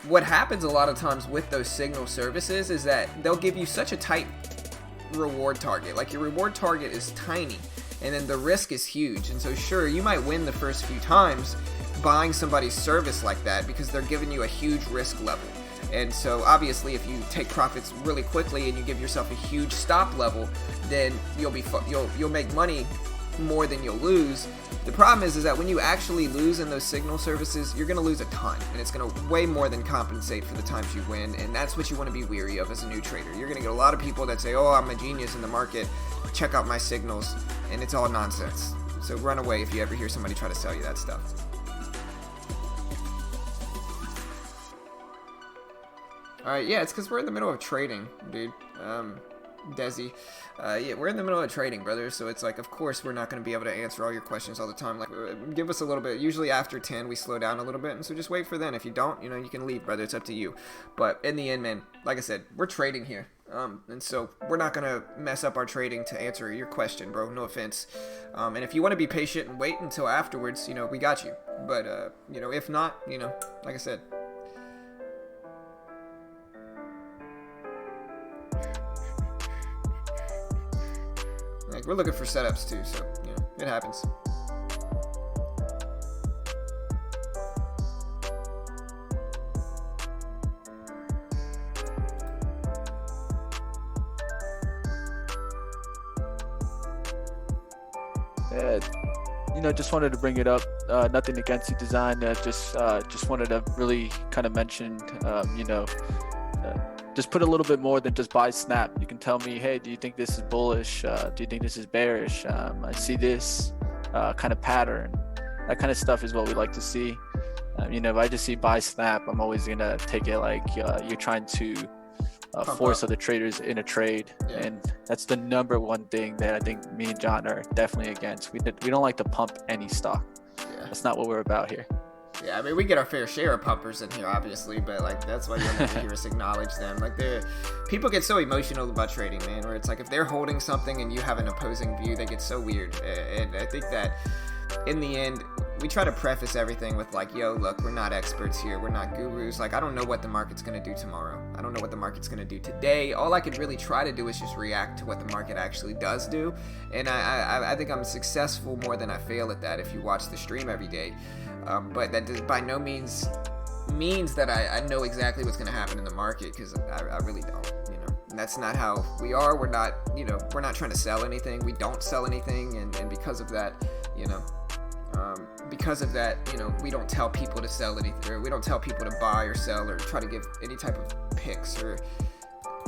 what happens a lot of times with those signal services is that they'll give you such a tight reward target. Like your reward target is tiny, and then the risk is huge. And so sure, you might win the first few times buying somebody's service like that because they're giving you a huge risk level. And so obviously if you take profits really quickly and you give yourself a huge stop level, then you'll make money more than you'll lose. The problem is that when you actually lose in those signal services, you're going to lose a ton, and it's going to way more than compensate for the times you win, and that's what you want to be weary of as a new trader. You're going to get a lot of people that say, oh, I'm a genius in the market, check out my signals, and it's all nonsense. So run away if you ever hear somebody try to sell you that stuff. Alright, yeah, it's because we're in the middle of trading, dude. Desi. Yeah, we're in the middle of trading, brother, so it's like, of course, we're not going to be able to answer all your questions all the time. Like, give us a little bit. Usually after 10, we slow down a little bit, and so just wait for then. If you don't, you can leave, brother. It's up to you. But in the end, man, like I said, we're trading here. And so we're not going to mess up our trading to answer your question, bro. No offense. And if you want to be patient and wait until afterwards, we got you. But, if not, like I said, like, we're looking for setups too, so, it happens. Just wanted to bring it up. Nothing against you, Design. Just wanted to really kind of mention, just put a little bit more than just buy snap. You can tell me, hey, do you think this is bullish? Do you think this is bearish? I see this kind of pattern. That kind of stuff is what we like to see. If I just see buy snap, I'm always gonna take it like you're trying to force other traders in a trade. Yeah. And that's the number one thing that I think me and John are definitely against. We don't like to pump any stock. Yeah. That's not what we're about here. Yeah, I mean, we get our fair share of pumpers in here, obviously, but, like, that's why you have to hear us acknowledge them. Like, people get so emotional about trading, man, where it's like if they're holding something and you have an opposing view, they get so weird. And I think that in the end, we try to preface everything with, like, yo, look, we're not experts here. We're not gurus. Like, I don't know what the market's going to do tomorrow. I don't know what the market's going to do today. All I could really try to do is just react to what the market actually does do. And I think I'm successful more than I fail at that if you watch the stream every day. But that does by no means that I know exactly what's going to happen in the market, because I really don't, and that's not how we are. We're not, we're not trying to sell anything. We don't sell anything. And because of that, we don't tell people to sell anything, or we don't tell people to buy or sell or try to give any type of picks or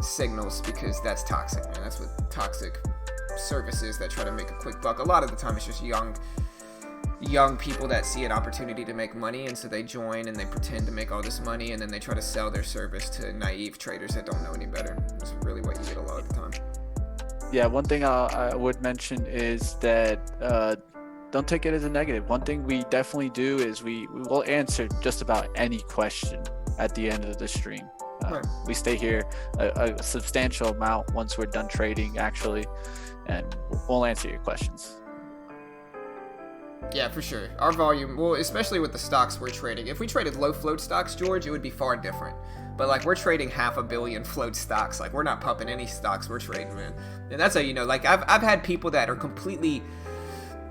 signals, because that's toxic, man. That's what toxic services that try to make a quick buck. A lot of the time it's just young people that see an opportunity to make money, and so they join and they pretend to make all this money, and then they try to sell their service to naive traders that don't know any better. That's really what you get a lot of the time. Yeah, one thing I would mention is that don't take it as a negative. One thing we definitely do is we will answer just about any question at the end of the stream. Right. We stay here a substantial amount once we're done trading, actually, and we'll answer your questions. Yeah, for sure. Our volume, well, especially with the stocks we're trading. If we traded low float stocks, George, it would be far different. But, like, we're trading 500 million float stocks. Like, we're not pumping any stocks we're trading, man. And that's how you know. Like, I've had people that are completely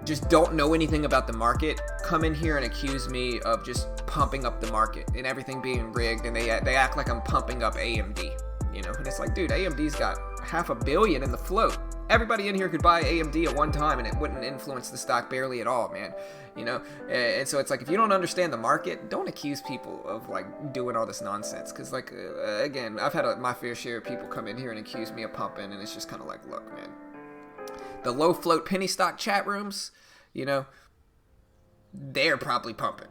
just don't know anything about the market come in here and accuse me of just pumping up the market and everything being rigged, and they act like I'm pumping up AMD, And it's like, dude, AMD's got 500 million in the float. Everybody in here could buy AMD at one time and it wouldn't influence the stock barely at all, man. And so it's like, if you don't understand the market, don't accuse people of, like, doing all this nonsense. Because, like, again, I've had my fair share of people come in here and accuse me of pumping, and it's just kind of like, look, man, the low float penny stock chat rooms, they're probably pumping.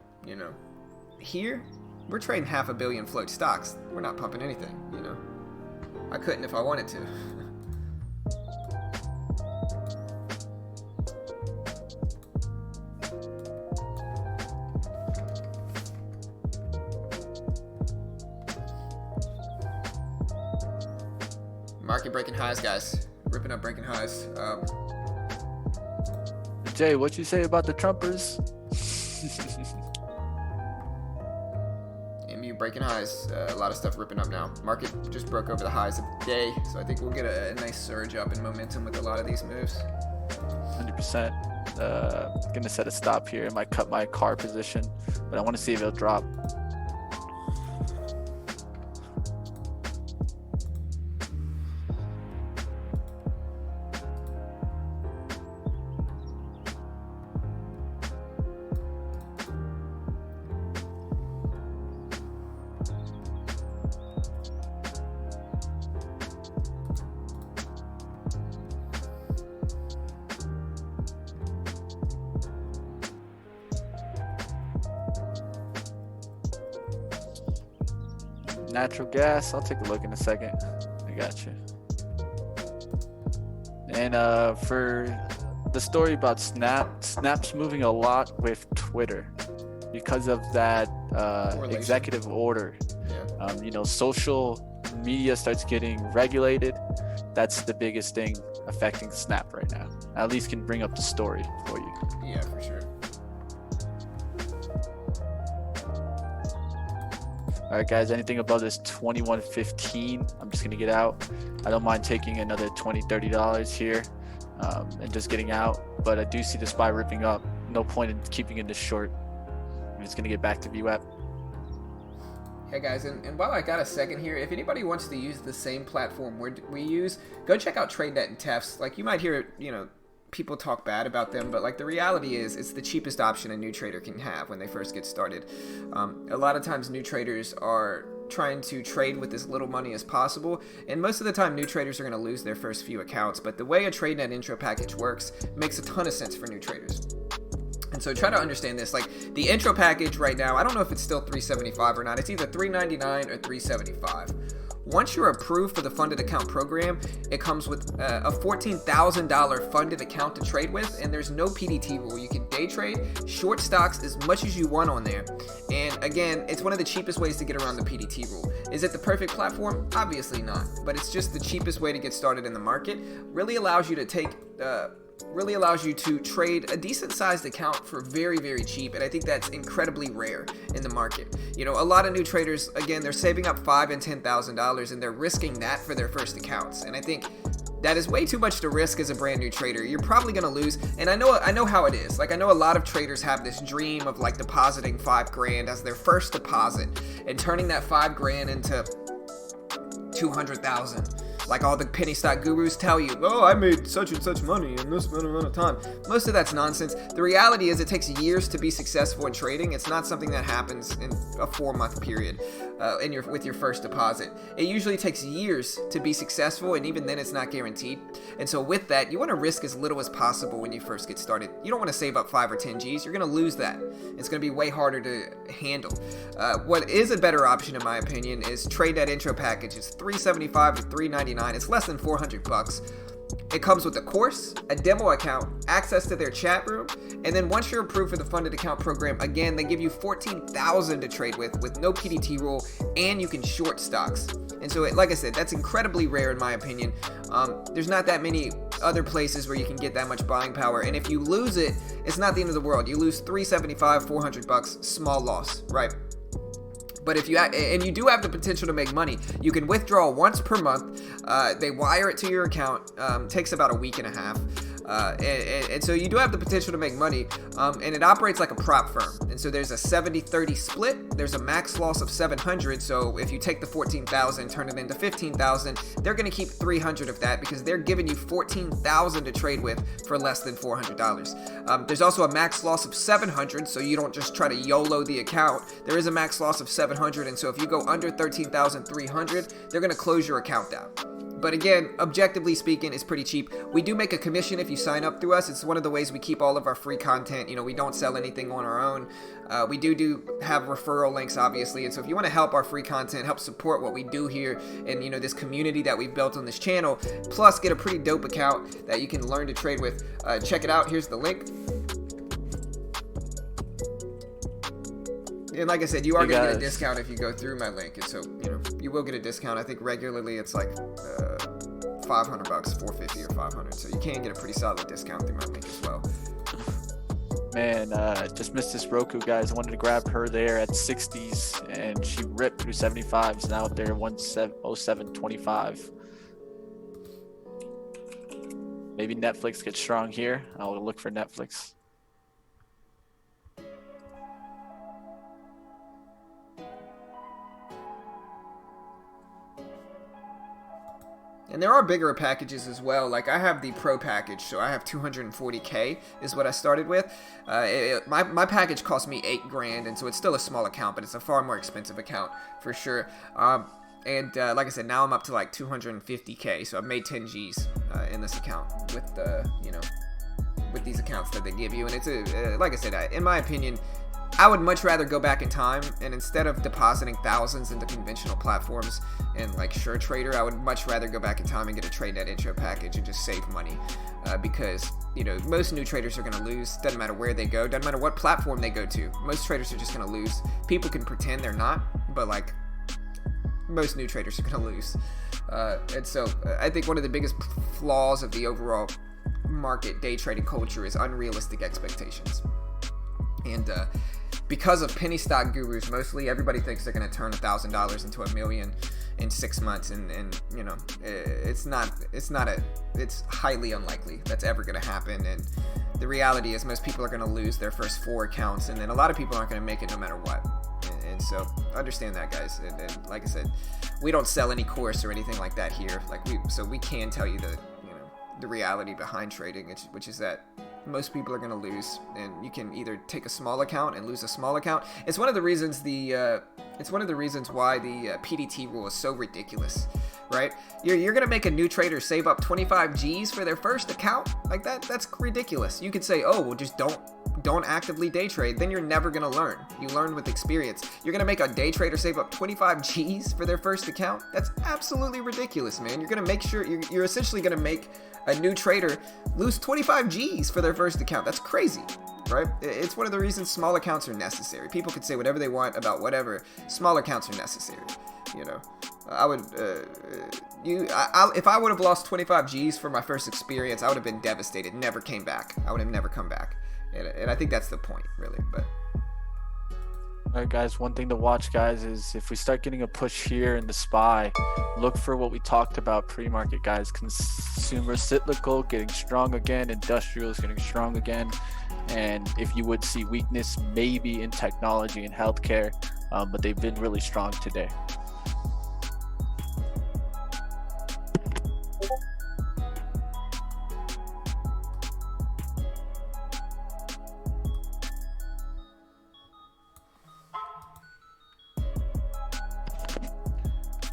Here we're trading 500 million float stocks. We're not pumping anything. I couldn't if I wanted to. Market breaking highs, guys. Ripping up breaking highs. Jay, what you say about the Trumpers? breaking highs. A lot of stuff ripping up now. Market just broke over the highs of the day, so I think we'll get a nice surge up in momentum with a lot of these moves. 100%. Gonna set a stop here. I might cut my car position, but I want to see if it'll drop. Natural gas, I'll take a look in a second. I got you. And for the story about Snap's moving a lot with Twitter because of that executive order. Yeah. Social media starts getting regulated. That's the biggest thing affecting Snap right now. At least can bring up the story for you. Yeah, for sure. All right, guys, anything above this 21.15, I'm just going to get out. I don't mind taking another $20, $30 here and just getting out. But I do see the SPY ripping up. No point in keeping it this short. I'm just going to get back to VWAP. Hey guys, and while I got a second here, if anybody wants to use the same platform we use, go check out TradeNet and Tefs. Like, you might hear, people talk bad about them, but like the reality is it's the cheapest option a new trader can have when they first get started. A lot of times new traders are trying to trade with as little money as possible, and most of the time new traders are going to lose their first few accounts, but the way a TradeNet intro package works makes a ton of sense for new traders. And so try to understand this. Like, the intro package right now, I don't know if it's still $375 or not. It's either $399 or $375. Once you're approved for the funded account program, it comes with a $14,000 funded account to trade with, and there's no PDT rule. You can day trade, short stocks as much as you want on there. And again, it's one of the cheapest ways to get around the PDT rule. Is it the perfect platform? Obviously not, but it's just the cheapest way to get started in the market. Really allows you to trade a decent sized account for very, very cheap, and I think that's incredibly rare in the market. A lot of new traders, again, they're saving up $5,000 and $10,000 and they're risking that for their first accounts, and I think that is way too much to risk as a brand new trader. You're probably going to lose, and I know how it is. Like, I know a lot of traders have this dream of like depositing $5,000 as their first deposit and turning that $5,000 into 200,000. Like all the penny stock gurus tell you, oh, I made such and such money in this amount of time. Most of that's nonsense. The reality is it takes years to be successful in trading. It's not something that happens in a 4-month period with your first deposit. It usually takes years to be successful, and even then it's not guaranteed. And so with that, you want to risk as little as possible when you first get started. You don't want to save up 5 or 10 G's. You're going to lose that. It's going to be way harder to handle. What is a better option, in my opinion, is TradeNet intro package. It's $375 to $399. It's less than $400. It comes with a course, a demo account, access to their chat room, and then once you're approved for the funded account program, again, they give you $14,000 to trade with no PDT rule, and you can short stocks. And so, like I said, that's incredibly rare in my opinion. There's not that many other places where you can get that much buying power, and if you lose it, it's not the end of the world. You lose $375, $400, small loss, right? But if you do have the potential to make money, you can withdraw once per month. They wire it to your account. Takes about a week and a half. And so you do have the potential to make money, and it operates like a prop firm. And so there's a 70-30 split. There's a max loss of 700. So if you take the 14,000, turn it into 15,000, they're going to keep 300 of that because they're giving you 14,000 to trade with for less than $400. There's also a max loss of 700, so you don't just try to YOLO the account. There is a max loss of 700, and so if you go under 13,300, they're going to close your account down. But again, objectively speaking, it's pretty cheap. We do make a commission if you sign up through us. It's one of the ways we keep all of our free content. We don't sell anything on our own. We do have referral links, obviously. And so if you want to help our free content, help support what we do here and, this community that we've built on this channel, plus get a pretty dope account that you can learn to trade with, check it out. Here's the link. And like I said, you are going to get a discount if you go through my link. And so, you will get a discount. I think regularly it's like $500, $450 or $500. So you can get a pretty solid discount through my link as well. Man, just missed this Roku, guys. I wanted to grab her there at 60s, and she ripped through 75s. Now up there 107.25. Maybe Netflix gets strong here. I'll look for Netflix. And there are bigger packages as well. Like I have the Pro package, so I have 240K is what I started with. My package cost me $8,000, and so it's still a small account, but it's a far more expensive account for sure. And like I said, now I'm up to like 250K, so I've made 10 G's in this account with with these accounts that they give you. And it's like I said, in my opinion, I would much rather go back in time, and instead of depositing thousands into conventional platforms and like SureTrader, I would much rather go back in time and get a TradeNet intro package and just save money, because most new traders are going to lose. Doesn't matter where they go, doesn't matter what platform they go to. Most traders are just going to lose. People can pretend they're not, but like most new traders are going to lose. And so I think one of the biggest flaws of the overall market day trading culture is unrealistic expectations. And because of penny stock gurus, mostly everybody thinks they're going to turn $1,000 into $1 million in 6 months, and it's highly unlikely that's ever going to happen. And the reality is most people are going to lose their first 4 accounts, and then a lot of people aren't going to make it no matter what. And so understand that, guys. And like I said, we don't sell any course or anything like that here. So we can tell you the reality behind trading, which is that most people are going to lose, and you can either take a small account and lose a small account. It's one of the reasons why the PDT rule is so ridiculous, right? You're going to make a new trader save up 25 G's for their first account like that. That's ridiculous. You could say, oh, well, just don't actively day trade. Then you're never going to learn. You learn with experience. You're going to make a day trader save up 25 G's for their first account. That's absolutely ridiculous, man. You're going to make sure you're essentially going to make a new trader lose 25 G's for their first account. That's crazy, right? It's one of the reasons small accounts are necessary. People can say whatever they want about whatever. Small accounts are necessary. I would, if I would have lost 25 G's for my first experience, I would have been devastated. Never came back. I would have never come back. And I think that's the point, really. But all right, guys, one thing to watch, guys, is if we start getting a push here in the SPY, look for what we talked about pre-market, guys. Consumer cyclical getting strong again, industrials getting strong again, and if you would see weakness maybe in technology and healthcare, but they've been really strong today.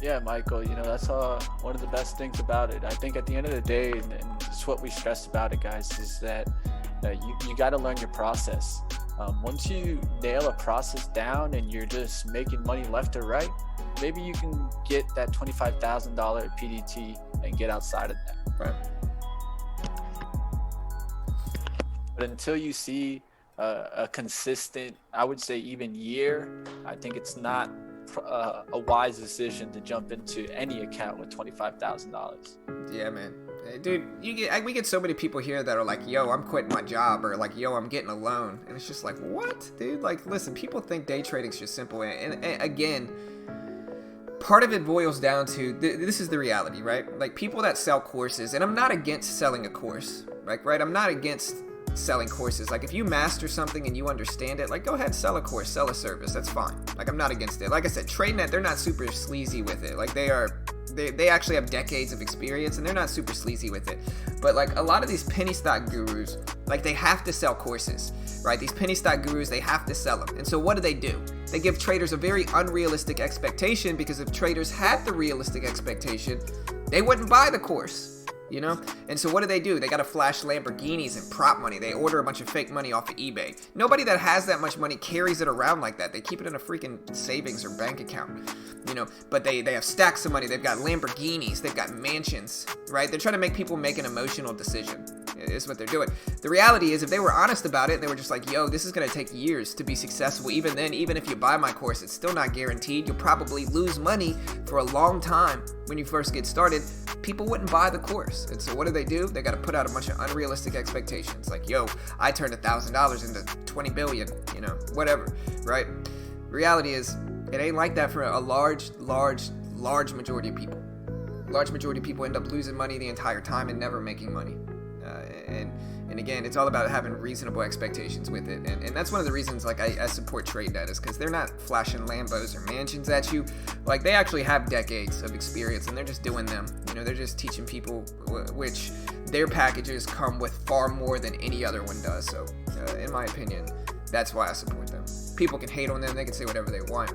Yeah, Michael, that's one of the best things about it. I think at the end of the day, and it's what we stress about it, guys, is that you got to learn your process. Once you nail a process down and you're just making money left or right, maybe you can get that $25,000 PDT and get outside of that. right. But until you see a consistent, I would say even year, I think it's not a wise decision to jump into any account with $25,000. Yeah, man. Dude, we get so many people here that are like, yo, I'm quitting my job, or like, yo, I'm getting a loan. And it's just like, what, dude? Like, listen, people think day trading's just simple. And again, part of it boils down to, this is the reality, right? Like, people that sell courses, and I'm not against selling a course, like, right? I'm not against selling courses. Like, if you master something and you understand it, like, go ahead, sell a course, sell a service. That's fine. Like, I'm not against it. Like I said, TradeNet, they're not super sleazy with it. Like, they actually have decades of experience, and they're not super sleazy with it. But like, a lot of these penny stock gurus, like, they have to sell courses, right? These penny stock gurus, they have to sell them. And so what do? They give traders a very unrealistic expectation, because if traders had the realistic expectation, they wouldn't buy the course. And so what do? They got to flash Lamborghinis and prop money. They order a bunch of fake money off of eBay. Nobody that has that much money carries it around like that. They keep it in a freaking savings or bank account, but they have stacks of money. They've got Lamborghinis. They've got mansions, right? They're trying to make people make an emotional decision. is what they're doing. The reality is, if they were honest about it, and they were just like, yo, this is going to take years to be successful. Even then, even if you buy my course, it's still not guaranteed. You'll probably lose money for a long time when you first get started. People wouldn't buy the course. And so what do? They got to put out a bunch of unrealistic expectations. Like, yo, I turned $1,000 into 20 billion, whatever, right? Reality is, it ain't like that for a large majority of people. Large majority of people end up losing money the entire time and never making money. And again, it's all about having reasonable expectations with it. And that's one of the reasons I support TradeNet, is because they're not flashing Lambos or mansions at you. Like, they actually have decades of experience, and they're just doing them. They're just teaching people, which their packages come with far more than any other one does. So in my opinion, that's why I support them. People can hate on them. They can say whatever they want.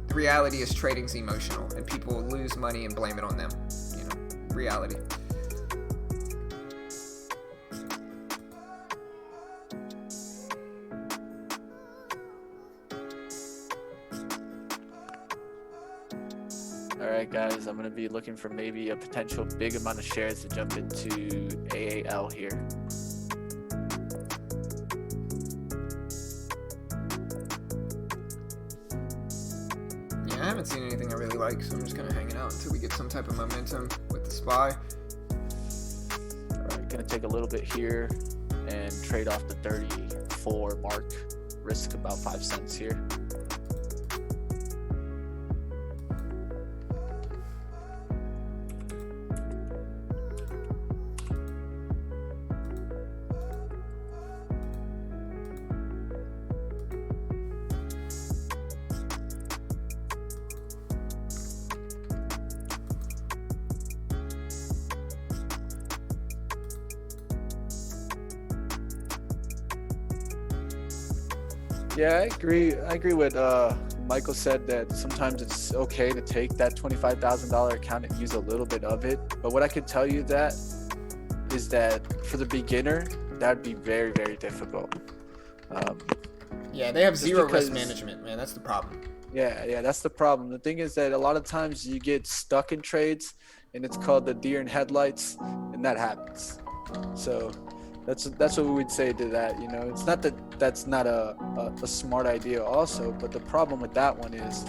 The reality is, trading's emotional, and people lose money and blame it on them. Reality. Alright guys, I'm going to be looking for maybe a potential big amount of shares to jump into AAL here. I haven't seen anything I really like, so I'm just kind of hanging out until we get some type of momentum with the SPY. Alright, gonna take a little bit here and trade off the 34 mark, risk about 5 cents here. Yeah, I agree with Michael said, that sometimes it's okay to take that $25,000 account and use a little bit of it. But what I can tell you is that for the beginner, that'd be very, very difficult. Yeah, they have zero risk management, man. That's the problem. Yeah, that's the problem. The thing is that a lot of times you get stuck in trades, and it's called the deer in headlights, and that happens. So that's what we would say to that. It's not that that's not a smart idea also, but the problem with that one is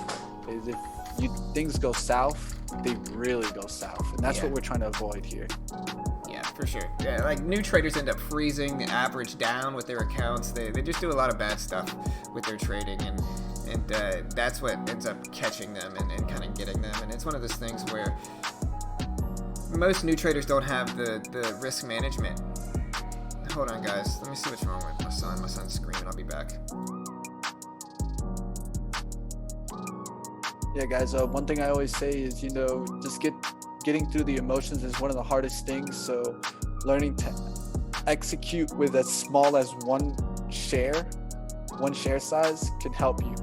if things go south, they really go south, and that's what we're trying to avoid here. Yeah, for sure. Yeah, like, new traders end up freezing the average down with their accounts. They just do a lot of bad stuff with their trading, and that's what ends up catching them and kind of getting them. And it's one of those things where most new traders don't have the risk management. Hold on, guys. Let me see what's wrong with my son. My son's screaming. I'll be back. Yeah, guys. One thing I always say is, just getting through the emotions is one of the hardest things. So, learning to execute with as small as one share size can help you.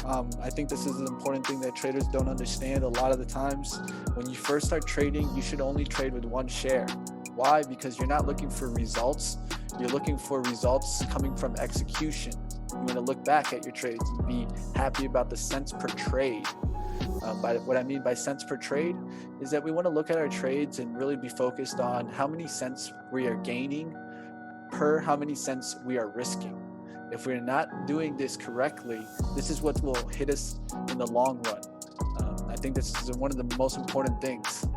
I think this is an important thing that traders don't understand. A lot of the times, when you first start trading, you should only trade with one share. Why? Because you're not looking for results. You're looking for results coming from execution. You want to look back at your trades and be happy about the cents per trade. What I mean by cents per trade is that we want to look at our trades and really be focused on how many cents we are gaining per how many cents we are risking. If we're not doing this correctly, this is what will hit us in the long run. I think this is one of the most important things.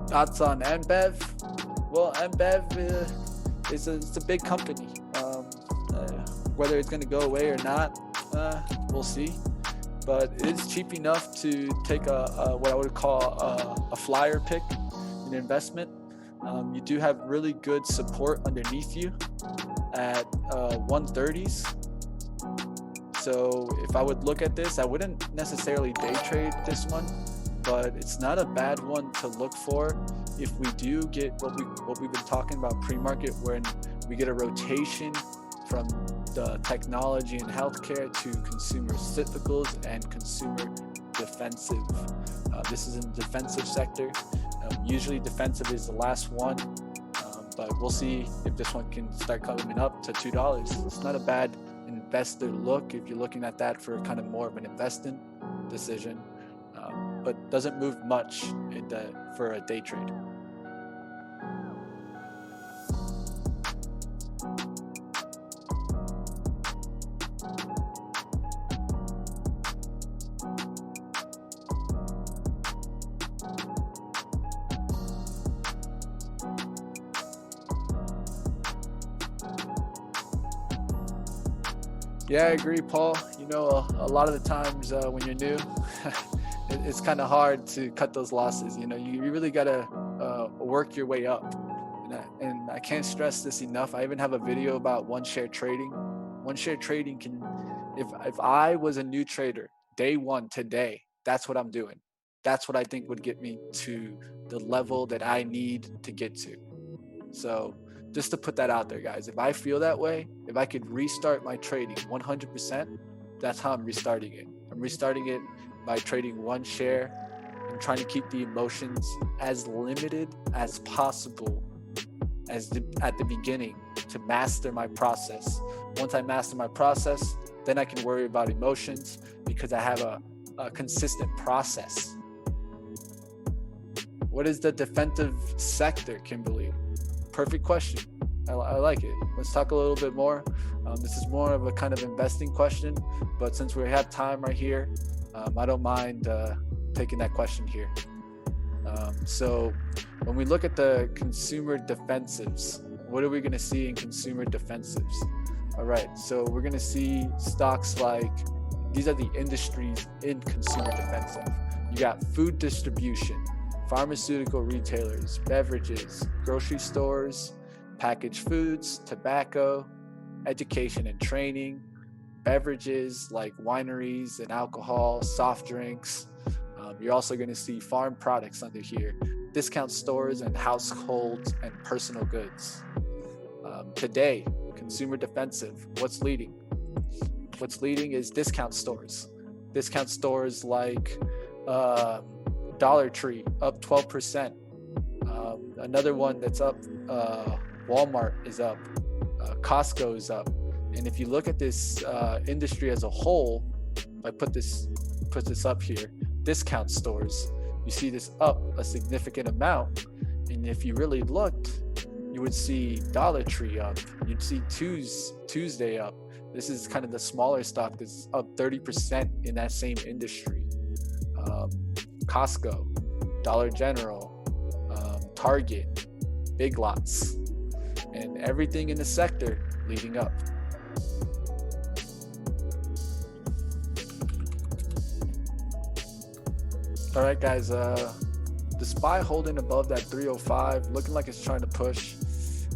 Thoughts on Ambev? Well, Ambev it's a big company. Whether it's going to go away or not, we'll see. But it's cheap enough to take what I would call a flyer pick, an investment. You do have really good support underneath you at 130s. So if I would look at this, I wouldn't necessarily day trade this one, but it's not a bad one to look for if we do get what we've been talking about pre-market, when we get a rotation from the technology and healthcare to consumer cyclicals and consumer defensive. This is in the defensive sector. Usually defensive is the last one, but we'll see if this one can start coming up to $2. It's not a bad investor look if you're looking at that for kind of more of an investing decision, but doesn't move much for a day trade. Yeah, I agree, Paul. You know, a lot of the times when you're new, it's kind of hard to cut those losses. You know, you really got to work your way up. And I can't stress this enough. I even have a video about one share trading. One share trading can, if I was a new trader, day one today, that's what I'm doing. That's what I think would get me to the level that I need to get to. So just to put that out there, guys, if I feel that way, if I could restart my trading 100%, that's how I'm restarting it. I'm restarting it by trading one share and trying to keep the emotions as limited as possible at the beginning to master my process. Once I master my process, then I can worry about emotions because I have a consistent process. What is the defensive sector, Kimberly? Perfect question. I like it. Let's talk a little bit more. This is more of a kind of investing question, but since we have time right here, I don't mind taking that question here. So when we look at the consumer defensives, what are we going to see in consumer defensives? All right, so we're going to see stocks like, these are the industries in consumer defensive. You got food distribution, pharmaceutical retailers, beverages, grocery stores, packaged foods, tobacco, education and training, beverages like wineries and alcohol, soft drinks. You're also going to see farm products under here, discount stores and households and personal goods. Today, consumer defensive, what's leading? What's leading is discount stores. Discount stores like Dollar Tree, up 12%. Another one that's up, Walmart is up, Costco is up. And if you look at this industry as a whole, if I put this up here, discount stores, you see this up a significant amount. And if you really looked, you would see Dollar Tree up, you'd see Tuesday up. This is kind of the smaller stock that's up 30% in that same industry. Costco, Dollar General, Target, Big Lots, and everything in the sector leading up. All right, guys, the SPY holding above that 305, looking like it's trying to push.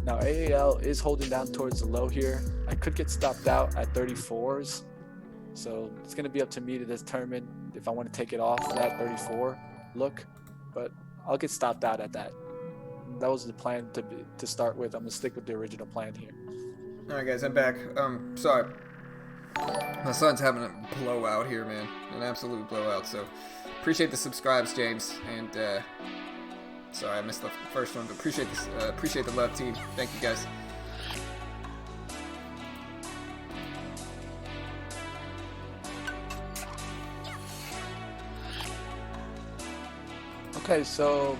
Now, AAL is holding down towards the low here. I could get stopped out at 34s. So it's going to be up to me to determine if I want to take it off that 34 look, but I'll get stopped out at that. That was the plan to start with. I'm going to stick with the original plan here. All right, guys, I'm back. Sorry. My son's having a blowout here, man. An absolute blowout. So appreciate the subscribes, James. And sorry, I missed the first one, but appreciate the love, team. Thank you, guys. Okay, so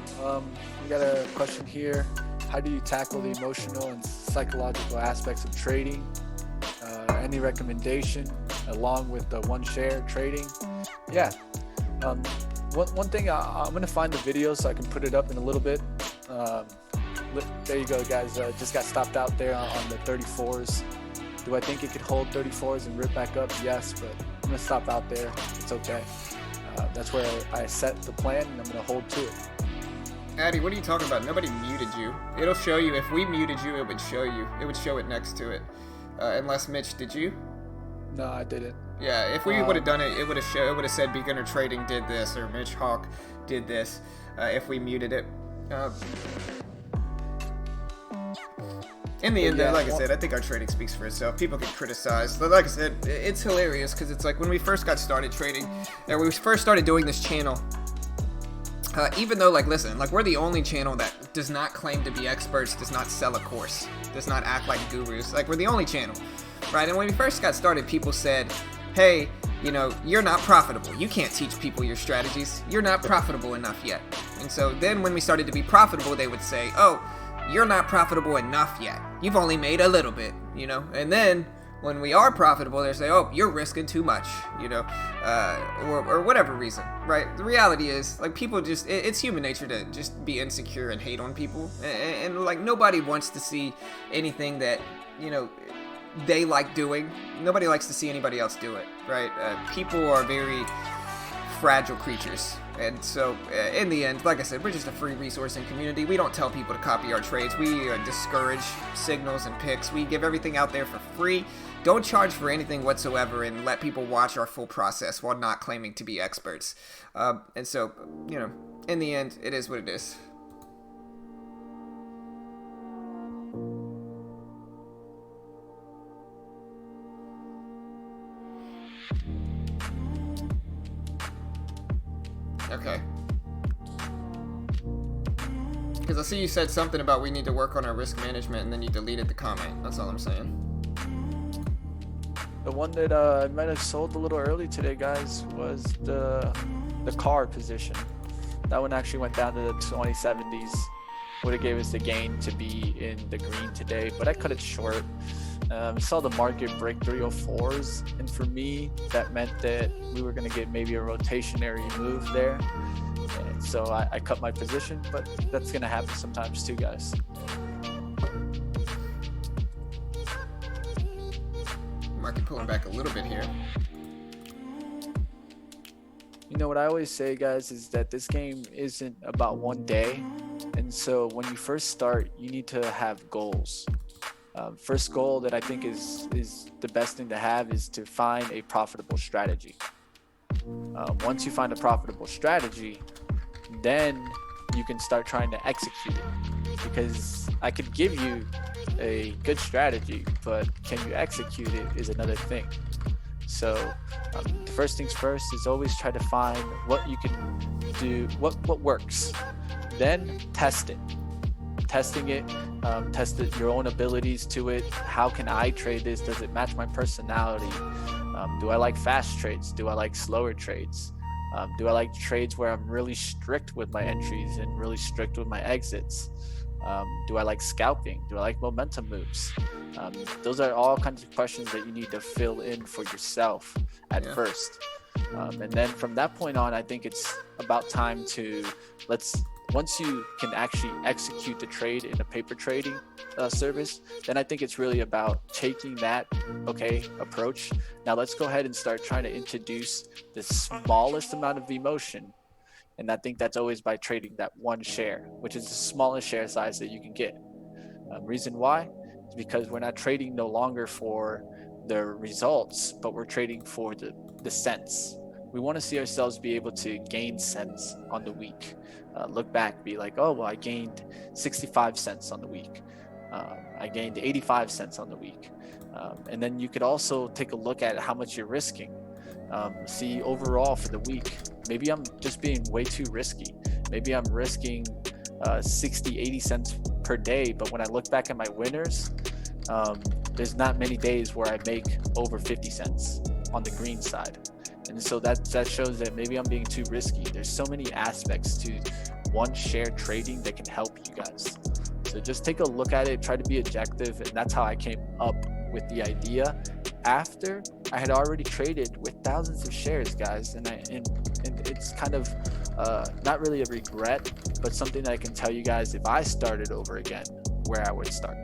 we got a question here. How do you tackle the emotional and psychological aspects of trading? Any recommendation along with the one share trading? Yeah. One thing, I'm going to find the video so I can put it up in a little bit. There you go, guys. Just got stopped out there on the 34s. Do I think it could hold 34s and rip back up? Yes, but I'm going to stop out there. It's okay. That's where I set the plan, and I'm going to hold to it. Addy, what are you talking about? Nobody muted you. It'll show you. If we muted you, it would show you. It would show it next to it. Unless Mitch, did you? No, I didn't. Yeah, if we would have done it, it would have said beginner trading did this or Mitch Hawk did this. If we muted it. In the end, like I said, I think our trading speaks for itself. People can criticize, but like I said, it's hilarious because it's like when we first got started trading, and we first started doing this channel. Even though, like, listen, like, we're the only channel that does not claim to be experts, does not sell a course, does not act like gurus. Like, we're the only channel, right? And when we first got started, people said, hey, you know, you're not profitable. You can't teach people your strategies. You're not profitable enough yet. And so then when we started to be profitable, they would say, oh, you're not profitable enough yet. You've only made a little bit, you know? And then when we are profitable, they say, oh, you're risking too much, you know, or whatever reason, right? The reality is, like, people just, it's human nature to just be insecure and hate on people. And like, nobody wants to see anything that, you know, they like doing. Nobody likes to see anybody else do it, right? People are very fragile creatures. And so, in the end, like I said, we're just a free resourcing community. We don't tell people to copy our trades. We discourage signals and picks. We give everything out there for free. Don't charge for anything whatsoever and let people watch our full process while not claiming to be experts. And so, in the end, it is what it is. Okay. Because I see you said something about we need to work on our risk management, and then you deleted the comment. That's all I'm saying. The one that I might have sold a little early today, guys, was the car position. That one actually went down to the 2070s. Would have gave us the gain to be in the green today, but I cut it short. Saw the market break 304s, and for me, that meant that we were going to get maybe a rotationary move there. And so I cut my position, but that's going to happen sometimes too, guys. Market pulling back a little bit here. You know what I always say, guys, is that this game isn't about one day. And so when you first start, you need to have goals. First goal that I think is the best thing to have is to find a profitable strategy. Once you find a profitable strategy, then you can start trying to execute it. Because I could give you a good strategy, but can you execute it is another thing. So the first things first is always try to find what you can do, what works. Then test it. Testing it, test your own abilities to it. How can I trade this? Does it match my personality? Do I like fast trades? Do I like slower trades? Do I like trades where I'm really strict with my entries and really strict with my exits? Do I like scalping? Do I like momentum moves? Those are all kinds of questions that you need to fill in for yourself at first. And then from that point on, I think it's about time to once you can actually execute the trade in a paper trading service, then I think it's really about taking that approach. Now let's go ahead and start trying to introduce the smallest amount of emotion. And I think that's always by trading that one share, which is the smallest share size that you can get. Reason why is because we're not trading no longer for the results, but we're trading for the cents. We want to see ourselves be able to gain cents on the week. Look back, be like, oh, well, I gained 65 cents on the week. I gained 85 cents on the week. And then you could also take a look at how much you're risking. See overall for the week, maybe I'm just being way too risky. Maybe I'm risking 60, 80 cents per day. But when I look back at my winners, there's not many days where I make over 50 cents on the green side. And so that shows that maybe I'm being too risky. There's so many aspects to one share trading that can help you guys. So just take a look at it, try to be objective. And that's how I came up with the idea after I had already traded with thousands of shares, guys. And it's kind of not really a regret, but something that I can tell you guys if I started over again, where I would start.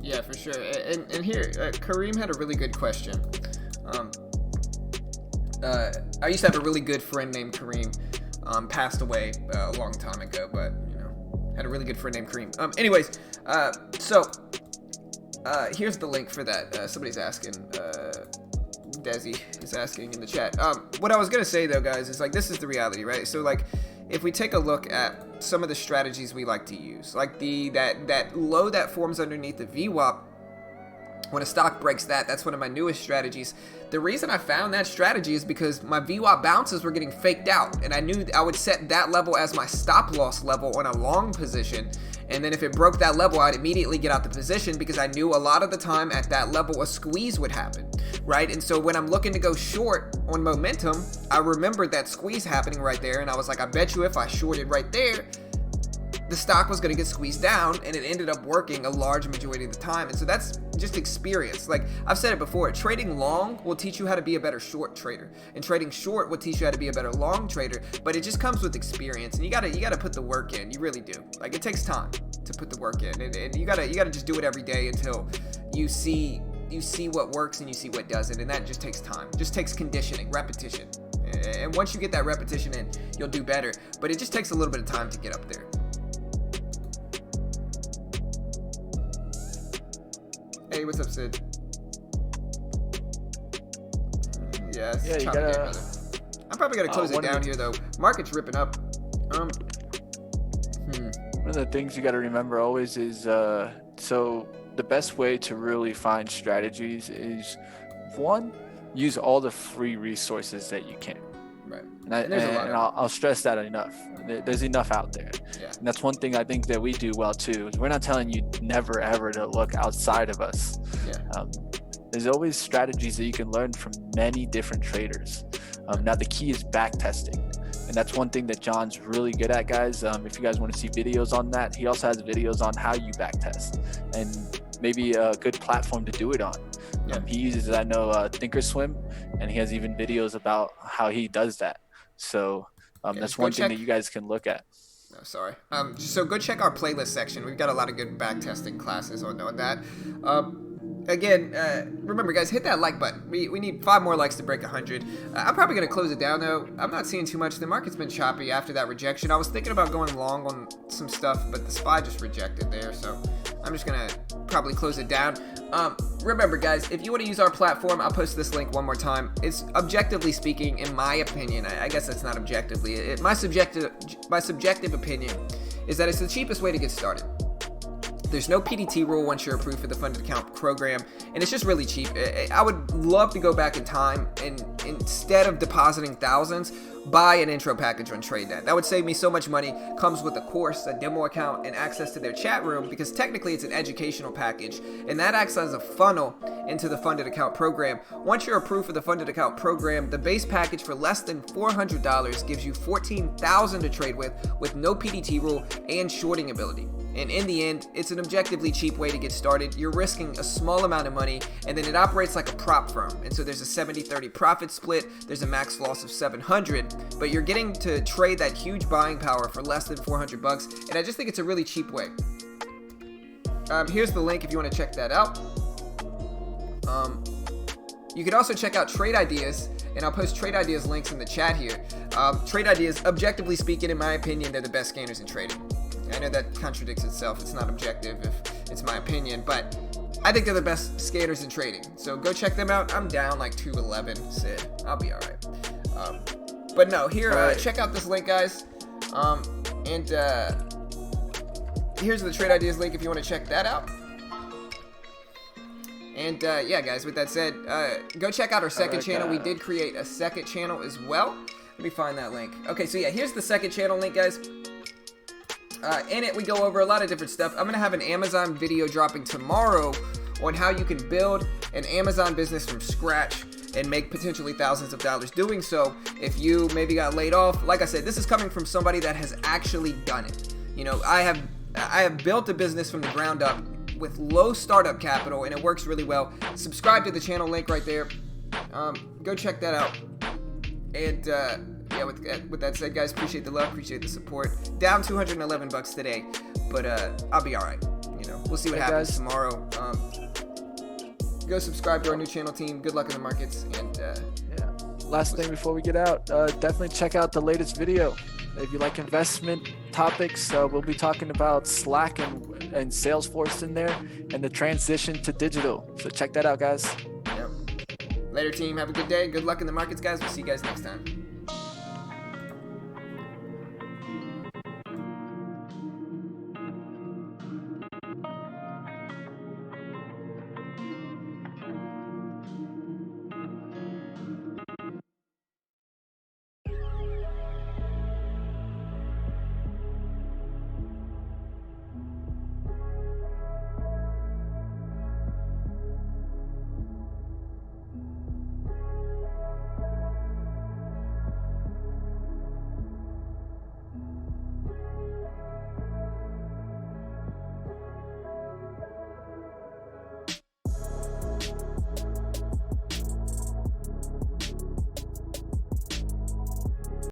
Yeah, for sure. And here, Kareem had a really good question. I used to have a really good friend named Kareem. Passed away a long time ago, but had a really good friend named Kareem. Anyways, so here's the link for that. Somebody's asking. Desi is asking in the chat. What I was gonna say though, guys, is like this is the reality, right? So like, if we take a look at some of the strategies we like to use, like that low that forms underneath the VWAP. When a stock breaks that's one of my newest strategies. The reason I found that strategy is because my VWAP bounces were getting faked out, and I knew I would set that level as my stop loss level on a long position, and then if it broke that level, I'd immediately get out the position because I knew a lot of the time at that level a squeeze would happen, right? And so when I'm looking to go short on momentum, I remembered that squeeze happening right there, and I was like, I bet you if I shorted right there, the stock was going to get squeezed down, and it ended up working a large majority of the time. And so that's just experience. Like I've said it before, trading long will teach you how to be a better short trader, and trading short will teach you how to be a better long trader. But it just comes with experience, and you gotta put the work in. You really do. Like it takes time to put the work in, and you gotta just do it every day until you see you see what works and you see what doesn't, and that just takes time. Just takes conditioning, repetition. And once you get that repetition in, you'll do better. But it just takes a little bit of time to get up there. Hey, what's up, Sid? Yeah, Yeah, you choppy day, gotta. brother. I'm probably gonna close it down here though. Market's ripping up. One of the things you got to remember always is so the best way to really find strategies is, one, use all the free resources that you can. Right. And I'll stress that enough. There's enough out there. Yeah. And that's one thing I think that we do well too. Is we're not telling you never ever to look outside of us. Yeah. There's always strategies that you can learn from many different traders. Now the key is back testing. And that's one thing that John's really good at, guys. If you guys want to see videos on that, he also has videos on how you back test and maybe a good platform to do it on. Yeah. He uses, I know, Thinkorswim, and he has even videos about how he does that. So that's one thing that you guys can look at. No, sorry. So go check our playlist section. We've got a lot of good back testing classes on that. Again, remember, guys, hit that like button. We need 5 more likes to break 100. I'm probably going to close it down, though. I'm not seeing too much. The market's been choppy after that rejection. I was thinking about going long on some stuff, but the SPY just rejected there, so I'm just going to probably close it down. Remember, guys, if you want to use our platform, I'll post this link one more time. It's objectively speaking, in my opinion, I guess that's not objectively. My subjective opinion is that it's the cheapest way to get started. There's no PDT rule once you're approved for the funded account program, and it's just really cheap. I would love to go back in time and instead of depositing thousands, buy an intro package on TradeNet. That would save me so much money. Comes with a course, a demo account, and access to their chat room, because technically it's an educational package, and that acts as a funnel into the funded account program. Once you're approved for the funded account program, the base package for less than $400 gives you $14,000 to trade with no PDT rule and shorting ability. And in the end, it's an objectively cheap way to get started. You're risking a small amount of money, and then it operates like a prop firm. And so there's a 70-30 profit split, there's a max loss of 700, but you're getting to trade that huge buying power for less than $400, and I just think it's a really cheap way. Here's the link if you want to check that out. You can also check out Trade Ideas, and I'll post Trade Ideas links in the chat here. Trade Ideas, objectively speaking, in my opinion, they're the best scanners in trading. I know that contradicts itself. It's not objective if it's my opinion, but I think they're the best scanners in trading. So go check them out. I'm down like 211, Sid. I'll be all right. But no, here, check out this link, guys. And here's the Trade Ideas link if you want to check that out. And yeah, guys, with that said, go check out our second channel. We did create a second channel as well. Let me find that link. Okay, so yeah, here's the second channel link, guys. In it, we go over a lot of different stuff. I'm going to have an Amazon video dropping tomorrow on how you can build an Amazon business from scratch and make potentially thousands of dollars doing so. If you maybe got laid off, like I said, this is coming from somebody that has actually done it. You know, I have built a business from the ground up with low startup capital, and it works really well. Subscribe to the channel, link right there. Go check that out. And yeah, with that said, guys, appreciate the love, appreciate the support. Down $211 today, but I'll be all right. You know, we'll see what happens tomorrow. Go subscribe to our new channel, team. Good luck in the markets. And yeah. Last thing before we get out, definitely check out the latest video. If you like investment topics, we'll be talking about Slack and Salesforce in there, and the transition to digital. So check that out, guys. Yep. Later, team. Have a good day. Good luck in the markets, guys. We'll see you guys next time.